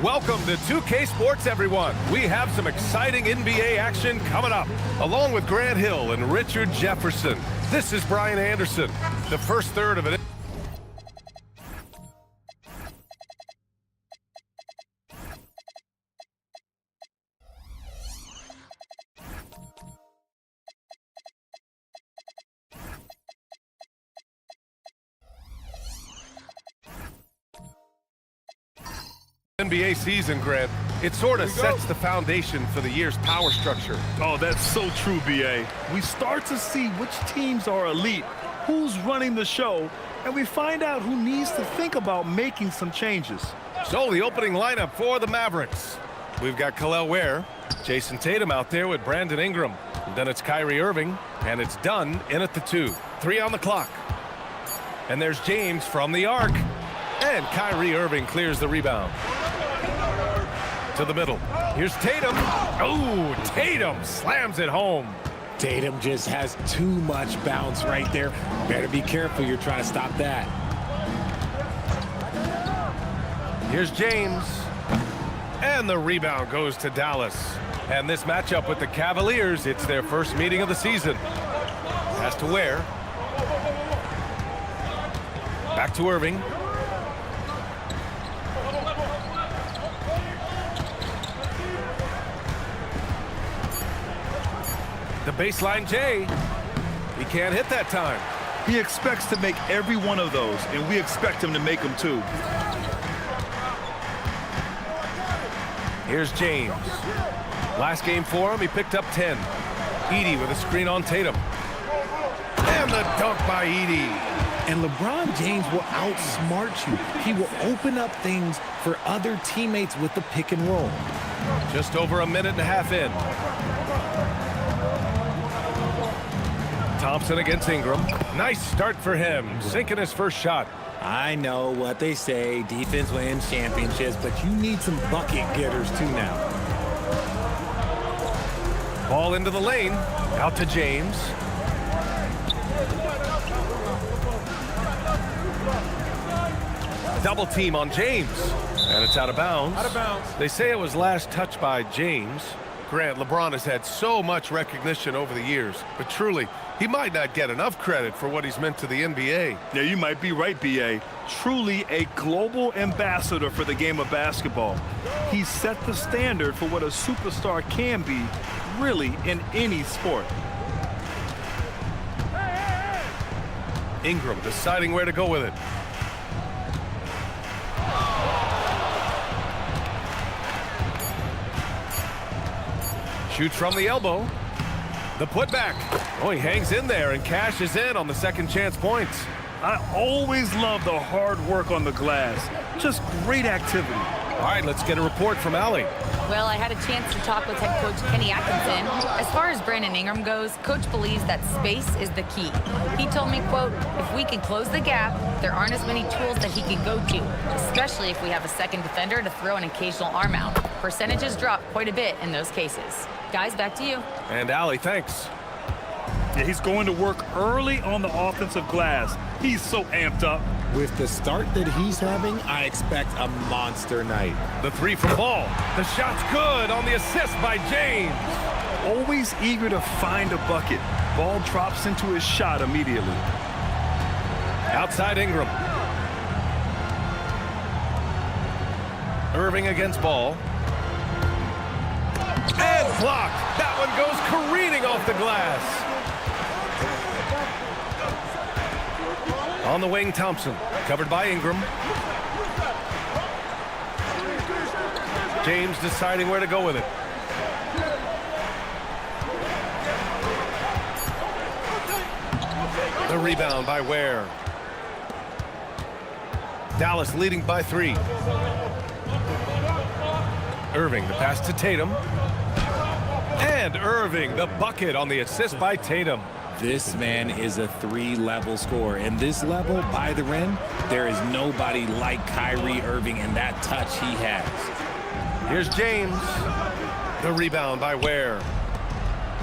Welcome to 2K Sports, everyone. We have some exciting NBA action coming up, along with Grant Hill and Richard Jefferson. This is Brian Anderson. The first third of it. NBA season, Grant, it sort of sets the foundation for the year's power structure. Oh, that's so true, B.A. We start to see which teams are elite, who's running the show, and we find out who needs to think about making some changes. So the opening lineup for the Mavericks. We've got Kel'el Ware, Jason Tatum out there with Brandon Ingram. And then it's Kyrie Irving, and it's Dunn in at the 2. 3 on the clock. And there's James from the arc. And Kyrie Irving clears the rebound. To the middle. Here's Tatum. Oh, Tatum slams it home. Tatum just has too much bounce right there. Better be careful. You're trying to stop that. Here's James. And the rebound goes to Dallas. And this matchup with the Cavaliers, it's their first meeting of the season. Pass to Ware. Back to Irving. The baseline J. He can't hit that time. He expects to make every one of those, and we expect him to make them too. Here's James. Last game for him, he picked up 10. Edey with a screen on Tatum. And the dunk by Edey. And LeBron James will outsmart you. He will open up things for other teammates with the pick and roll. Just over a minute and a half in. Thompson against Ingram. Nice start for him, sinking his first shot. I know what they say, defense wins championships, but you need some bucket getters too now. Ball into the lane, out to James. Double team on James, and it's out of bounds. Out of bounds. They say it was last touched by James. Grant, LeBron has had so much recognition over the years, but truly, he might not get enough credit for what he's meant to the NBA. Yeah, you might be right, B.A. Truly a global ambassador for the game of basketball. He set the standard for what a superstar can be, really, in any sport. Ingram deciding where to go with it. Shoots from the elbow. The putback. Oh, he hangs in there and cashes in on the second chance points. I always love the hard work on the glass. Just great activity. All right, let's get a report from Allie. Well, I had a chance to talk with head coach Kenny Atkinson. As far as Brandon Ingram goes, coach believes that space is the key. He told me, quote, if we can close the gap, there aren't as many tools that he can go to, especially if we have a second defender to throw an occasional arm out. Percentages drop quite a bit in those cases. Guys, back to you. And Allie, thanks. Yeah, he's going to work early on the offensive glass. He's so amped up. With the start that he's having, I expect a monster night. The 3 from Ball. The shot's good on the assist by James. Always eager to find a bucket. Ball drops into his shot immediately. Outside Ingram. Irving against Ball. And blocked. That one goes careening off the glass. On the wing, Thompson. Covered by Ingram. James deciding where to go with it. The rebound by Ware. Dallas leading by 3. Irving, the pass to Tatum. And Irving, the bucket on the assist by Tatum. This man is a 3-level scorer. And this level, by the rim, there is nobody like Kyrie Irving and that touch he has. Here's James. The rebound by Ware.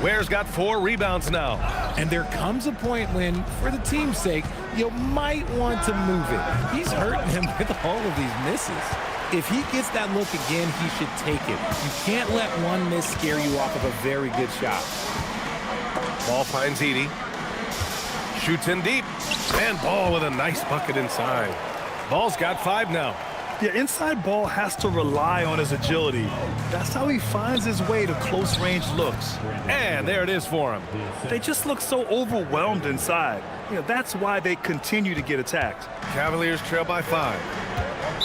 Ware's got 4 rebounds now. And there comes a point when, for the team's sake, you might want to move it. He's hurting him with all of these misses. If he gets that look again, he should take it. You can't let one miss scare you off of a very good shot. Ball finds Edey. Shoots in deep. And Ball with a nice bucket inside. Ball's got 5 now. Yeah, inside Ball has to rely on his agility. That's how he finds his way to close-range looks. And there it is for him. They just look so overwhelmed inside. You know, that's why they continue to get attacked. Cavaliers trail by 5.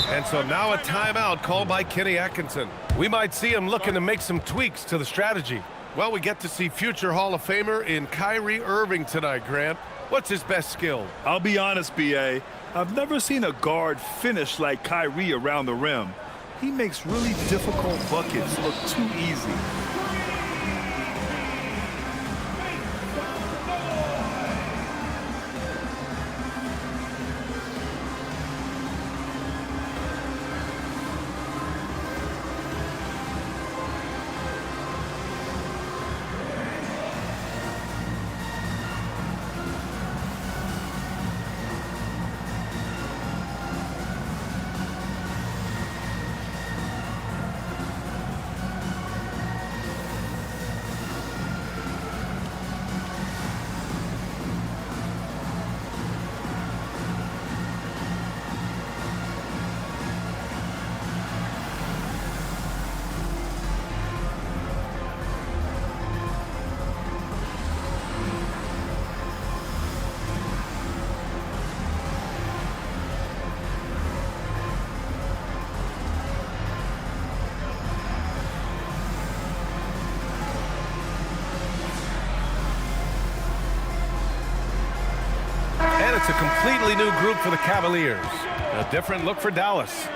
And so now a timeout called by Kenny Atkinson. We might see him looking to make some tweaks to the strategy. Well, we get to see future Hall of Famer in Kyrie Irving tonight, Grant. What's his best skill? I'll be honest, B.A. I've never seen a guard finish like Kyrie around the rim. He makes really difficult buckets look too easy. It's a completely new group for the Cavaliers. A different look for Dallas.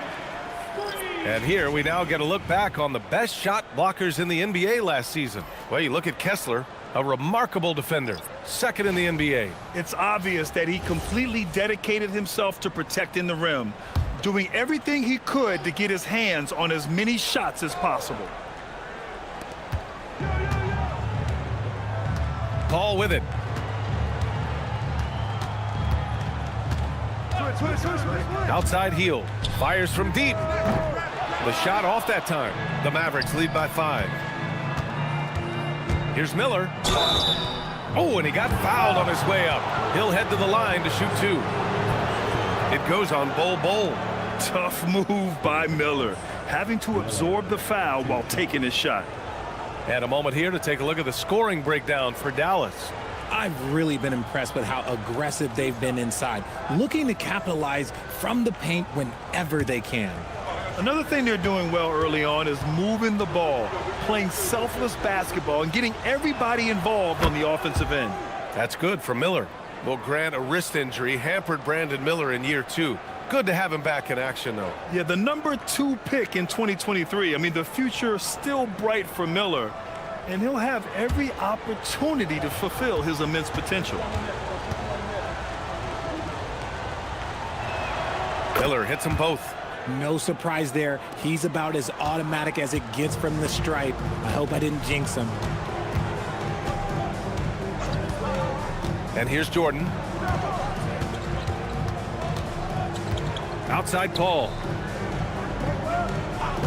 And here we now get a look back on the best shot blockers in the NBA last season. Well, you look at Kessler, a remarkable defender, second in the NBA. It's obvious that he completely dedicated himself to protecting the rim, doing everything he could to get his hands on as many shots as possible. Ball with it. Outside heel, fires from deep. The shot off that time. The Mavericks lead by 5. Here's Miller. Oh, and he got fouled on his way up. He'll head to the line to shoot 2. It goes on Bol. Tough move by Miller, having to absorb the foul while taking his shot. And a moment here to take a look at the scoring breakdown for Dallas. I've really been impressed with how aggressive they've been inside, looking to capitalize from the paint whenever they can. Another thing they're doing well early on is moving the ball, playing selfless basketball, and getting everybody involved on the offensive end. That's good for Miller. Well, Grant, a wrist injury hampered Brandon Miller in year 2. Good to have him back in action, though. Yeah, the number 2 pick in 2023. I mean, the future is still bright for Miller, and he'll have every opportunity to fulfill his immense potential. Miller hits them both. No surprise there. He's about as automatic as it gets from the stripe. I hope I didn't jinx him. And here's Jordan. Outside Paul.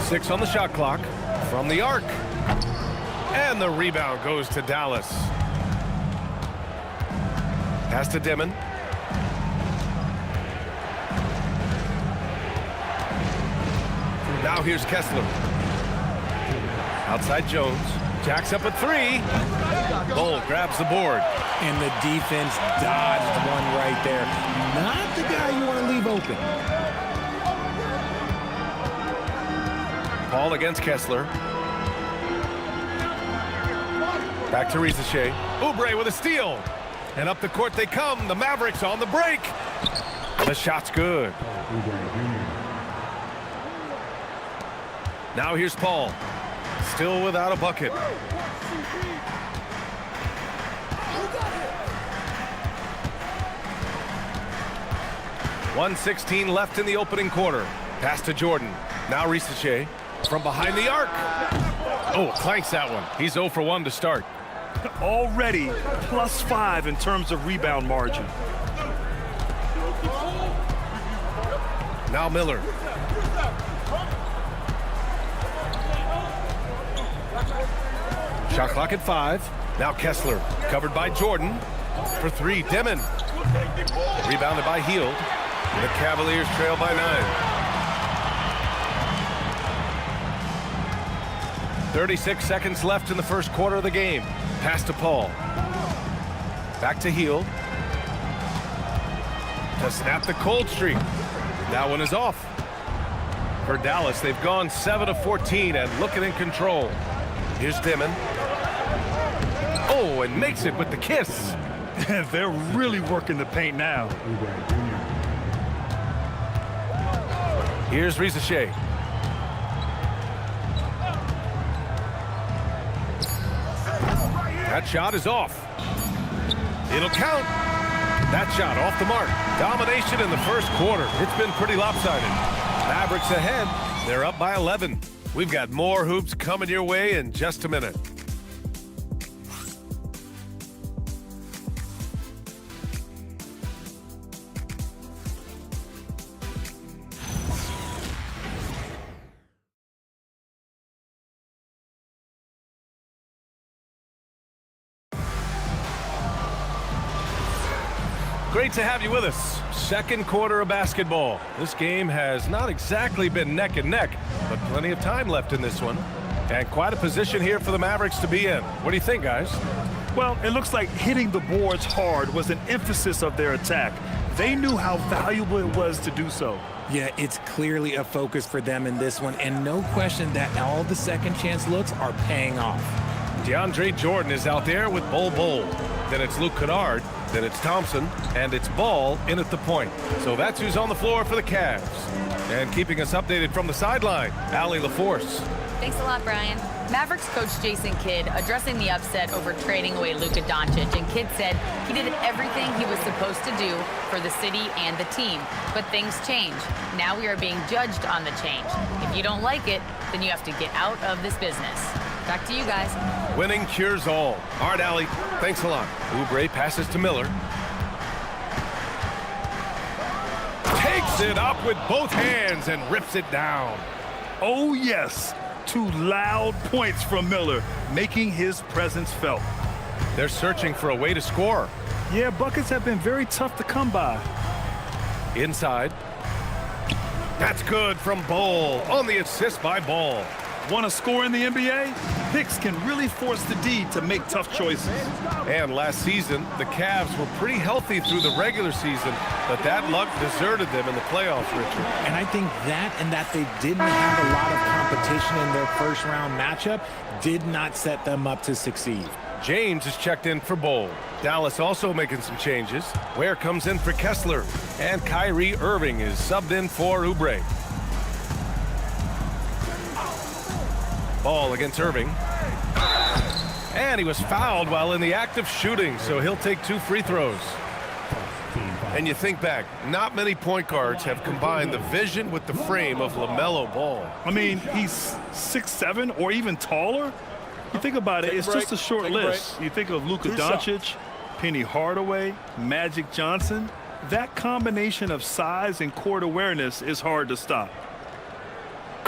6 on the shot clock from the arc. And the rebound goes to Dallas. Pass to Dimon. Now here's Kessler. Outside Jones. Jacks up at 3. Bol grabs the board. And the defense dodged one right there. Not the guy you want to leave open. Paul against Kessler. Back to Risacher. Oubre with a steal. And up the court they come. The Mavericks on the break. The shot's good. Now here's Paul. Still without a bucket. .116 left in the opening quarter. Pass to Jordan. Now Risacher from behind the arc. Oh, clanks that one. He's 0 for 1 to start. Already +5 in terms of rebound margin. Now Miller. Shot clock at 5. Now Kessler, covered by Jordan. For 3, Demon. Rebounded by Hield. The Cavaliers trail by 9. 36 seconds left in the first quarter of the game. Pass to Paul. Back to Hield. To snap the cold streak. That one is off. For Dallas, they've gone 7 of 14 and looking in control. Here's Demon. Oh, and makes it with the kiss. They're really working the paint now. Here's Rizachet. That shot is off. It'll count. That shot off the mark. Domination in the first quarter. It's been pretty lopsided. Mavericks ahead. They're up by 11. We've got more hoops coming your way in just a minute. Great to have you with us. Second quarter of basketball. This game has not exactly been neck and neck, but plenty of time left in this one. And quite a position here for the Mavericks to be in. What do you think, guys? Well, it looks like hitting the boards hard was an emphasis of their attack. They knew how valuable it was to do so. Yeah, it's clearly a focus for them in this one, and no question that all the second chance looks are paying off. DeAndre Jordan is out there with Bol Bol. Then it's Luke Kennard. Then it's Thompson. And it's Ball in at the point. So that's who's on the floor for the Cavs. And keeping us updated from the sideline, Allie LaForce. Thanks a lot, Brian. Mavericks coach Jason Kidd addressing the upset over trading away Luka Doncic, and Kidd said he did everything he was supposed to do for the city and the team. But things change. Now we are being judged on the change. If you don't like it, then you have to get out of this business. Back to you guys. Winning cures all. All right, Allie, thanks a lot. Oubre passes to Miller. Takes it up with both hands and rips it down. Oh, yes. 2 loud points from Miller, making his presence felt. They're searching for a way to score. Yeah, buckets have been very tough to come by. Inside. That's good from Ball on the assist by Ball. Want to score in the NBA? Picks can really force the D to make tough choices. And last season, the Cavs were pretty healthy through the regular season, but that luck deserted them in the playoffs, Richard. And I think that and that they didn't have a lot of competition in their first-round matchup did not set them up to succeed. James is checked in for Bol. Dallas also making some changes. Ware comes in for Kessler. And Kyrie Irving is subbed in for Oubre. Ball against Irving. And he was fouled while in the act of shooting, so he'll take 2 free throws. And you think back, not many point guards have combined the vision with the frame of LaMelo Ball. I mean, he's 6'7" or even taller. You think about it, it's just a short list. You think of Luka Doncic, Penny Hardaway, Magic Johnson. That combination of size and court awareness is hard to stop.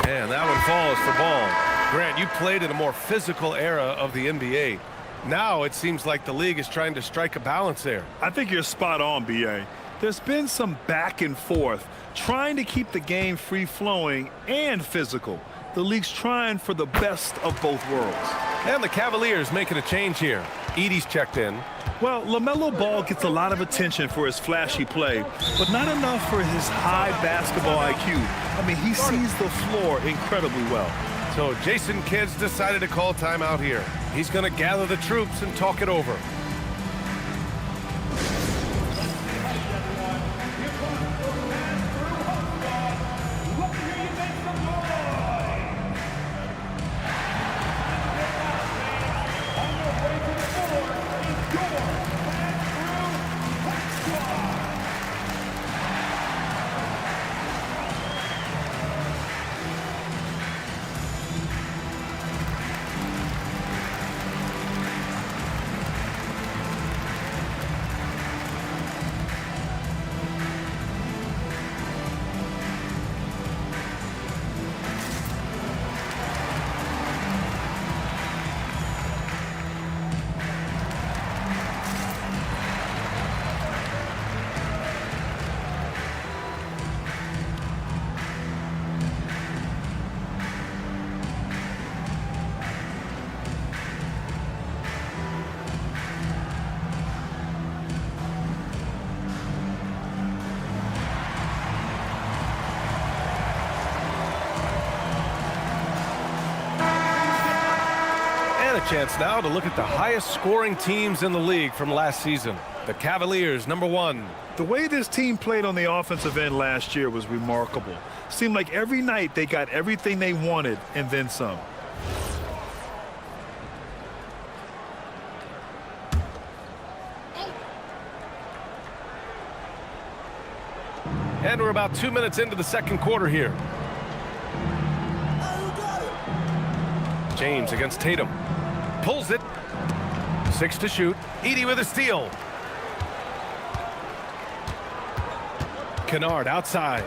And that one falls for Ball. Grant, you played in a more physical era of the NBA. Now it seems like the league is trying to strike a balance there. I think you're spot on, B.A. There's been some back and forth, trying to keep the game free-flowing and physical. The league's trying for the best of both worlds. And the Cavaliers making a change here. Edey's checked in. Well, LaMelo Ball gets a lot of attention for his flashy play, but not enough for his high basketball IQ. I mean, he sees the floor incredibly well. So Jason Kidd's decided to call timeout here. He's going to gather the troops and talk it over. chance now to look at the highest scoring teams in the league from last season. The Cavaliers, #1. The way this team played on the offensive end last year was remarkable. Seemed like every night they got everything they wanted and then some. And we're about 2 minutes into the second quarter here. James against Tatum. Pulls it. 6 to shoot. Edey with a steal. Kennard outside.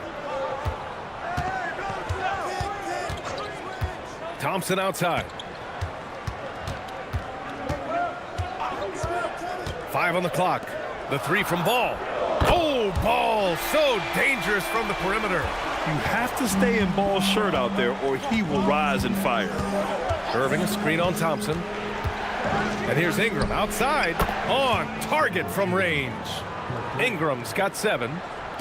Thompson outside. 5 on the clock. The 3 from Ball. Oh, Ball so dangerous from the perimeter. You have to stay in Ball's shirt out there or he will rise and fire. Irving a screen on Thompson. And here's Ingram outside on target from range. Ingram's got 7.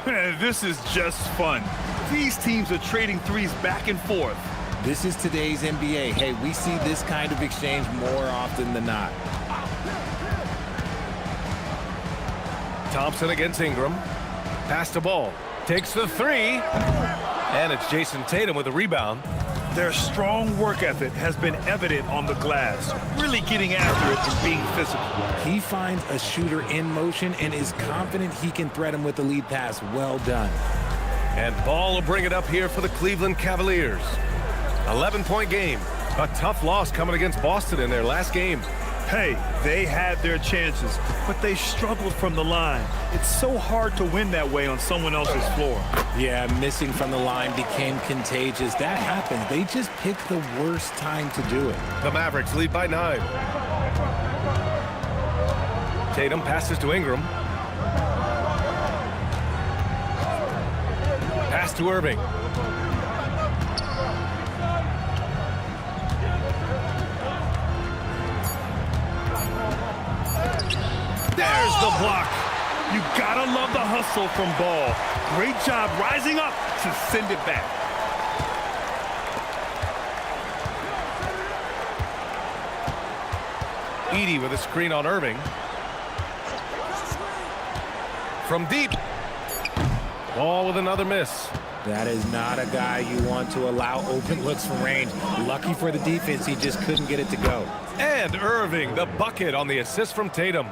This is just fun. These teams are trading threes back and forth. This is today's NBA. Hey, we see this kind of exchange more often than not. Thompson against Ingram. Pass to Ball. Takes the 3. And it's Jason Tatum with a rebound. Their strong work ethic has been evident on the glass, really getting after it and being physical. He finds a shooter in motion and is confident he can thread him with the lead pass. Well done. And Ball will bring it up here for the Cleveland Cavaliers. 11-point game. A tough loss coming against Boston in their last game. Hey, they had their chances, but they struggled from the line. It's so hard to win that way on someone else's floor. Yeah, missing from the line became contagious. That happens. They just picked the worst time to do it. The Mavericks lead by 9. Tatum passes to Ingram. Pass to Irving. There's the block. You gotta love the hustle from Ball. Great job rising up to send it back. Edey with a screen on Irving. From deep. Ball with another miss. That is not a guy you want to allow open looks from range. Lucky for the defense, he just couldn't get it to go. And Irving, the bucket on the assist from Tatum.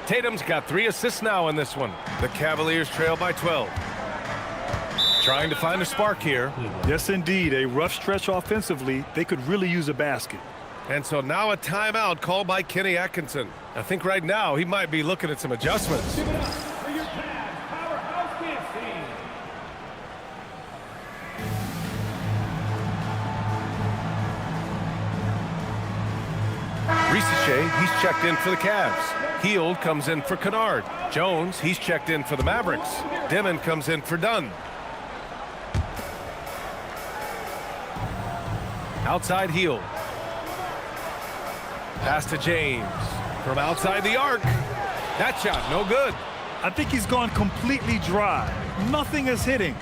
Tatum's got 3 assists now in this one. The Cavaliers trail by 12. Trying to find a spark here. Yes, indeed. A rough stretch offensively. They could really use a basket. And so now a timeout called by Kenny Atkinson. I think right now he might be looking at some adjustments. Risache, he's checked in for the Cavs. Hield comes in for Kennard. Jones, he's checked in for the Mavericks. Dimon comes in for Dunn. Outside Hield. Pass to James. From outside the arc. That shot, no good. I think he's gone completely dry. Nothing is hitting.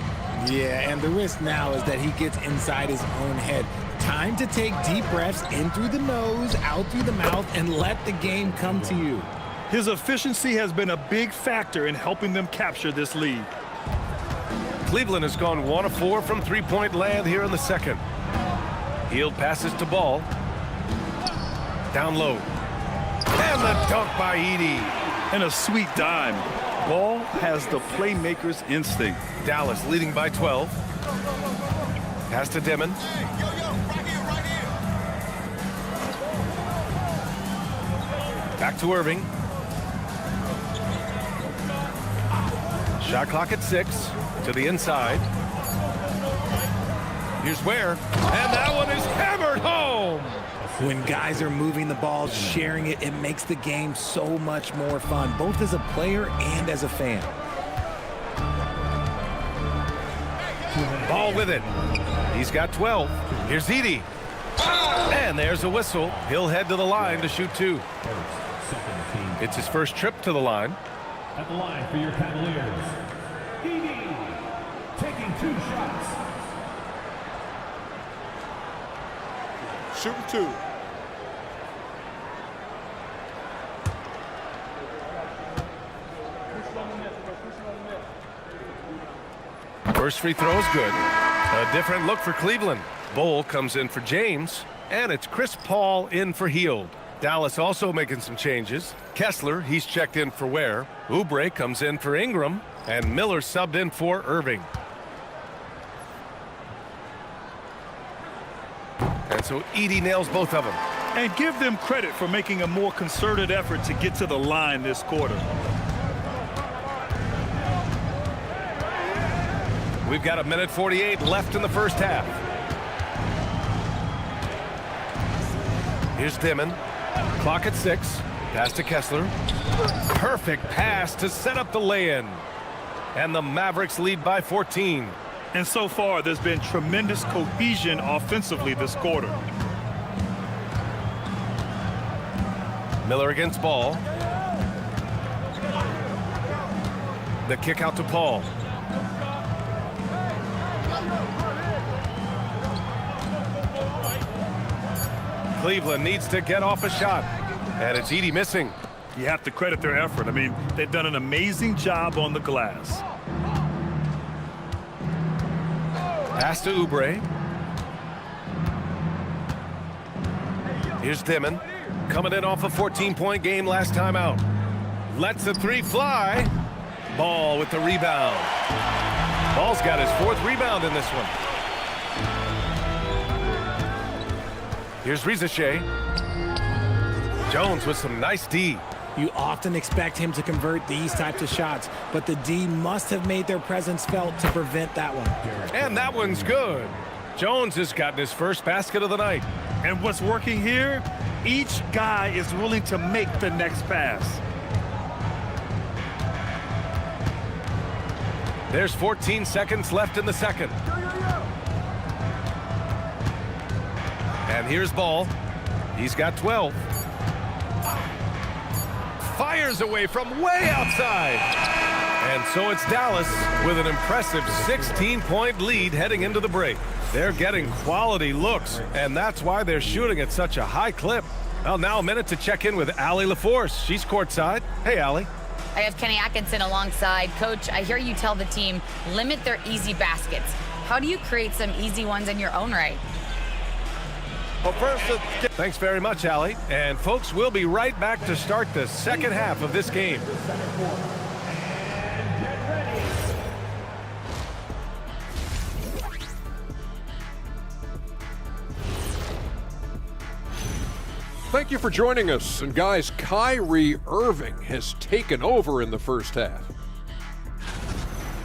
Yeah, and the risk now is that he gets inside his own head. Time to take deep breaths in through the nose, out through the mouth, and let the game come to you. His efficiency has been a big factor in helping them capture this lead. Cleveland has gone 1 of 4 from three-point land here in the second. Hield passes to Ball. Down low. And the dunk by Edey. And a sweet dime. Ball has the playmaker's instinct. Dallas leading by 12. Pass to Dimon. Back to Irving. Shot clock at 6. To the inside. Here's Ware. And that one is hammered home. When guys are moving the ball, sharing it, it makes the game so much more fun, both as a player and as a fan. Ball with it. He's got 12. Here's Edey. And there's a whistle. He'll head to the line to shoot 2. It's his first trip to the line. At the line for your Cavaliers, Edey taking 2 shots. Shooting 2. First free throw is good. A different look for Cleveland. Bowl comes in for James, and it's Chris Paul in for Hield. Dallas also making some changes. Kessler, he's checked in for Ware. Oubre comes in for Ingram, and Miller subbed in for Irving. And so Edey nails both of them. And give them credit for making a more concerted effort to get to the line this quarter. We've got 1:48 left in the first half. Here's Dimon. Clock at 6. Pass to Kessler. Perfect pass to set up the lay-in. And the Mavericks lead by 14. And so far, there's been tremendous cohesion offensively this quarter. Miller against Ball. The kick out to Paul. Cleveland needs to get off a shot, and it's Edey missing. You have to credit their effort. I mean, they've done an amazing job on the glass. Pass to Oubre. Here's Dimon, coming in off a 14-point game last time out. Lets the three fly. Ball with the rebound. Ball's got his 4th rebound in this one. Here's Rizachet. Jones with some nice D. You often expect him to convert these types of shots, but the D must have made their presence felt to prevent that one. And that one's good. Jones has gotten his first basket of the night. And what's working here, each guy is willing to make the next pass. There's 14 seconds left in the second. And here's Ball. He's got 12. Fires away from way outside. And so it's Dallas with an impressive 16-point lead heading into the break. They're getting quality looks, and that's why they're shooting at such a high clip. Well, now a minute to check in with Allie LaForce. She's courtside. Hey, Allie. I have Kenny Atkinson alongside. Coach, I hear you tell the team, limit their easy baskets. How do you create some easy ones in your own right? Well, thanks very much, Allie. And folks, we'll be right back to start the second half of this game. Thank you for joining us. And guys, Kyrie Irving has taken over in the first half.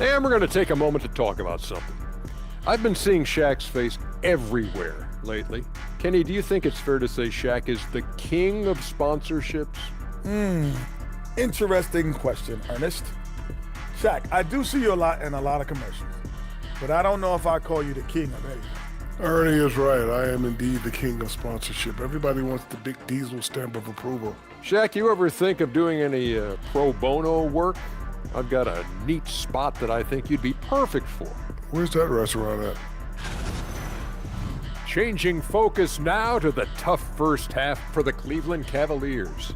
And we're going to take a moment to talk about something. I've been seeing Shaq's face everywhere lately. Kenny, do you think it's fair to say Shaq is the king of sponsorships? Interesting question, Ernest. Shaq, I do see you a lot in a lot of commercials, but I don't know if I call you the king of anything. Ernie is right. I am indeed the king of sponsorship. Everybody wants the big diesel stamp of approval. Shaq, you ever think of doing any pro bono work? I've got a neat spot that I think you'd be perfect for. Where's that restaurant at? Changing focus now to the tough first half for the Cleveland Cavaliers.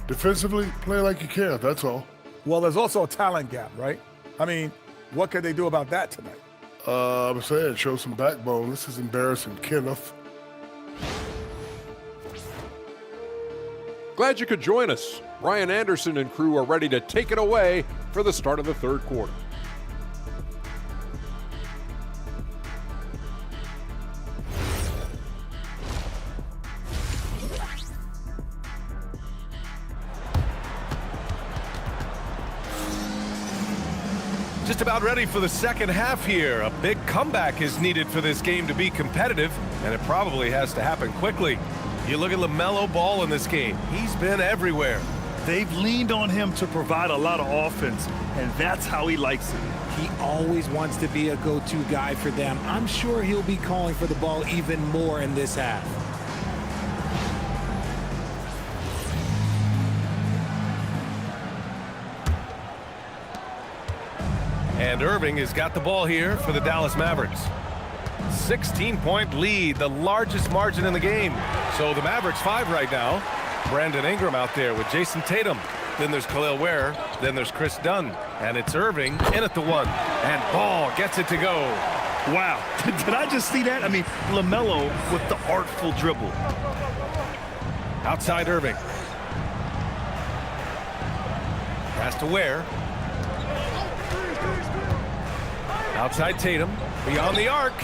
Defensively, play like you care, that's all. Well, there's also a talent gap, right? I mean, what could they do about that tonight? I'm saying, show some backbone. This is embarrassing, Kenneth. Glad you could join us. Brian Anderson and crew are ready to take it away for the start of the third quarter. Just about ready for the second half here. A big comeback is needed for this game to be competitive, and it probably has to happen quickly. You look at LaMelo Ball in this game. He's been everywhere. They've leaned on him to provide a lot of offense, and that's how he likes it. He always wants to be a go-to guy for them. I'm sure he'll be calling for the ball even more in this half. And Irving has got the ball here for the Dallas Mavericks. 16-point lead, the largest margin in the game. So the Mavericks 5 right now. Brandon Ingram out there with Jason Tatum. Then there's Khalil Ware. Then there's Chris Dunn, and it's Irving in at the 1. And Ball gets it to go. Wow, did I just see that? I mean, LaMelo with the artful dribble. Outside Irving. Pass to Ware. Outside Tatum. Beyond the arc.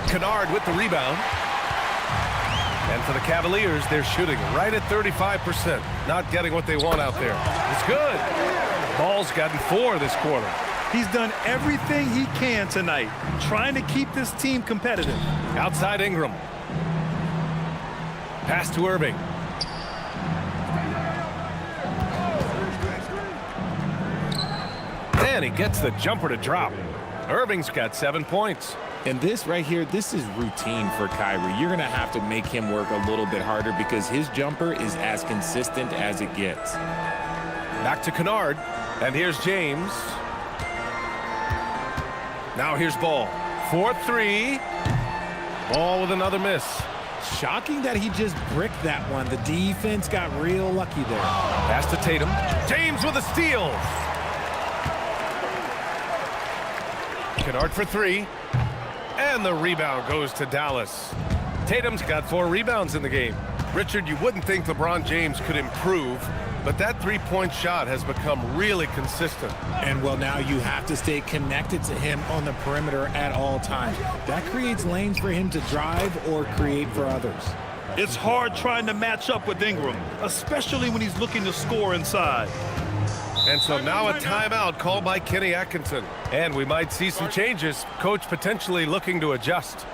Kennard with the rebound. And for the Cavaliers, they're shooting right at 35%. Not getting what they want out there. It's good. Ball's gotten 4 this quarter. He's done everything he can tonight, trying to keep this team competitive. Outside Ingram. Pass to Irving. And he gets the jumper to drop. Irving's got 7 points. And this right here, this is routine for Kyrie. You're going to have to make him work a little bit harder because his jumper is as consistent as it gets. Back to Kennard. And here's James. Now here's Ball. 4-3. Ball with another miss. Shocking that he just bricked that one. The defense got real lucky there. Pass to Tatum. James with a steal. Kennard for 3. And the rebound goes to Dallas. Tatum's got 4 rebounds in the game. Richard, you wouldn't think LeBron James could improve, but that three-point shot has become really consistent. And, well, now you have to stay connected to him on the perimeter at all times. That creates lanes for him to drive or create for others. It's hard trying to match up with Ingram, especially when he's looking to score inside. And so now a timeout called by Kenny Atkinson. And we might see some changes. Coach potentially looking to adjust.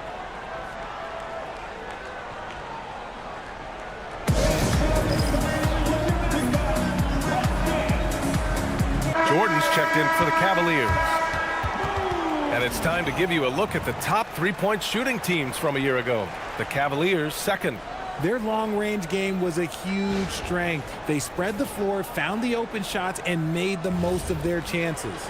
Jordan's checked in for the Cavaliers. And it's time to give you a look at the top three-point shooting teams from a year ago. The Cavaliers second. Their long-range game was a huge strength. They spread the floor, found the open shots, and made the most of their chances.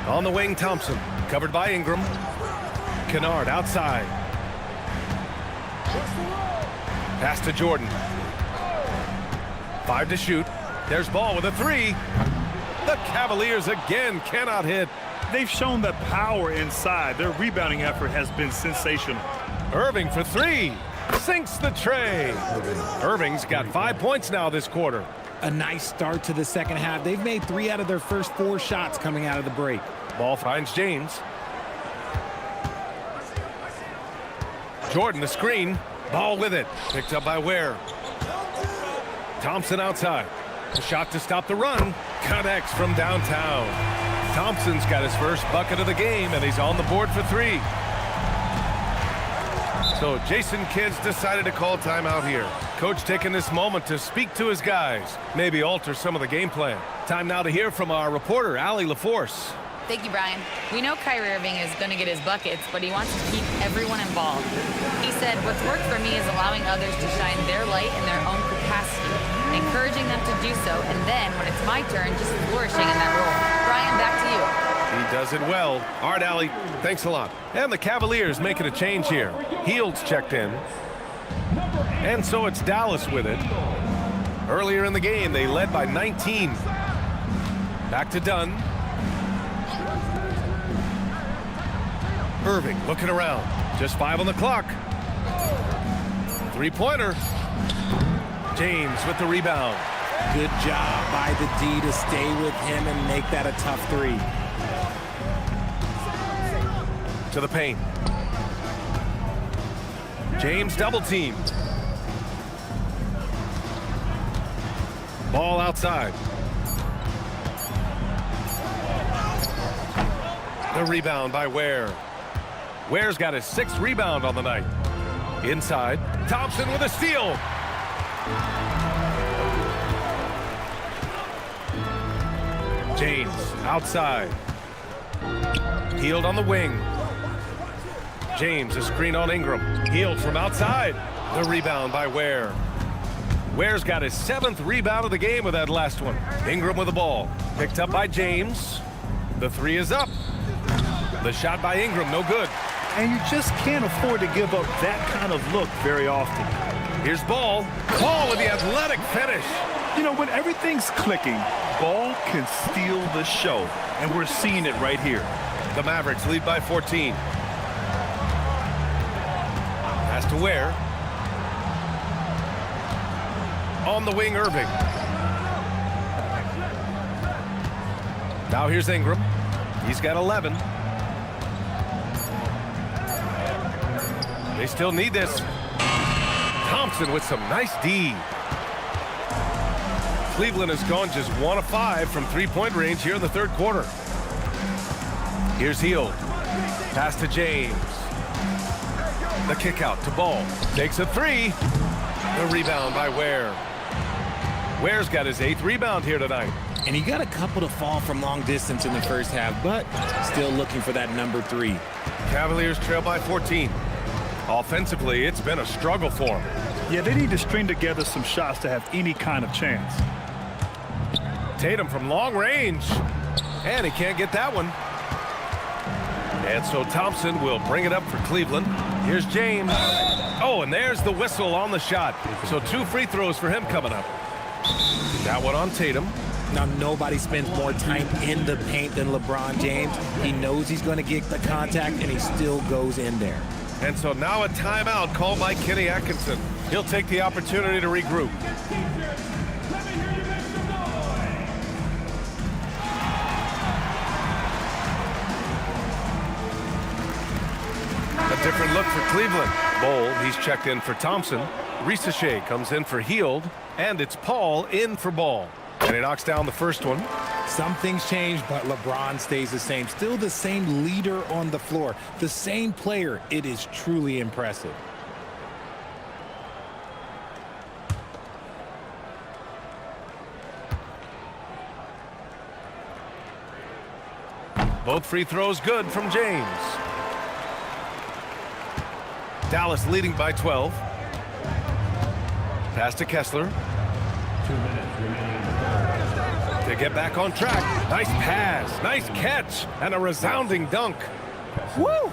On the wing, Thompson. Covered by Ingram. Kennard outside. Pass to Jordan. 5 to shoot. There's Ball with a 3. The Cavaliers again cannot hit. They've shown that power inside. Their rebounding effort has been sensational. Irving for 3. Sinks the tray. Irving's got 5 points now this quarter. A nice start to the second half. They've made 3 out of their first 4 shots coming out of the break. Ball finds James. Jordan the screen. Ball with it. Picked up by Ware. Thompson outside. A shot to stop the run. Connects from downtown. Thompson's got his first bucket of the game, and he's on the board for 3. So Jason Kidd's decided to call timeout here. Coach taking this moment to speak to his guys, maybe alter some of the game plan. Time now to hear from our reporter, Allie LaForce. Thank you, Brian. We know Kyrie Irving is going to get his buckets, but he wants to keep everyone involved. He said, what's worked for me is allowing others to shine their light in their own capacity, encouraging them to do so, and then, when it's my turn, just flourishing in that role. Brian, back to you. He does it well. All right, Allie, thanks a lot. And the Cavaliers making a change here. Heald's checked in. And so it's Dallas with it. Earlier in the game, they led by 19. Back to Dunn. Irving looking around. Just 5 on the clock. Three-pointer. James with the rebound. Good job by the D to stay with him and make that a tough 3. To the paint. James double teamed. Ball outside. The rebound by Ware. Ware's got his 6th rebound on the night. Inside, Thompson with a steal. James outside. Hield on the wing. James a screen on Ingram. Hield from outside. The rebound by Ware. Ware's got his 7th rebound of the game with that last one. Ingram with the ball. Picked up by James. The 3 is up. The shot by Ingram, no good. And you just can't afford to give up that kind of look very often. Here's Ball. Ball with the athletic finish. You know, when everything's clicking, Ball can steal the show. And we're seeing it right here. The Mavericks lead by 14. Pass to Ware. On the wing, Irving. Now here's Ingram. He's got 11. They still need this. Thompson with some nice D. Cleveland has gone just 1 of 5 from three-point range here in the third quarter. Here's Hield. Pass to James. The kick out to Ball. Takes a three. The rebound by Ware. Ware's got his 8th rebound here tonight. And he got a couple to fall from long distance in the first half, but still looking for that number 3. Cavaliers trail by 14. Offensively, it's been a struggle for them. Yeah, they need to string together some shots to have any kind of chance. Tatum from long range. And he can't get that one. And so Thompson will bring it up for Cleveland. Here's James. Oh, and there's the whistle on the shot. So 2 free throws for him coming up. That one on Tatum. Now, nobody spends more time in the paint than LeBron James. He knows he's going to get the contact, and he still goes in there. And so now a timeout called by Kenny Atkinson. He'll take the opportunity to regroup. A different look for Cleveland. Bol, he's checked in for Thompson. Risachet comes in for Hield. And it's Paul in for Ball. And he knocks down the first one. Some things change, but LeBron stays the same. Still the same leader on the floor. The same player. It is truly impressive. Both free throws good from James. Dallas leading by 12. Pass to Kessler. 2 minutes remaining. To get back on track. Nice pass, nice catch, and a resounding dunk. Woo!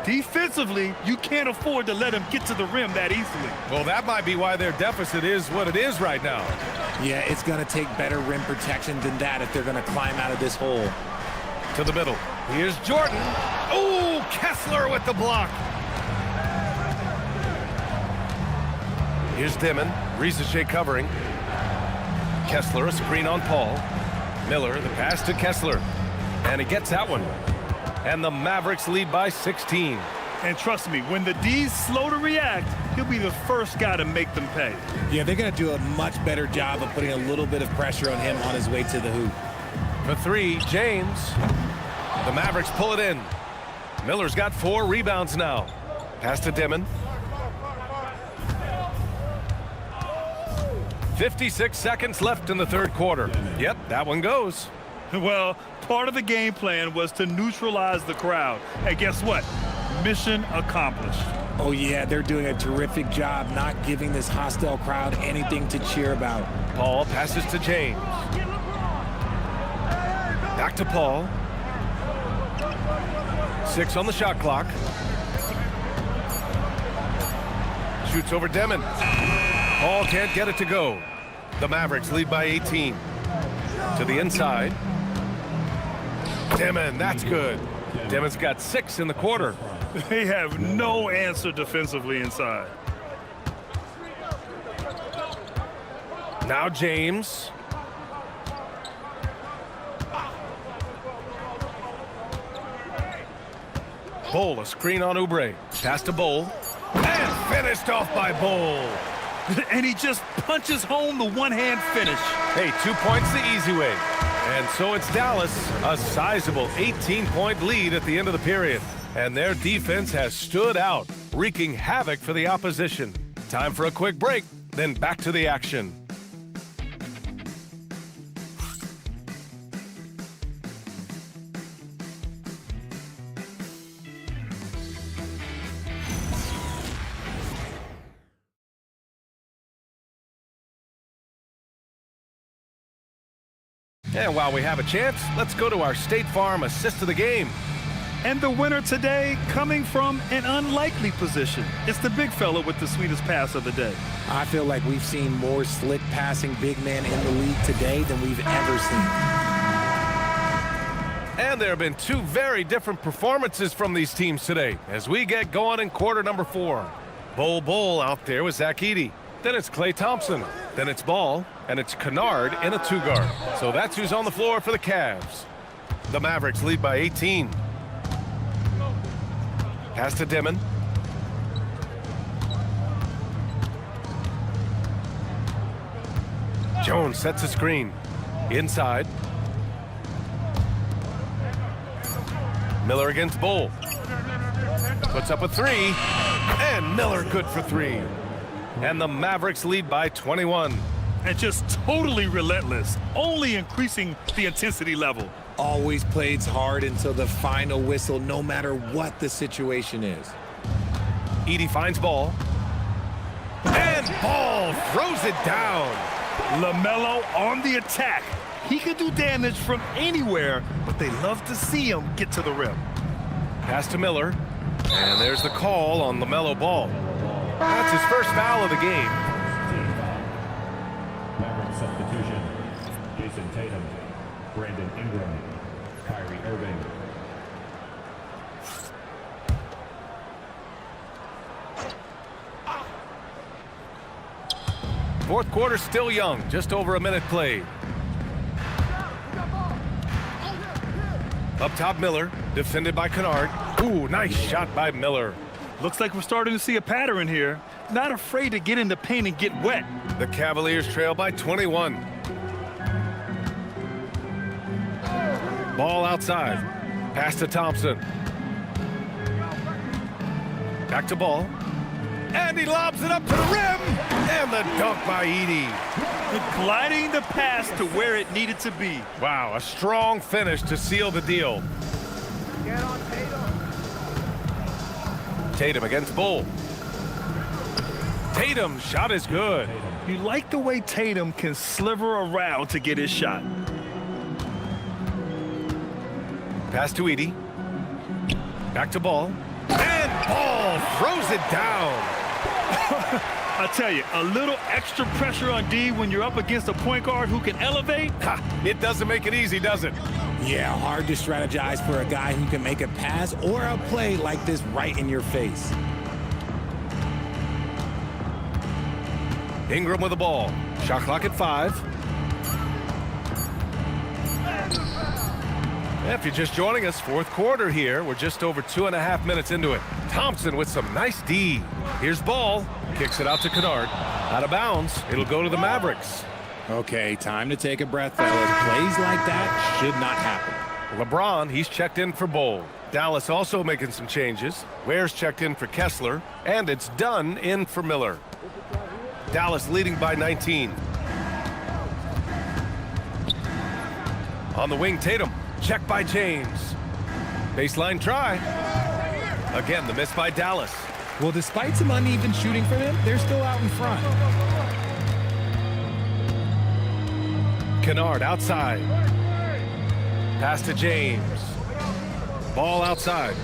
Defensively, you can't afford to let him get to the rim that easily. Well, that might be why their deficit is what it is right now. Yeah, it's going to take better rim protection than that if they're going to climb out of this hole. To the middle. Here's Jordan. Oh, Kessler with the block. Here's Dimon. Risachet covering. Kessler, a screen on Paul. Miller, the pass to Kessler. And he gets that one. And the Mavericks lead by 16. And trust me, when the D's slow to react, he'll be the first guy to make them pay. Yeah, they're going to do a much better job of putting a little bit of pressure on him on his way to the hoop. For 3, James. The Mavericks pull it in. Miller's got 4 rebounds now. Pass to Dimon. 56 seconds left in the third quarter. Yep, that one goes. Well, part of the game plan was to neutralize the crowd. And guess what? Mission accomplished. Oh, yeah, they're doing a terrific job not giving this hostile crowd anything to cheer about. Paul passes to James. Back to Paul. 6 on the shot clock. Shoots over Demon. Paul can't get it to go. The Mavericks lead by 18. To the inside. Demon, that's good. Demon's got 6 in the quarter. They have no answer defensively inside. Now James. Bol, a screen on Oubre. Pass to Bol. And finished off by Bol. And he just punches home the one-hand finish. Hey, 2 points the easy way. And so it's Dallas, a sizable 18-point lead at the end of the period. And their defense has stood out, wreaking havoc for the opposition. Time for a quick break, then back to the action. And while we have a chance, let's go to our State Farm assist of the game. And the winner today coming from an unlikely position. It's the big fella with the sweetest pass of the day. I feel like we've seen more slick passing big men in the league today than we've ever seen. And there have been two very different performances from these teams today as we get going in quarter number 4. Bol out there with Zach Edey. Then it's Klay Thompson. Then it's Ball, and it's Kennard in a 2-guard. So that's who's on the floor for the Cavs. The Mavericks lead by 18. Pass to Dimon. Jones sets a screen. Inside. Miller against Bol. Puts up a 3. And Miller good for 3. And the Mavericks lead by 21. And just totally relentless, only increasing the intensity level. Always plays hard until the final whistle, no matter what the situation is. Edey finds Ball. And Ball throws it down. LaMelo on the attack. He can do damage from anywhere, but they love to see him get to the rim. Pass to Miller. And there's the call on LaMelo Ball. That's his first foul of the game. Maverick substitution. Jason Tatum. Brandon Ingram. Kyrie Irving. Fourth quarter still young, just over a minute played. Up top, Miller, defended by Kennard. Ooh, nice shot by Miller. Looks like we're starting to see a pattern here. Not afraid to get in the paint and get wet. The Cavaliers trail by 21. Ball outside. Pass to Thompson. Back to Ball. And he lobs it up to the rim. And the dunk by Edey. Gliding the pass to where it needed to be. Wow, a strong finish to seal the deal. Get on Tatum. Tatum against Bol. Tatum, shot is good. You like the way Tatum can sliver around to get his shot. Pass to Edey. Back to Ball. And Ball throws it down. I tell you, a little extra pressure on D when you're up against a point guard who can elevate. It doesn't make it easy, does it? Yeah, hard to strategize for a guy who can make a pass or a play like this right in your face. Ingram with the ball. Shot clock at 5. If you're just joining us, fourth quarter here. We're just over 2.5 minutes into it. Thompson with some nice D. Here's Ball. Kicks it out to Kennard. Out of bounds. It'll go to the Mavericks. Okay, time to take a breath, fellas. Plays like that should not happen. LeBron, he's checked in for Bol. Dallas also making some changes. Ware's checked in for Kessler. And it's Dunn in for Miller. Dallas leading by 19. On the wing, Tatum. Check by James. Baseline try. Again, the miss by Dallas. Well, despite some uneven shooting for them, they're still out in front. Kennard outside. Pass to James. Ball outside.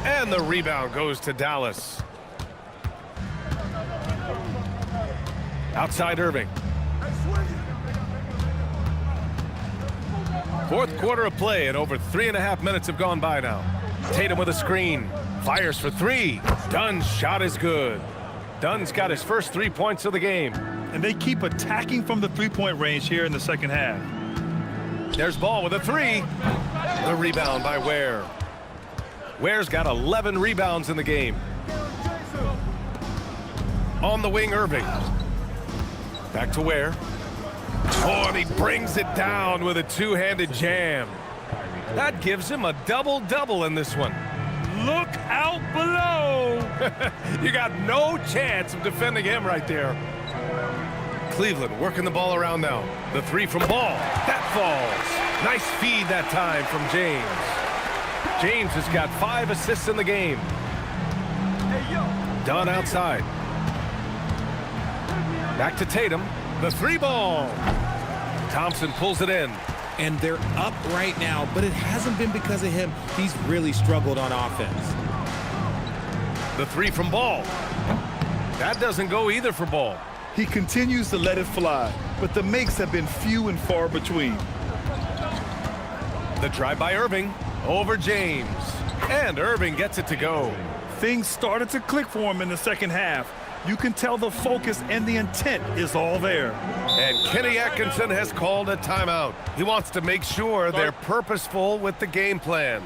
And the rebound goes to Dallas. Outside Irving. Fourth quarter of play and over 3.5 minutes have gone by now. Tatum with a screen. Fires for 3. Dunn's shot is good. Dunn's got his first 3 points of the game. And they keep attacking from the three-point range here in the second half. There's Ball with a 3. The rebound by Ware. Ware's got 11 rebounds in the game. On the wing, Irving. Back to Ware. Oh, and he brings it down with a two-handed jam. That gives him a double-double in this one. Look out below. You got no chance of defending him right there. Cleveland working the ball around now. The 3 from Ball. That falls. Nice feed that time from James. James has got 5 assists in the game. Dunn outside. Back to Tatum. The 3 ball. Thompson pulls it in. And they're up right now, but it hasn't been because of him. He's really struggled on offense. The three from Ball. That doesn't go either for Ball. He continues to let it fly, but the makes have been few and far between. The drive by Irving over James. And Irving gets it to go. Things started to click for him in the second half. You can tell the focus and the intent is all there. And Kenny Atkinson has called a timeout. He wants to make sure they're purposeful with the game plan.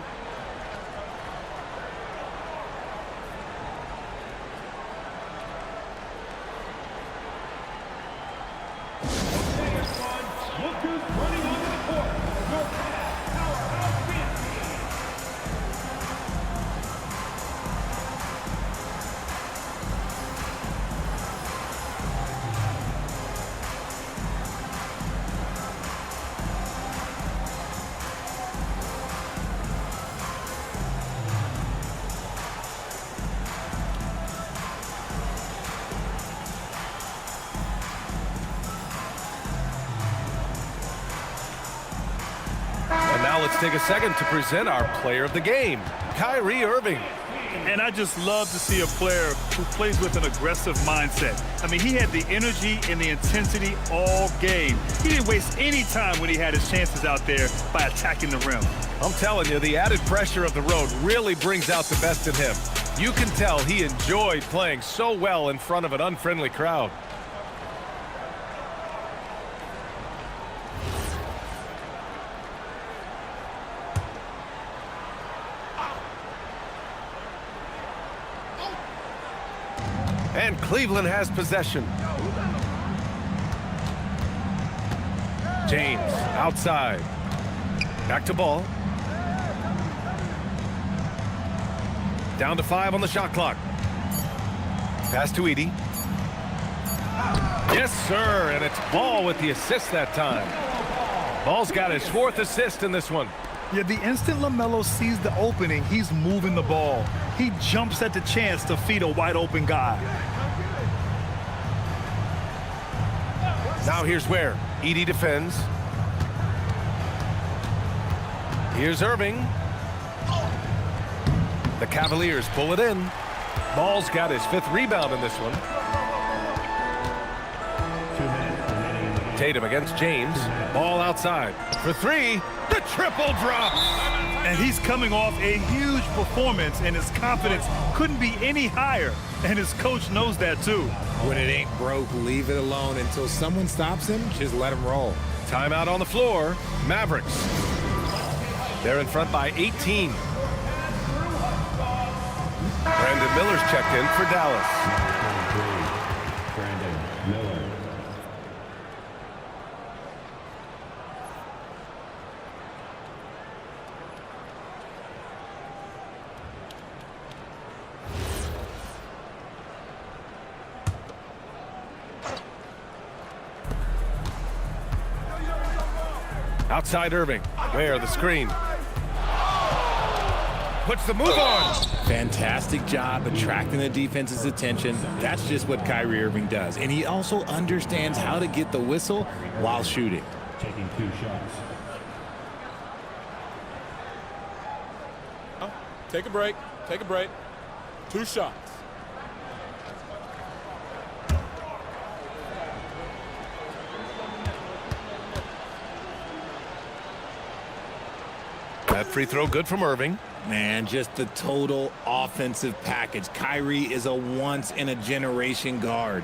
Now let's take a second to present our player of the game, Kyrie Irving. And I just love to see a player who plays with an aggressive mindset. I mean, he had the energy and the intensity all game. He didn't waste any time when he had his chances out there by attacking the rim. I'm telling you, the added pressure of the road really brings out the best in him. You can tell he enjoyed playing so well in front of an unfriendly crowd. And Cleveland has possession. James outside. Back to Ball. Down to 5 on the shot clock. Pass to Edey. Yes, sir, and it's Ball with the assist that time. Ball's got his 4th assist in this one. Yeah, the instant LaMelo sees the opening, he's moving the ball. He jumps at the chance to feed a wide open guy. Now here's where Edey defends. Here's Irving. The Cavaliers pull it in. Ball's got his 5th rebound in this one. Tatum against James. Ball outside. For 3. The triple drop. And he's coming off a huge performance, and his confidence couldn't be any higher. And his coach knows that, too. When it ain't broke, leave it alone until someone stops him. Just let him roll. Timeout on the floor. Mavericks. They're in front by 18. Brandon Miller's checked in for Dallas. Brandon Miller. Outside Irving. Where the screen. Puts the move on. Fantastic job attracting the defense's attention. That's just what Kyrie Irving does. And he also understands how to get the whistle while shooting. Taking 2 shots. Take a break. Take a break. 2 shots. That free throw good from Irving. Man, just the total offensive package. Kyrie is a once-in-a-generation guard.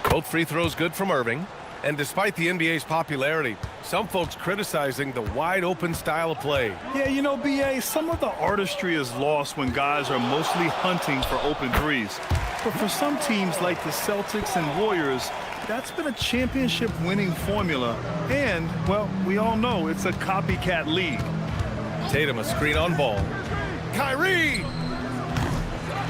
Both free throws good from Irving. And despite the NBA's popularity, some folks criticizing the wide-open style of play. Yeah, you know, B.A., some of the artistry is lost when guys are mostly hunting for open threes. But for some teams like the Celtics and Warriors, that's been a championship-winning formula. And, well, we all know it's a copycat league. Tatum a screen on Ball. Kyrie!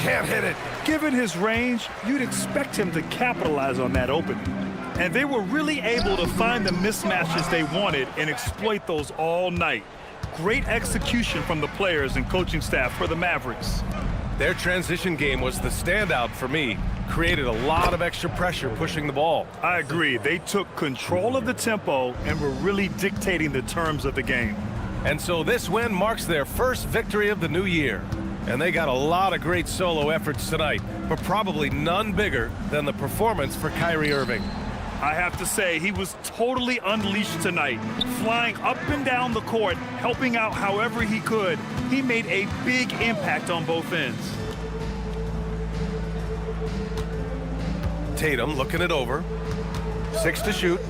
Can't hit it. Given his range, you'd expect him to capitalize on that opening. And they were really able to find the mismatches they wanted and exploit those all night. great execution from the players and coaching staff for the Mavericks. Their transition game was the standout for me. Created a lot of extra pressure pushing the ball. I agree. They took control of the tempo and were really dictating the terms of the game. And so this win marks their first victory of the new year. And they got a lot of great solo efforts tonight, but probably none bigger than the performance for Kyrie Irving. I have to say, he was totally unleashed tonight, flying up and down the court, helping out however he could. He made a big impact on both ends. Tatum looking it over. 6 to shoot.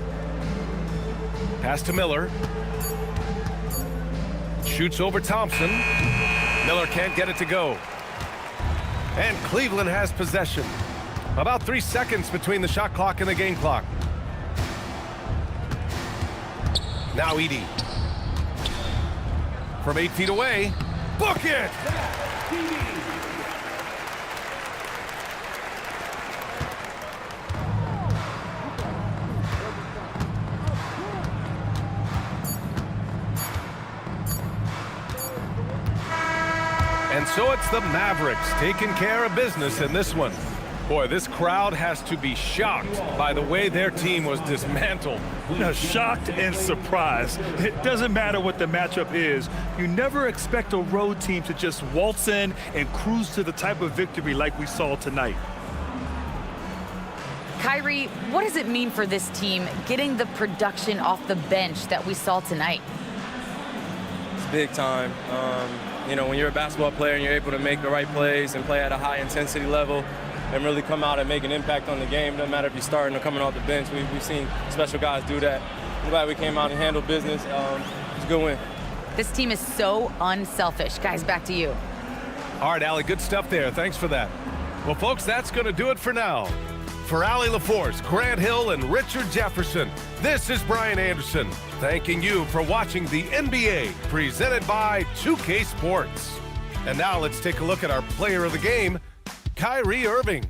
Pass to Miller. Shoots over Thompson. Miller can't get it to go. And Cleveland has possession. About 3 seconds between the shot clock and the game clock. Now Edey. From 8 feet away. Book it! And so it's the Mavericks taking care of business in this one. Boy, this crowd has to be shocked by the way their team was dismantled. Shocked and surprised. It doesn't matter what the matchup is. You never expect a road team to just waltz in and cruise to the type of victory like we saw tonight. Kyrie, what does it mean for this team getting the production off the bench that we saw tonight? It's big time. You know, when you're a basketball player and you're able to make the right plays and play at a high intensity level and really come out and make an impact on the game, doesn't matter if you're starting or coming off the bench. We've seen special guys do that. I'm glad we came out and handled business. It's a good win. This team is so unselfish. Guys, back to you. All right, Allie, good stuff there. Thanks for that. Well, folks, that's going to do it for now. For Allie LaForce, Grant Hill, and Richard Jefferson, this is Brian Anderson, thanking you for watching the NBA presented by 2K Sports. And now let's take a look at our player of the game, Kyrie Irving.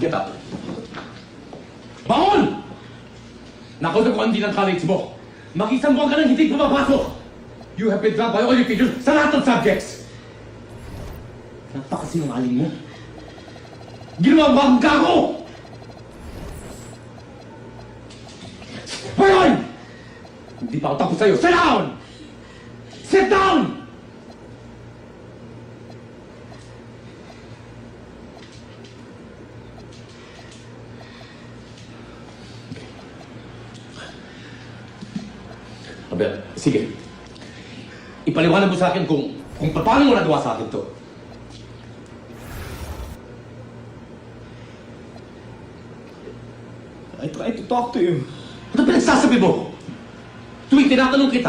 Get up. Bangon! Nakausap ko ang din ang colleagues mo. Mag-isang buwan ka nang hindi pumapasok. You have been dropped by all your teachers sa lahat ng subjects. Napakasinungaling mo. Ginawa mo akong gago! Hoy! Hindi pa ako tapos sa'yo. Sit down! Sit down! Abel, sige. Ipaliwanag mo sa akin kung paano mo nagawa sa akin to. I tried to talk to you. Ano pinagsasabi mo? Tuwing tinatanong kita,